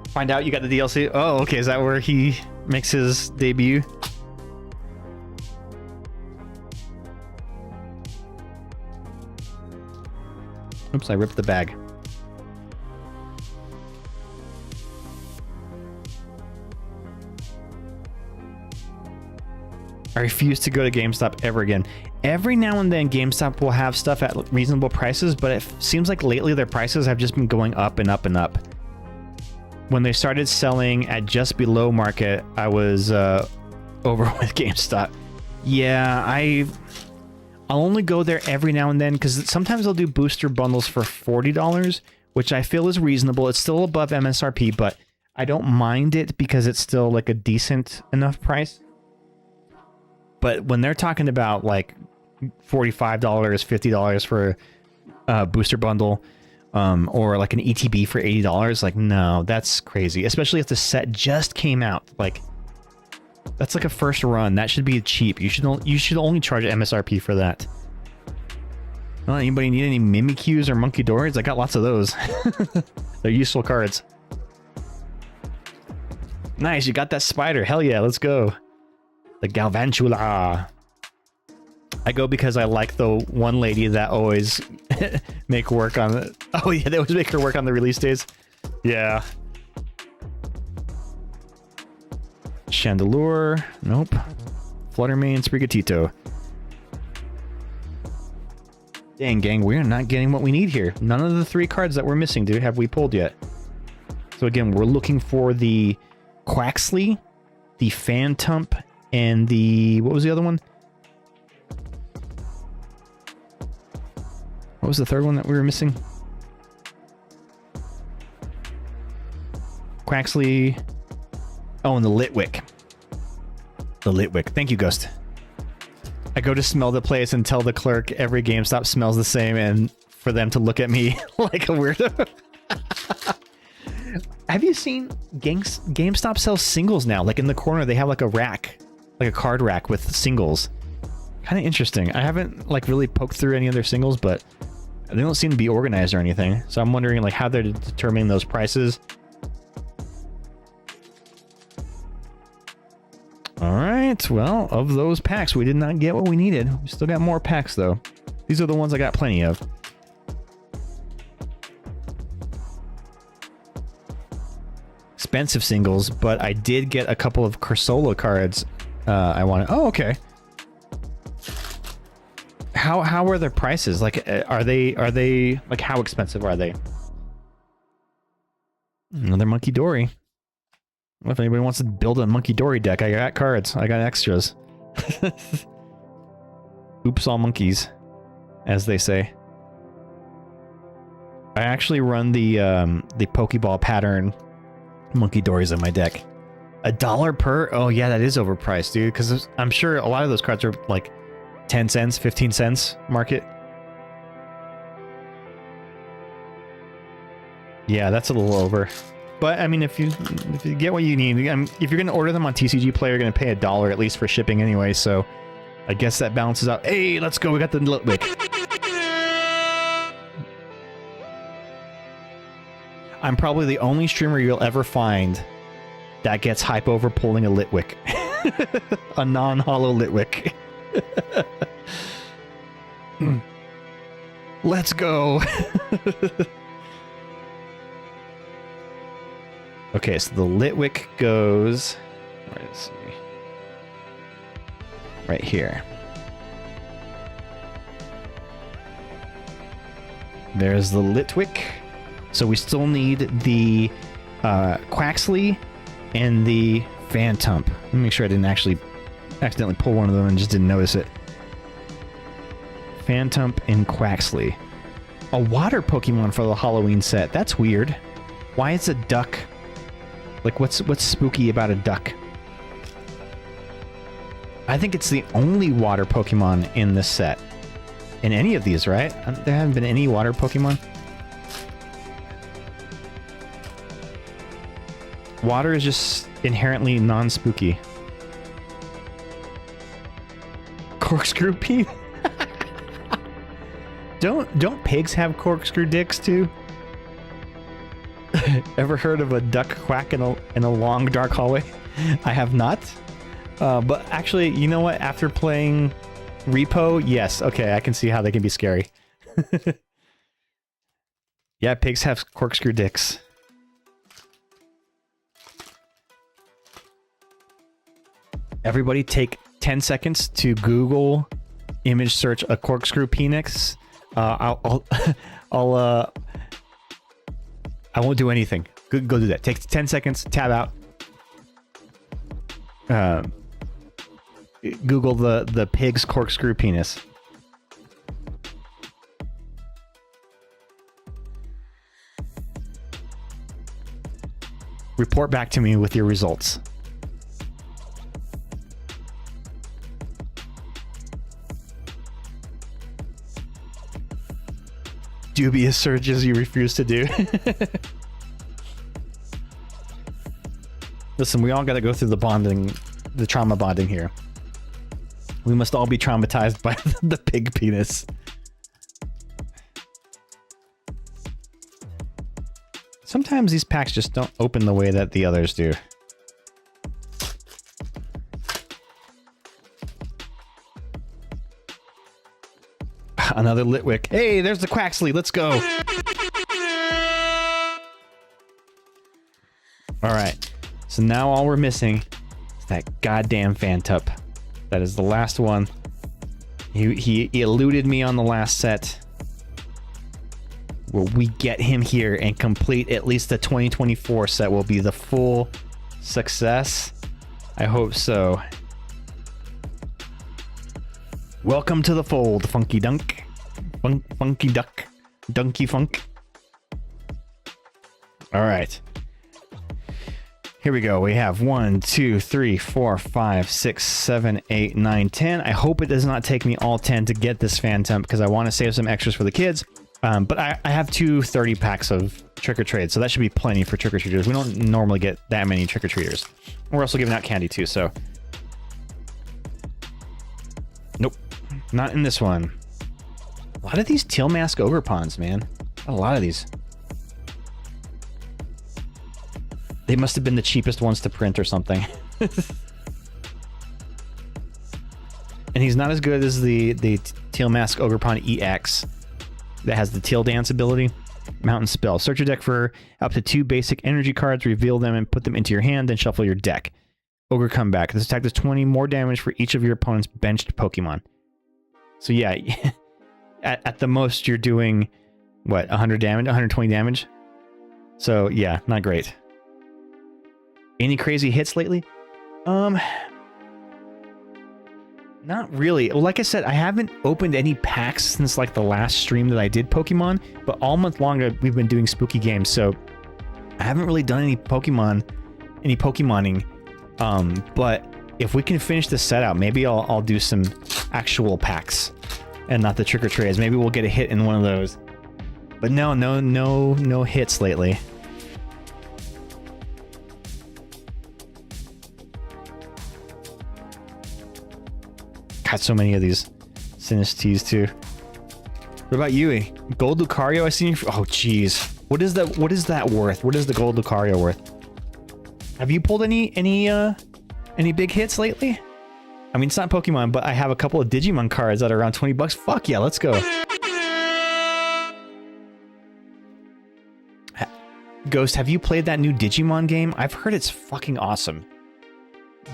Find out you got the DLC. Oh, okay. Is that where he makes his debut? Oops, I ripped the bag. I refuse to go to GameStop ever again. Every now and then GameStop will have stuff at reasonable prices, but it seems like lately their prices have just been going up and up and up. When they started selling at just below market, I was over with GameStop. Yeah, I'll only go there every now and then because sometimes they'll do booster bundles for $40, which I feel is reasonable. It's still above MSRP, but I don't mind it because it's still like a decent enough price. But when they're talking about like $45, $50 for a booster bundle, or like an ETB for $80, like, no, that's crazy. Especially if the set just came out. Like, that's like a first run. That should be cheap. You should only charge MSRP for that. Well, anybody need any Mimikyus or Monkey Dories? I got lots of those. They're useful cards. Nice, you got that spider. Hell yeah, let's go. The Galvantula. I go because I like the one lady that always make work on the... Oh yeah, they always make her work on the release days. Yeah. Chandelure. Nope. Fluttermane, Sprigatito. Dang, gang, we're not getting what we need here. None of the 3 cards that we're missing, dude, have we pulled yet. So again, we're looking for the Quaxly, the Phantump, and the... What was the other one? What was the third one that we were missing? Quaxly. Oh, and the Litwick. The Litwick. Thank you, Ghost. I go to smell the place and tell the clerk every GameStop smells the same and for them to look at me like a weirdo. Have you seen GameStop sells singles now? Like in the corner, they have like a rack, like a card rack with singles. Kind of interesting. I haven't like really poked through any of their singles, but they don't seem to be organized or anything. So I'm wondering like how they're determining those prices. All right. Well, of those packs, we did not get what we needed. We still got more packs though. These are the ones I got plenty of. Expensive singles, but I did get a couple of Cursola cards I wanted. Oh, okay. How are their prices? Like, are they like, how expensive are they? Another Monkey Dory. Well, if anybody wants to build a Monkey Dory deck, I got cards. I got extras. Oops, all monkeys, as they say. I actually run the Pokeball pattern Monkey Dories in my deck. $1 per? Oh yeah, that is overpriced, dude. Because I'm sure a lot of those cards are like 10 cents, 15 cents market. Yeah, that's a little over. But I mean, if you get what you need, if you're gonna order them on TCG Play, you're gonna pay $1 at least for shipping anyway. So I guess that balances out. Hey, let's go! We got the Litwick. I'm probably the only streamer you'll ever find that gets hype over pulling a Litwick, a non-hollow Litwick. Let's go. Okay, so the Litwick goes... Let's see. Right here. There's the Litwick. So we still need the Quaxly and the Phantump. Let me make sure I didn't actually accidentally pull one of them and just didn't notice it. Phantump and Quaxly. A water Pokemon for the Halloween set. That's weird. Why is a duck... Like, what's spooky about a duck? I think it's the only water Pokemon in this set. In any of these, right? There haven't been any water Pokemon. Water is just inherently non-spooky. Corkscrew Pete? Don't pigs have corkscrew dicks too? Ever heard of a duck quack in a long dark hallway? I have not. But actually, you know what? After playing Repo, yes. Okay, I can see how they can be scary. Yeah, pigs have corkscrew dicks. Everybody take 10 seconds to Google image search a corkscrew penis. I won't do anything. Go do that. Take 10 seconds, tab out. Google the pig's corkscrew penis. Report back to me with your results. Dubious searches you refuse to do. Listen, we all got to go through the trauma bonding here. We must all be traumatized by the pig penis. Sometimes these packs just don't open the way that the others do. Another Litwick. Hey, there's the Quaxley. Let's go. All right. So now all we're missing is that goddamn Fantup. That is the last one. He eluded me on the last set. Will we get him here and complete at least the 2024 set will be the full success? I hope so. Welcome to the fold, Funky Dunk. Funky Duck. Dunky Funk. All right. Here we go. We have 1, 2, 3, 4, 5, 6, 7, 8, 9, 10. I hope it does not take me all 10 to get this Phantom because I want to save some extras for the kids. But I have two 30 packs of trick-or-treat, so that should be plenty for trick-or-treaters. We don't normally get that many trick-or-treaters. We're also giving out candy too, so... Nope. Not in this one. A lot of these Teal Mask Ogrepons, man. A lot of these. They must have been the cheapest ones to print or something. And he's not as good as the Teal Mask Ogrepon EX that has the Teal Dance ability. Mountain Spell. Search your deck for up to 2 basic energy cards, reveal them, and put them into your hand, then shuffle your deck. Ogre Comeback. This attack does 20 more damage for each of your opponent's benched Pokemon. So yeah, at the most you're doing, what, 100 damage? 120 damage? So yeah, not great. Any crazy hits lately? Not really. Well, like I said, I haven't opened any packs since like the last stream that I did Pokemon, but all month long we've been doing spooky games, so I haven't really done any Pokemoning. But if we can finish this set out, maybe I'll do some actual packs and not the trick-or-treats. Maybe we'll get a hit in one of those. But no hits lately. Got so many of these Sinistes too. What about you? Gold Lucario I seen. Oh jeez. What is that worth? What is the gold Lucario worth? Have you pulled any big hits lately? I mean, it's not Pokemon, but I have a couple of Digimon cards that are around 20 bucks. Fuck yeah, let's go. Ghost, have you played that new Digimon game? I've heard it's fucking awesome.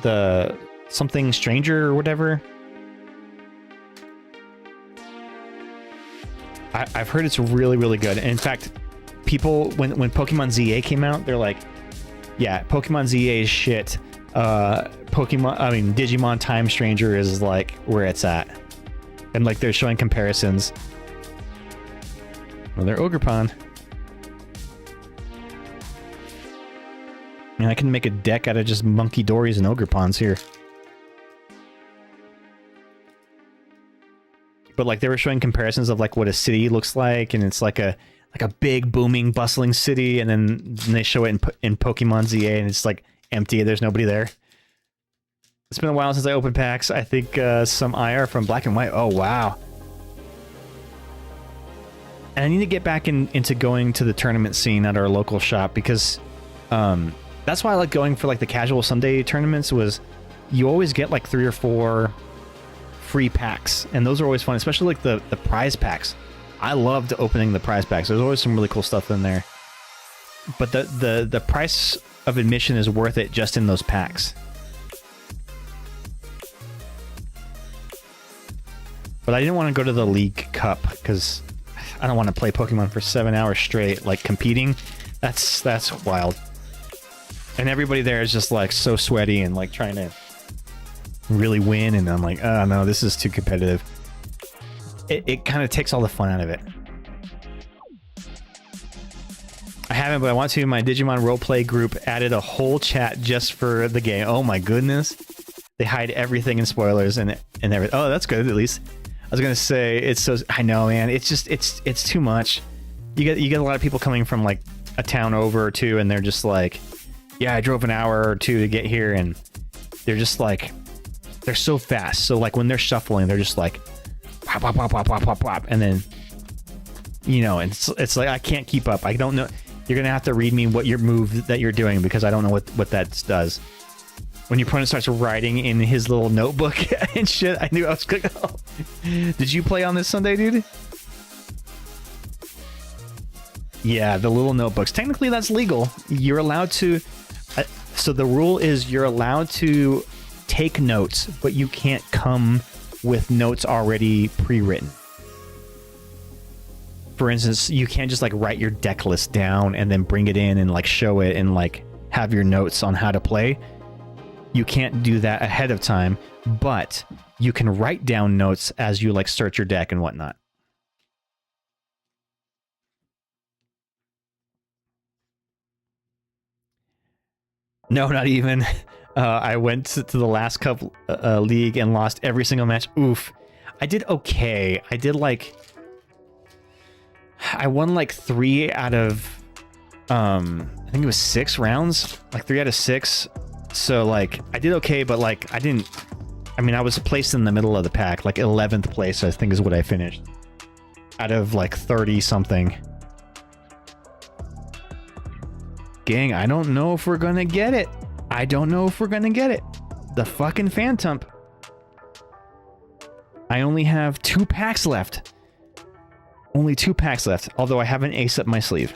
The something stranger or whatever. I've heard it's really, really good. And in fact, people, when Pokemon ZA came out, they're like, yeah, Pokemon ZA is shit. Digimon Time Stranger is like where it's at. And like they're showing comparisons. Well, they're Ogrepon. And I can make a deck out of just Monkey Dories and Ogrepons here. But like they were showing comparisons of like what a city looks like, and it's like a big booming bustling city, and then they show it in Pokemon ZA and it's like empty, there's nobody there. It's been a while since I opened packs. I think some IR from Black and White. Oh wow. And I need to get back into going to the tournament scene at our local shop, because that's why I like going for like the casual Sunday tournaments. Was you always get like 3 or 4 free packs, and those are always fun, especially like the prize packs. I loved opening the prize packs. There's always some really cool stuff in there. But the price of admission is worth it just in those packs. But I didn't want to go to the League Cup because I don't want to play Pokemon for 7 hours straight, like competing. That's wild. And everybody there is just like so sweaty and like trying to really win, and I'm like, oh no, this is too competitive. It kind of takes all the fun out of it. I haven't, but I want to. My Digimon roleplay group added a whole chat just for the game. Oh my goodness. They hide everything in spoilers and everything. Oh, that's good, at least. I was gonna say, it's so, I know, man, it's just it's too much. You get a lot of people coming from like a town over or two, and they're just like, yeah, I drove an hour or two to get here, and they're just like, they're so fast. So like when they're shuffling, they're just like pop pop pop pop pop pop pop, and then, you know, it's like I can't keep up. I don't know. You're gonna have to read me what your move that you're doing, because I don't know what that does. When your opponent starts writing in his little notebook and shit, I knew I was gonna go. Did you play on this Sunday, dude? Yeah, the little notebooks. Technically, that's legal. You're allowed to. So the rule is you're allowed to take notes, but you can't come with notes already pre-written. For instance, you can't just like write your deck list down and then bring it in and like show it and like have your notes on how to play. You can't do that ahead of time, but you can write down notes as you like search your deck and whatnot. No, not even. I went to the last cup league and lost every single match. Oof. I did okay. I did like, I won like 3 out of, I think it was 6 rounds, like 3 out of 6. So like I did okay, but like I was placed in the middle of the pack, like 11th place, I think is what I finished out of like 30 something. Gang, I don't know if we're gonna get it. I don't know if we're gonna get it. The fucking Phantump. I only have 2 packs left. Only 2 packs left, although I have an ace up my sleeve.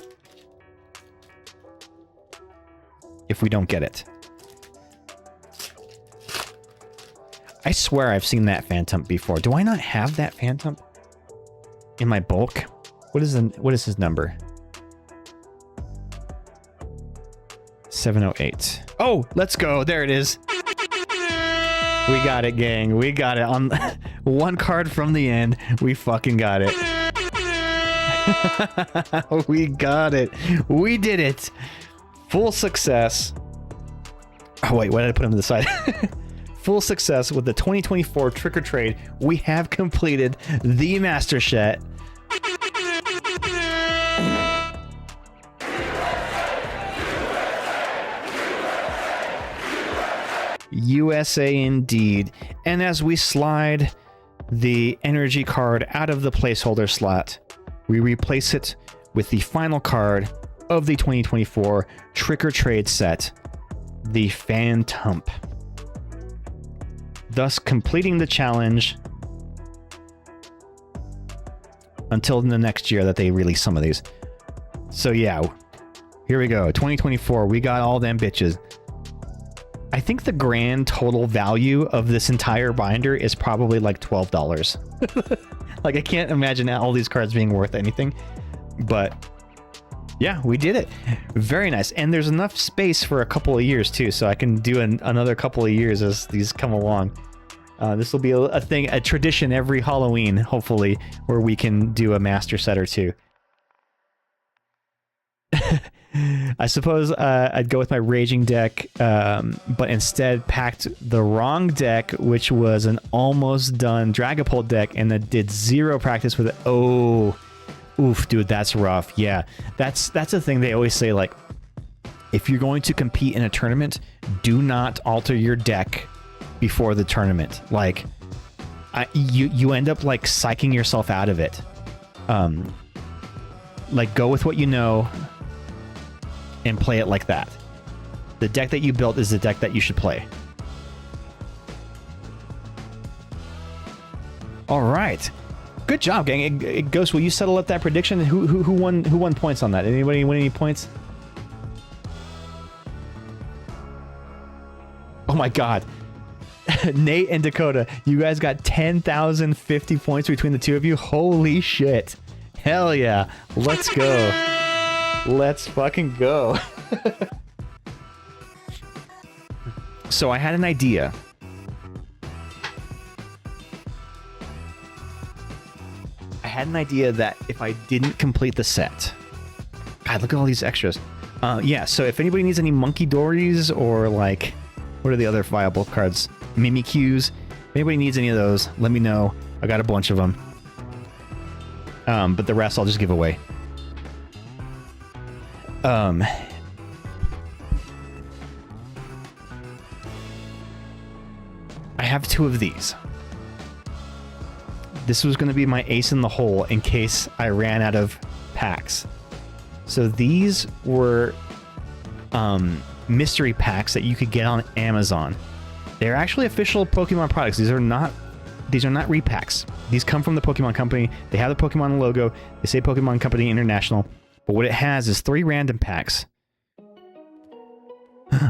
If we don't get it. I swear I've seen that Phantump before. Do I not have that Phantump in my bulk? What is his number? 708. Oh, let's go. There it is. We got it, gang. We got it. On 1 card from the end. We fucking got it. We got it. We did it. Full success. Oh, wait. Why did I put him to the side? Full success with the 2024 Trick or Trade. We have completed the Master Set. USA indeed. And as we slide the energy card out of the placeholder slot, we replace it with the final card of the 2024 Trick or Trade set, the Phantump. Thus completing the challenge until the next year that they release some of these. So yeah, here we go. 2024, we got all them bitches. I think the grand total value of this entire binder is probably like $12. Like I can't imagine all these cards being worth anything, but yeah, we did it. Very nice. And there's enough space for a couple of years too, so I can do another couple of years as these come along. This will be a thing, a tradition every Halloween, hopefully, where we can do a master set or two. I suppose I'd go with my Raging deck, but instead packed the wrong deck, which was an almost done Dragapult deck, and that did 0 practice with it. Oh, oof, dude, that's rough. Yeah, that's a thing they always say, like, if you're going to compete in a tournament, do not alter your deck before the tournament. Like, you end up like psyching yourself out of it. Like, go with what you know and play it like that. The deck that you built is the deck that you should play. All right. good job, gang. Ghost, will you settle up that prediction? Who won points on that? Anybody win any points? Oh my god. Nate and Dakota, you guys got 10,050 points between the two of you. Holy shit. Hell yeah. Let's go. Let's fucking go. So I had an idea. I had an idea that if I didn't complete the set... God, look at all these extras. Yeah, so if anybody needs any Monkey Dories or like... What are the other viable cards? Mimikyus. If anybody needs any of those, let me know. I got a bunch of them. But the rest I'll just give away. I have 2 of these. This was going to be my ace in the hole in case I ran out of packs. So these were mystery packs that you could get on Amazon. They're actually official Pokemon products. These are not repacks. These come from the Pokemon Company. They have the Pokemon logo. They say Pokemon Company International. But what it has is 3 random packs.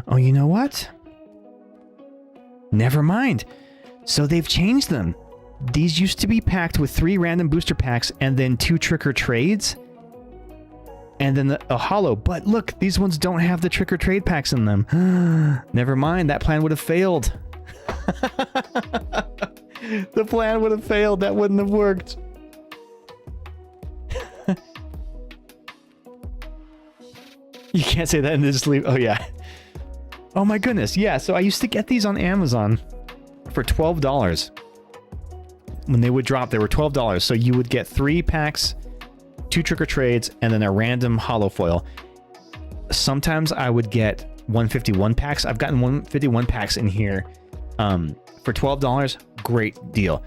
Oh, you know what? Never mind. So they've changed them. These used to be packed with 3 random booster packs and then 2 trick or trades. And then a holo. But look, these ones don't have the trick or trade packs in them. Never mind. That plan would have failed. The plan would have failed. That wouldn't have worked. You can't say that and just leave. Oh, yeah. Oh, my goodness. Yeah, so I used to get these on Amazon for $12. When they would drop, they were $12. So you would get 3 packs, 2 trick or trades, and then a random holo foil. Sometimes I would get 151 packs. I've gotten 151 packs in here for $12. Great deal.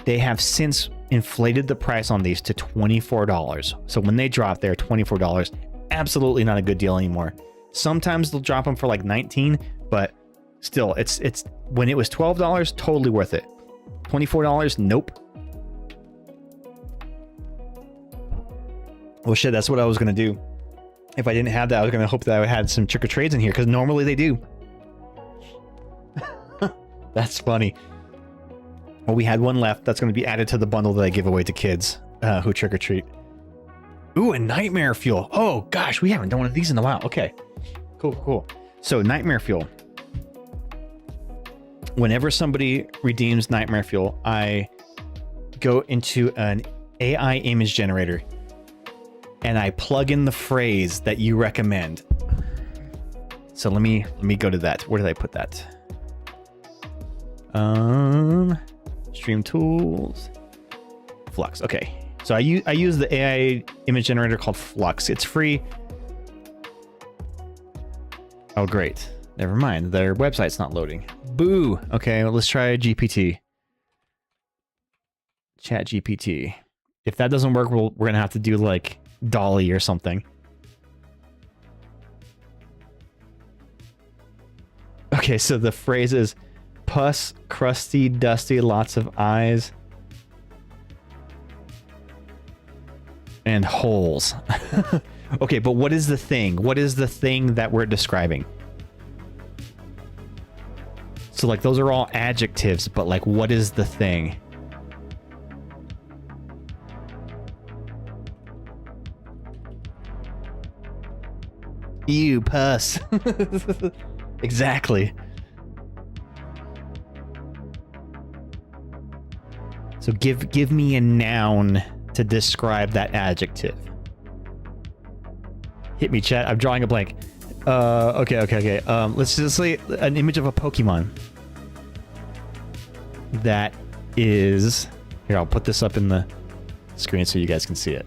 They have since inflated the price on these to $24. So when they drop, they're $24. Absolutely not a good deal anymore. Sometimes they'll drop them for like 19, but still, it's when it was $12, totally worth it. $24, nope. Well, shit, that's what I was gonna do. If I didn't have that, I was gonna hope that I had some trick or trades in here because normally they do. That's funny. Well, we had one left. That's gonna be added to the bundle that I give away to kids who trick or treat. Ooh, and Nightmare Fuel. Oh gosh, we haven't done one of these in a while. Okay, cool. So Nightmare Fuel. Whenever somebody redeems Nightmare Fuel, I go into an AI image generator and I plug in the phrase that you recommend. So let me go to that. Where did I put that? Stream tools, Flux. Okay. So I use the AI image generator called Flux. It's free. Oh, great. Never mind. Their website's not loading. Boo. Okay, well, let's try GPT. Chat GPT. If that doesn't work, we're going to have to do like Dolly or something. Okay, so the phrase is pus, crusty, dusty, lots of eyes. And holes. Okay, but what is the thing? What is the thing that we're describing? So like those are all adjectives, but like what is the thing? Ew, pus. Exactly. So give me a noun to describe that adjective. Hit me, chat. I'm drawing a blank. Okay. Let's just say an image of a Pokemon. That is... Here, I'll put this up in the screen so you guys can see it.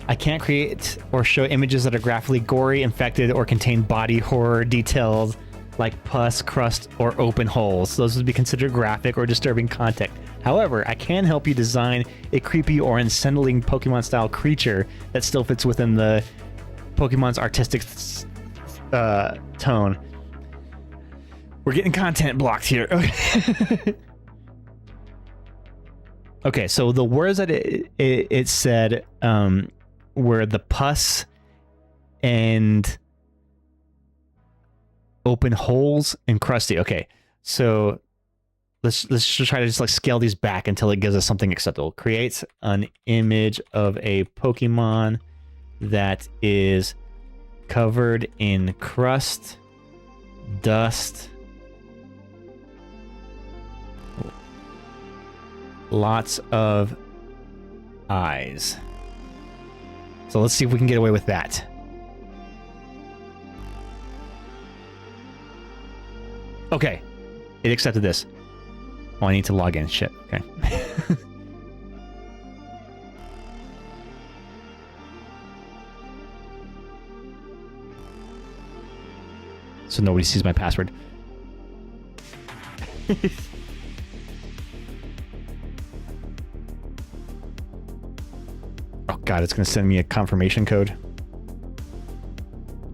I can't create or show images that are graphically gory, infected, or contain body horror details. like pus, crust, or open holes. Those would be considered graphic or disturbing content. However, I can help you design a creepy or unsettling Pokemon-style creature that still fits within the Pokemon's artistic tone. We're getting content blocked here. Okay. Okay, so the words that it said were the pus and open holes and crusty. Okay, so let's just try to just like scale these back until it gives us something acceptable. Create an image of a Pokemon that is covered in crust, dust, lots of eyes. So let's see if we can get away with that. Okay, it accepted this. Oh, I need to log in. Shit. Okay. So nobody sees my password. Oh god, it's gonna send me a confirmation code.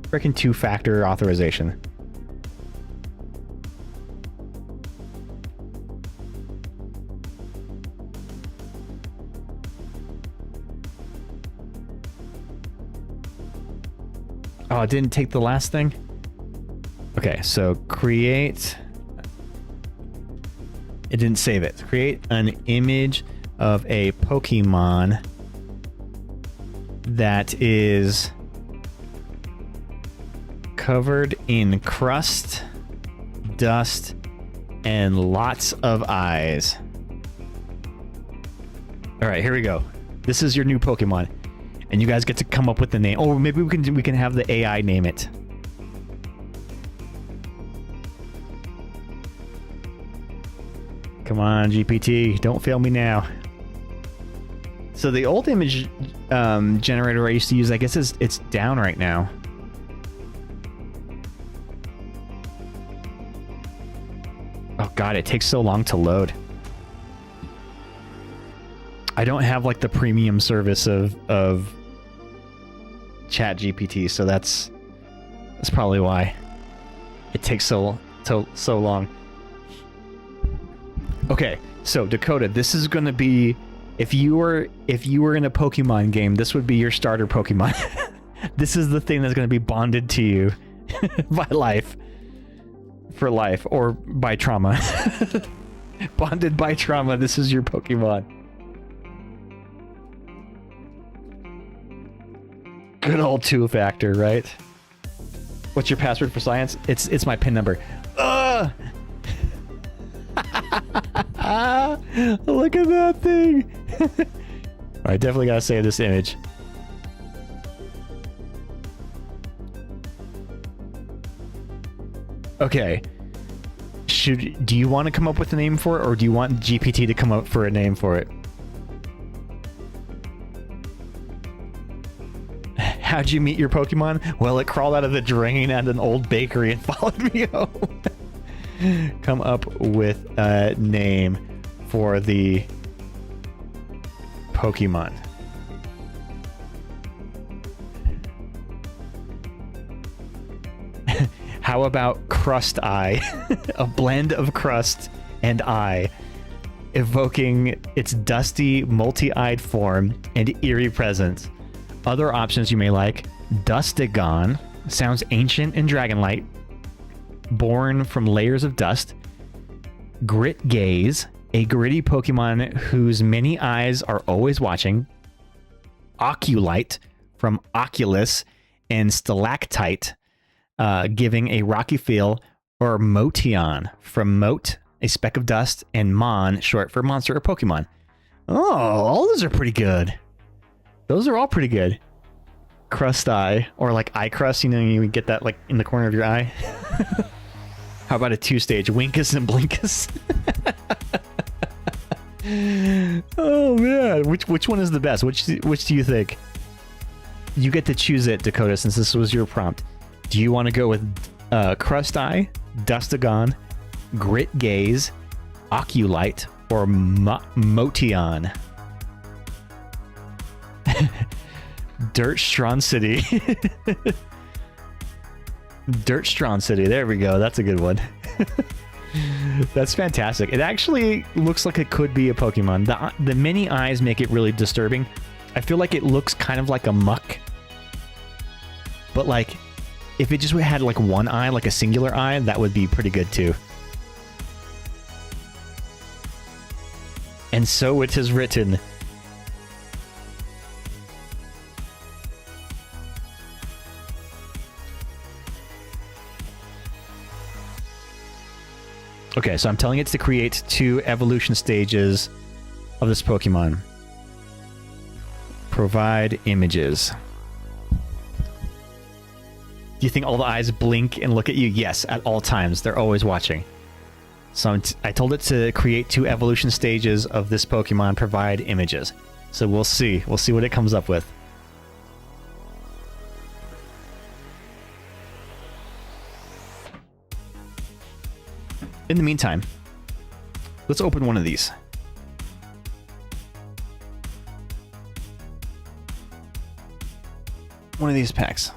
Freaking two-factor authorization. Oh, it didn't take the last thing? Okay, so create... It didn't save it. Create an image of a Pokemon that is covered in crust, dust, and lots of eyes. All right, here we go. This is your new Pokemon, and you guys get to come up with the name. Oh, maybe we can have the AI name it. Come on, GPT, don't fail me now. So the old image generator I used to use, I guess it's down right now. Oh god, it takes so long to load. I don't have like the premium service of ChatGPT, so that's probably why it takes so long. Okay, so Dakota, this is gonna be if you were in a Pokemon game, this would be your starter Pokemon. This is the thing that's gonna be bonded to you by life. For life, or by trauma. Bonded by trauma, this is your Pokemon. Good old two-factor, right? What's your password for science? It's my PIN number. Look at that thing. I definitely gotta save this image. Okay. Do you want to come up with a name for it, or do you want GPT to come up for a name for it? How'd you meet your Pokemon? Well, it crawled out of the drain at an old bakery and followed me home. Come up with a name for the Pokemon. How about Crust Eye? A blend of crust and eye, evoking its dusty, multi-eyed form and eerie presence. Other options you may like: Dustigon, sounds ancient and dragon-like, born from layers of dust. Grit Gaze, a gritty Pokemon whose many eyes are always watching. Oculite, from Oculus and Stalactite, giving a rocky feel. Or Motion, from Mote, a speck of dust, and Mon, short for monster or Pokemon. Oh, all those are pretty good. Those are all pretty good. Crust Eye, or like eye crust, you know, you get that like in the corner of your eye. How about a two-stage Winkus and Blinkus? Oh man, which one is the best? Which do you think? You get to choose it, Dakota, since this was your prompt. Do you want to go with Crust-Eye, Dustagon, Grit Gaze, Oculite, or Motion. Dirtstronsity. Dirtstronsity. There we go. That's a good one. That's fantastic. It actually looks like it could be a Pokemon. The mini eyes make it really disturbing. I feel like it looks kind of like a muck. But like, if it just had like one eye, like a singular eye, that would be pretty good too. And so it is written. Okay, so I'm telling it to create 2 evolution stages of this Pokemon. Provide images. Do you think all the eyes blink and look at you? Yes, at all times. They're always watching. So I told it to create 2 evolution stages of this Pokemon, provide images. So we'll see. We'll see what it comes up with. In the meantime, let's open one of these. One of these packs.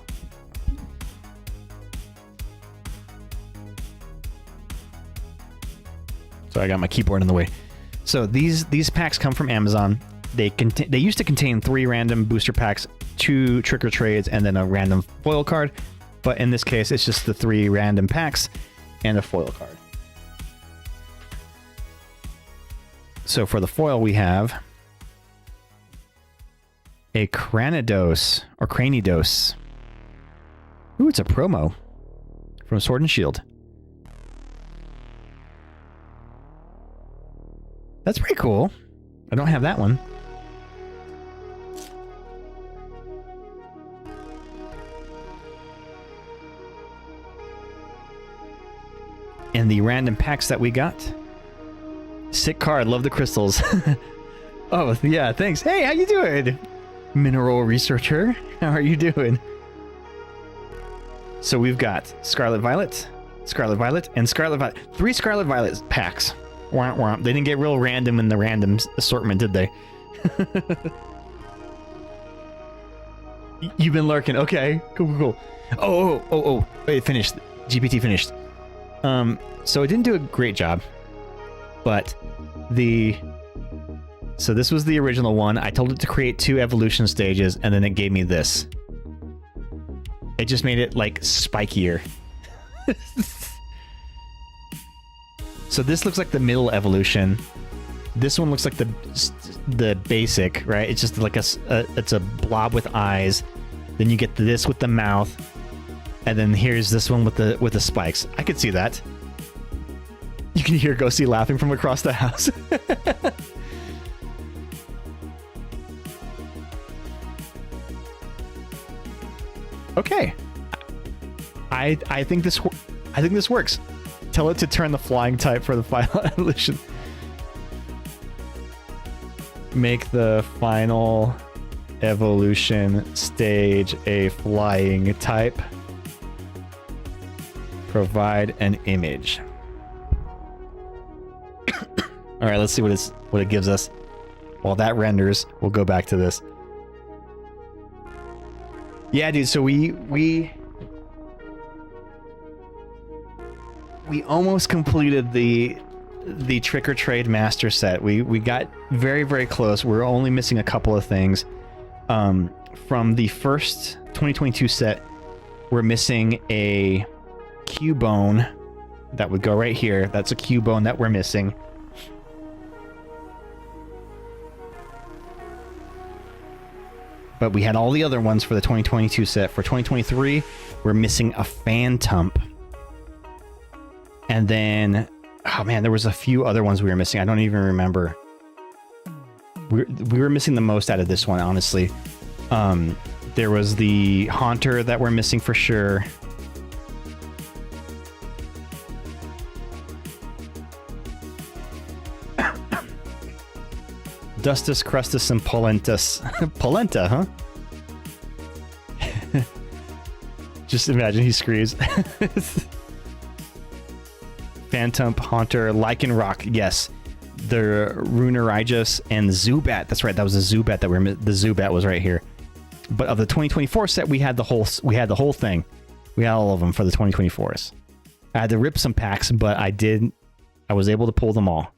So I got my keyboard in the way. So these packs come from Amazon. They used to contain 3 random booster packs, 2 trick or trades, and then a random foil card. But in this case, it's just the 3 random packs and a foil card. So for the foil, we have a Cranidos or Cranidos. Ooh, it's a promo from Sword and Shield. That's pretty cool. I don't have that one. And the random packs that we got. Sick card, love the crystals. Oh, yeah, thanks. Hey, how you doing? Mineral researcher, how are you doing? So we've got Scarlet Violet, and Scarlet Violet. 3 Scarlet Violet packs. Womp womp. They didn't get real random in the random assortment, did they? You've been lurking. Okay, cool. Oh. It finished. GPT finished. So it didn't do a great job. But so this was the original one. I told it to create 2 evolution stages, and then it gave me this. It just made it like spikier. So this looks like the middle evolution. This one looks like the basic, right? It's just like it's a blob with eyes. Then you get this with the mouth, and then here's this one with the spikes. I could see that. You can hear Ghosty laughing from across the house. Okay. I think this works. Tell it to turn the flying type for the final evolution. Make the final evolution stage a flying type. Provide an image. All right, let's see what it gives us. While that renders, we'll go back to this. Yeah, dude. So we almost completed the Trick or Trade Master Set. We got very, very close. We're only missing a couple of things. From the first 2022 set, we're missing a Cubone that would go right here. That's a Cubone that we're missing. But we had all the other ones for the 2022 set. For 2023, we're missing a Phantump. And then, oh man, there was a few other ones we were missing. I don't even remember. We were missing the most out of this one, honestly. There was the Haunter that we're missing for sure. Dustus, Crustus, and Polentus. Polenta, huh? Just imagine he screams. Phantom, Haunter, Lycanroc, yes. The Runerigus and Zubat. That's right, that was a Zubat that the Zubat was right here. But of the 2024 set, we had the whole thing. We had all of them for the 2024s. I had to rip some packs, but I was able to pull them all.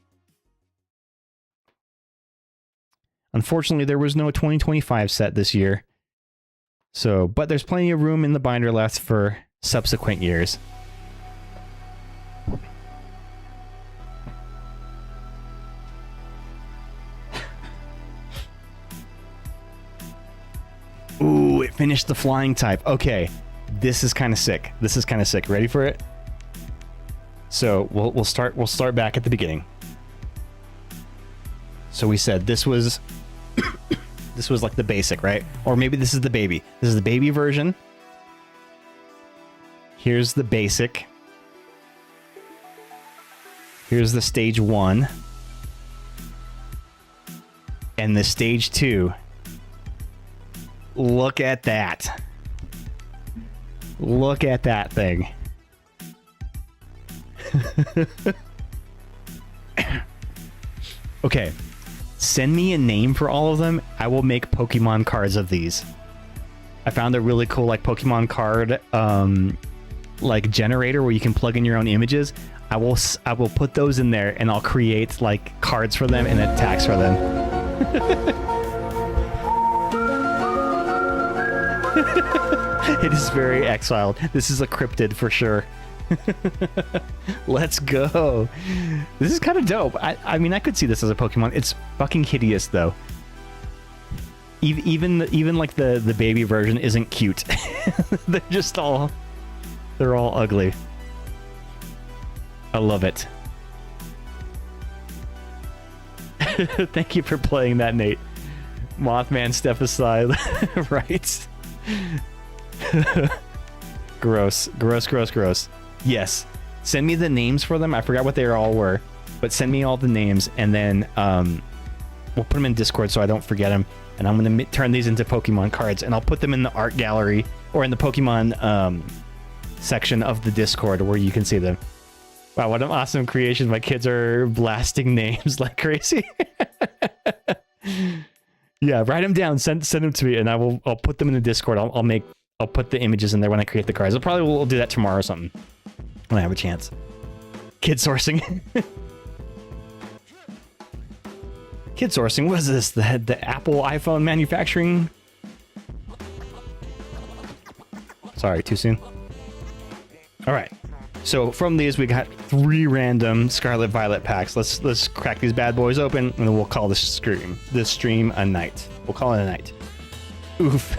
Unfortunately, there was no 2025 set this year. So, but there's plenty of room in the binder left for subsequent years. Ooh, it finished the flying type. Okay, this is kind of sick. Ready for it? So we'll start back at the beginning. So we said this was this was like the basic, right? Or maybe this is the baby. This is the baby version. Here's the basic. Here's the stage 1. And the stage 2. Look at that. Look at that thing. Okay. Send me a name for all of them. I will make Pokemon cards of these. I found a really cool like Pokemon card like generator where you can plug in your own images. I will put those in there and I'll create like cards for them and attacks for them. It is very exiled. This is a cryptid for sure. Let's go. This is kind of dope. I mean, I could see this as a Pokemon. It's fucking hideous though. Even like the baby version isn't cute. They're all ugly. I love it. Thank you for playing that, Nate. Mothman, step aside. Right. Gross. Yes. Send me the names for them. I forgot what they all were, but send me all the names and then we'll put them in Discord so I don't forget them. And I'm going to turn these into Pokemon cards and I'll put them in the art gallery or in the Pokemon section of the Discord where you can see them. Wow, what an awesome creation. My kids are blasting names like crazy. Yeah, write them down, send them to me, and I'll put them in the Discord. I'll put the images in there when I create the cards. We'll do that tomorrow or something when I have a chance. Kid sourcing. Kid sourcing. What is this? The Apple iPhone manufacturing? Sorry, too soon. All right. So from these, we got 3 random Scarlet Violet packs. Let's crack these bad boys open, and then we'll call this stream a night. We'll call it a night. Oof.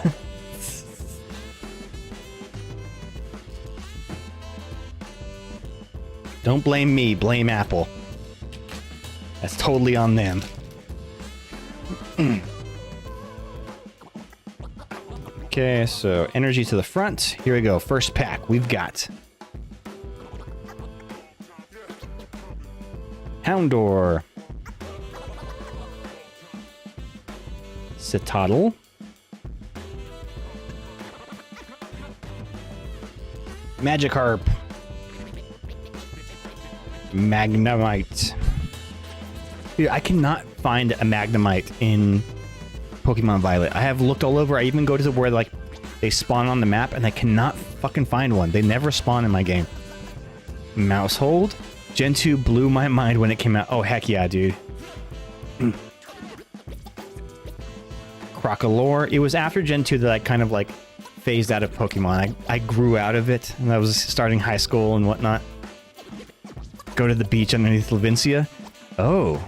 Don't blame me, blame Apple. That's totally on them. Okay, so energy to the front. Here we go. First pack. We've got Houndour, Citadel, Magikarp, Magnemite. Dude, I cannot find a Magnemite in Pokemon Violet. I have looked all over. I even go to where like they spawn on the map and I cannot fucking find one. They never spawn in my game. Mousehold. Gen 2 blew my mind when it came out. Oh, heck yeah, dude. Crocalor. It was after Gen 2 that I kind of like phased out of Pokemon. I grew out of it and I was starting high school and whatnot. Go to the beach underneath Levincia. Oh,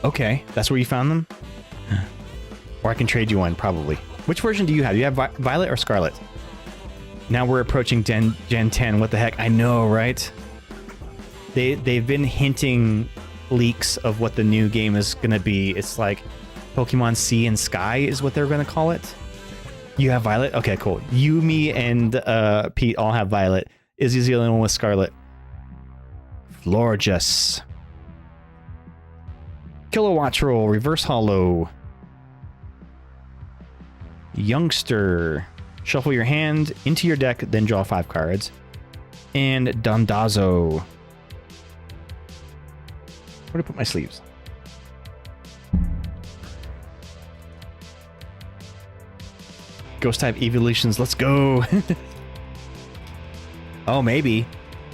okay. That's where you found them? Or I can trade you one, probably. Which version do you have? Do you have Violet or Scarlet? Now we're approaching Gen 10. What the heck? I know, right? They've been hinting leaks of what the new game is going to be. It's like Pokemon Sea and Sky is what they're going to call it. You have Violet? Okay, cool. You, me, and Pete all have Violet. Izzy's the only one with Scarlet. Florges. Kilowattrel, Reverse Hollow. Youngster. Shuffle your hand into your deck, then draw 5 cards. And Dondazo. Where do I put my sleeves? Ghost type evolutions, let's go. Oh, maybe.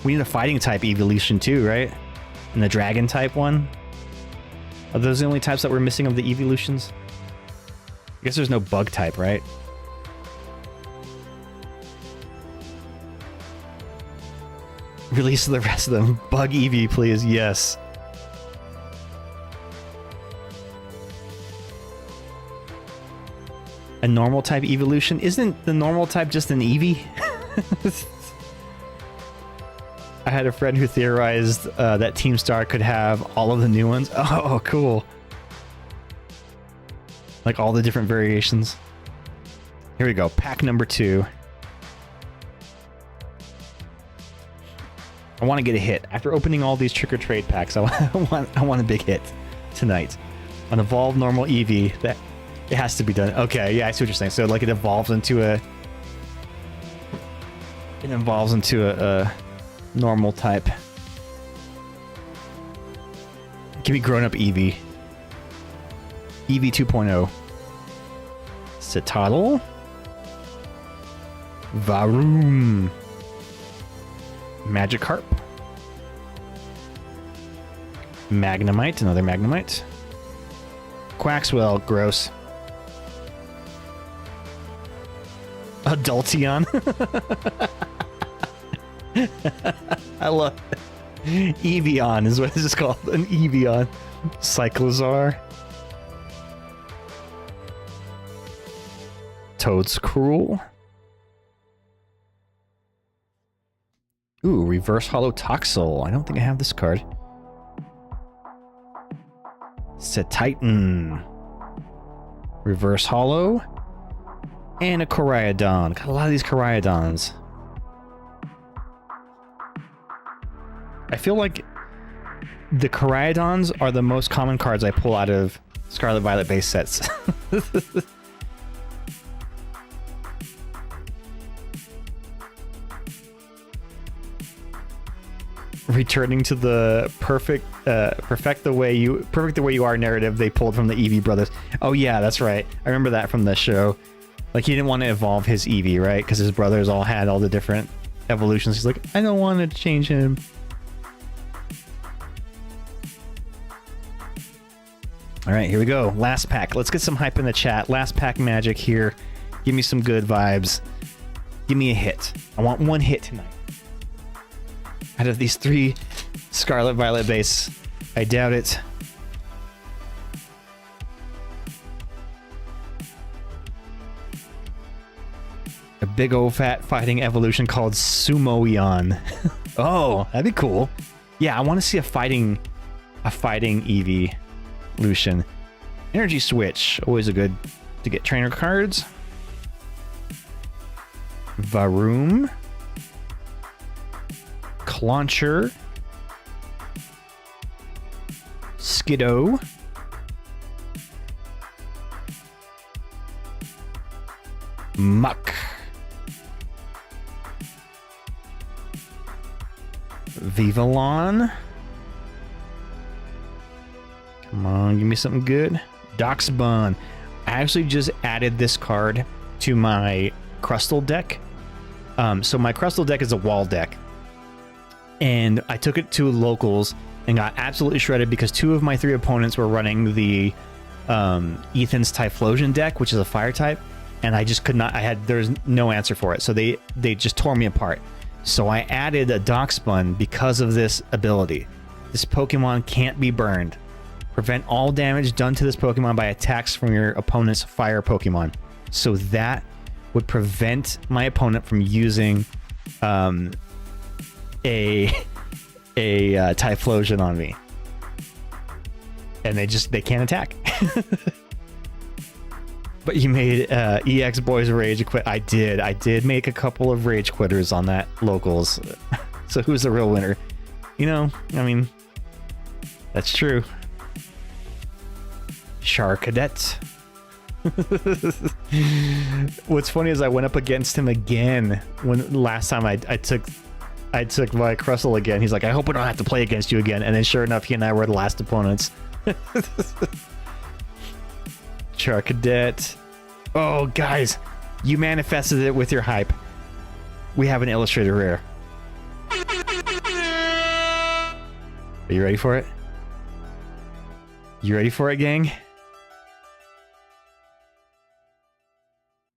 We need a fighting type evolution too, right? And the dragon type one? Are those the only types that we're missing of the evolutions? I guess there's no bug type, right? Release the rest of them. Bug Eevee, please. Yes. A normal type evolution? Isn't the normal type just an Eevee? I had a friend who theorized that Team Star could have all of the new ones. Oh, cool. Like all the different variations. Here we go. Pack number 2. I want to get a hit. After opening all these trick or trade packs, I want a big hit tonight. An evolved normal Eevee. That it has to be done. Okay, yeah, I see what you're saying. So like it evolves into a normal type. Give me grown up Eevee. Eevee 2.0. Citadel. Varoom. Magikarp. Magnemite, another Magnemite. Quaxwell, gross. Adultion. I love it. Evian is what this is called. An Evian. Cyclozar. Toadscruel. Ooh, Reverse Hollow Toxel. I don't think I have this card. Setitan. Reverse Hollow. And a Koraidon. Got a lot of these Koraidons. I feel like the Koraidons are the most common cards I pull out of Scarlet Violet base sets. Returning to the perfect the way you are narrative they pulled from the Eevee brothers. Oh yeah, that's right. I remember that from the show. Like he didn't want to evolve his Eevee, right? Because his brothers all had all the different evolutions. He's like, I don't want to change him. All right, here we go. Last pack. Let's get some hype in the chat. Last pack magic here. Give me some good vibes. Give me a hit. I want one hit tonight. Out of these 3 Scarlet Violet base, I doubt it. A big old fat fighting evolution called Sumoeon. Oh, that'd be cool. Yeah, I want to see a fighting Eevee Lucian. Energy Switch, always a good to get trainer cards. Varoom. Clauncher. Skiddo. Muck. Vivillon. Come on, give me something good. Doxbun. I actually just added this card to my Crustle deck. So my Crustle deck is a wall deck. And I took it to locals and got absolutely shredded because 2 of my 3 opponents were running the Ethan's Typhlosion deck, which is a fire type, and I just could not. There's no answer for it, so they just tore me apart. So I added a Doxbun because of this ability. This Pokemon can't be burned. Prevent all damage done to this Pokemon by attacks from your opponent's fire Pokemon. So that would prevent my opponent from using a Typhlosion on me, and they can't attack. But you made EX Boys Rage Quit. I did make a couple of Rage Quitters on that locals. So who's the real winner? You know, I mean, that's true. Charcadet. What's funny is I went up against him again when last time I took my Crustle again. He's like, I hope we don't have to play against you again. And then sure enough, he and I were the last opponents. Charcadet. Oh, guys, you manifested it with your hype. We have an Illustrator Rare. Are you ready for it? You ready for it, gang?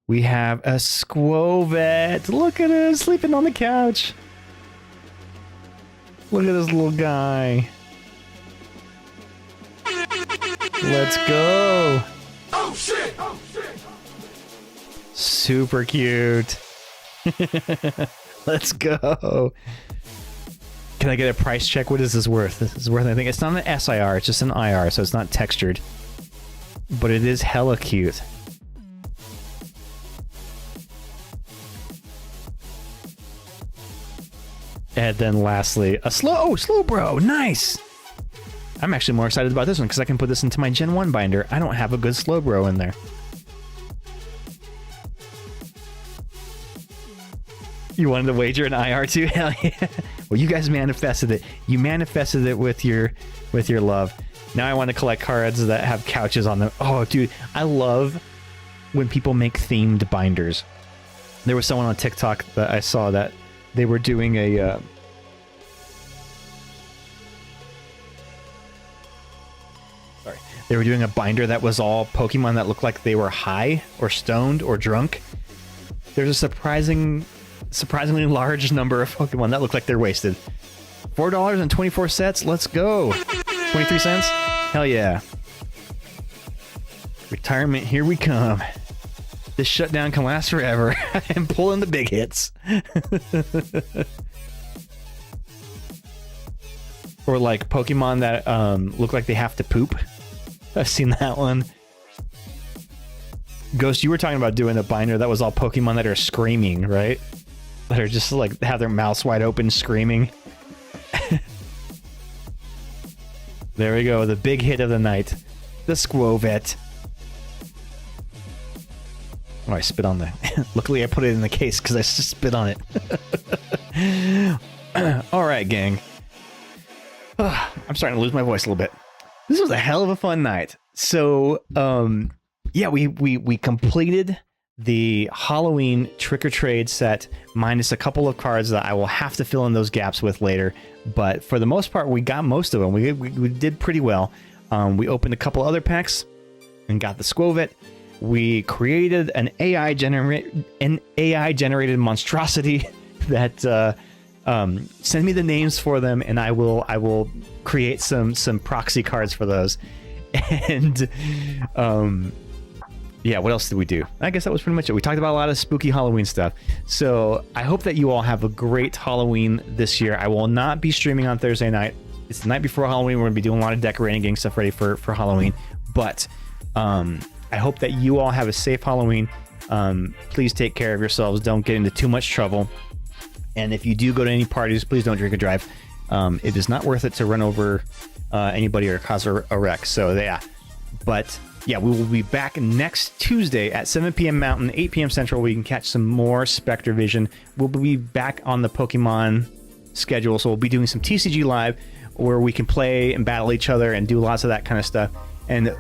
We have a Skwovet. Look at him sleeping on the couch. Look at this little guy. Let's go. Oh shit! Oh shit! Super cute. Let's go. Can I get a price check? What is this worth? This is worth, I think. It's not an SIR, it's just an IR, so it's not textured. But it is hella cute. And then lastly, a Slowbro. Nice. I'm actually more excited about this one because I can put this into my Gen 1 binder. I don't have a good Slowbro in there. You wanted to wager an IR too? Hell yeah. Well, you guys manifested it. You manifested it with your love. Now I want to collect cards that have couches on them. Oh, dude, I love when people make themed binders. There was someone on TikTok that I saw that they were doing a they were doing a binder that was all Pokemon that looked like they were high or stoned or drunk. There's a surprisingly large number of Pokemon that look like they're wasted. $4.24. Let's go. 23 cents? Hell yeah. Retirement, here we come. This shutdown can last forever. I'm pulling the big hits. Or like Pokemon that look like they have to poop. I've seen that one. Ghost, you were talking about doing a binder that was all Pokemon that are screaming, right? That are just like have their mouths wide open screaming. There we go, the big hit of the night. The Skwovet. Oh, I spit on the... Luckily I put it in the case because I just spit on it. Alright, gang. I'm starting to lose my voice a little bit. This was a hell of a fun night. So, yeah, we completed the Halloween trick-or-trade set, minus a couple of cards that I will have to fill in those gaps with later. But for the most part, we got most of them. We did pretty well. We opened a couple other packs and got the Skwovet. We created an AI-generated monstrosity that send me the names for them, and I will create some proxy cards for those. And yeah, what else did we do? I guess that was pretty much it. We talked about a lot of spooky Halloween stuff. So I hope that you all have a great Halloween this year. I will not be streaming on Thursday night. It's the night before Halloween. We're going to be doing a lot of decorating, getting stuff ready for Halloween. But I hope that you all have a safe Halloween. Please take care of yourselves. Don't get into too much trouble. And if you do go to any parties, please don't drink and drive. It is not worth it to run over anybody or cause a wreck. So yeah, but yeah, we will be back next Tuesday at 7 p.m. Mountain, 8 p.m. Central, where you can catch some more Spectre Vision. We'll be back on the Pokemon schedule, so we'll be doing some TCG Live, where we can play and battle each other and do lots of that kind of stuff, and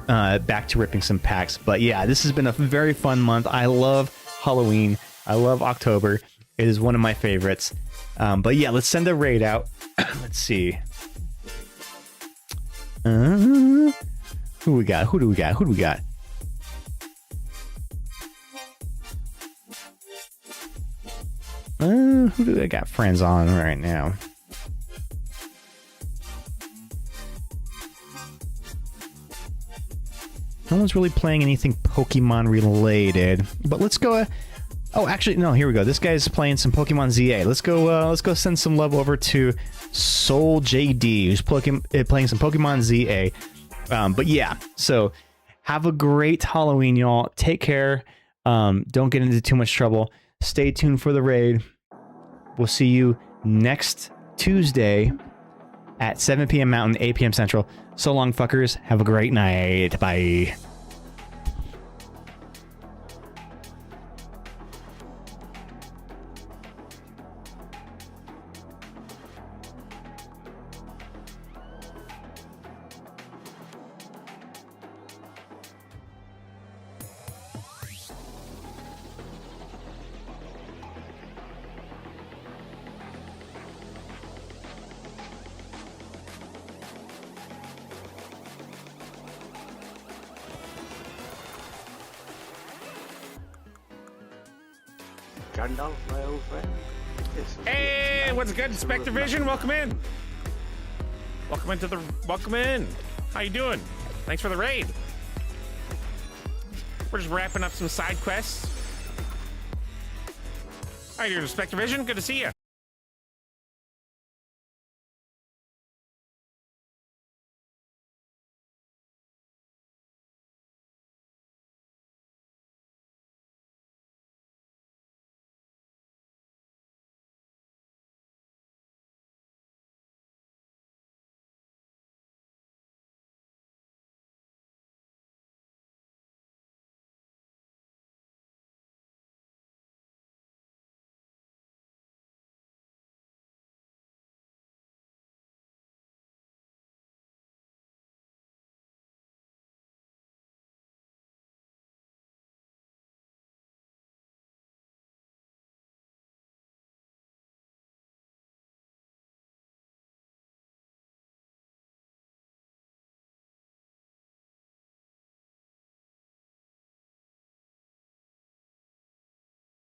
back to ripping some packs. But yeah, this has been a very fun month. I love Halloween. I love October. It is one of my favorites. But yeah, let's send a raid out. Let's see. Who we got? Who do we got? Who do we got? Who do I got friends on right now? No one's really playing anything Pokemon related, but let's go. Oh, actually, no. Here we go. This guy's playing some Pokemon ZA. Let's go. Let's go send some love over to Soul JD, who's playing some Pokemon ZA. But yeah, so have a great Halloween, y'all. Take care. Don't get into too much trouble. Stay tuned for the raid. We'll see you next Tuesday at 7 p.m. Mountain, 8 p.m. Central. So long, fuckers. Have a great night. Bye. Gandalf, my old friend. Hey, what's good, Inspector Vision? Welcome in. Welcome in. How you doing? Thanks for the raid. We're just wrapping up some side quests. How you doing, Inspector Vision? Good to see you.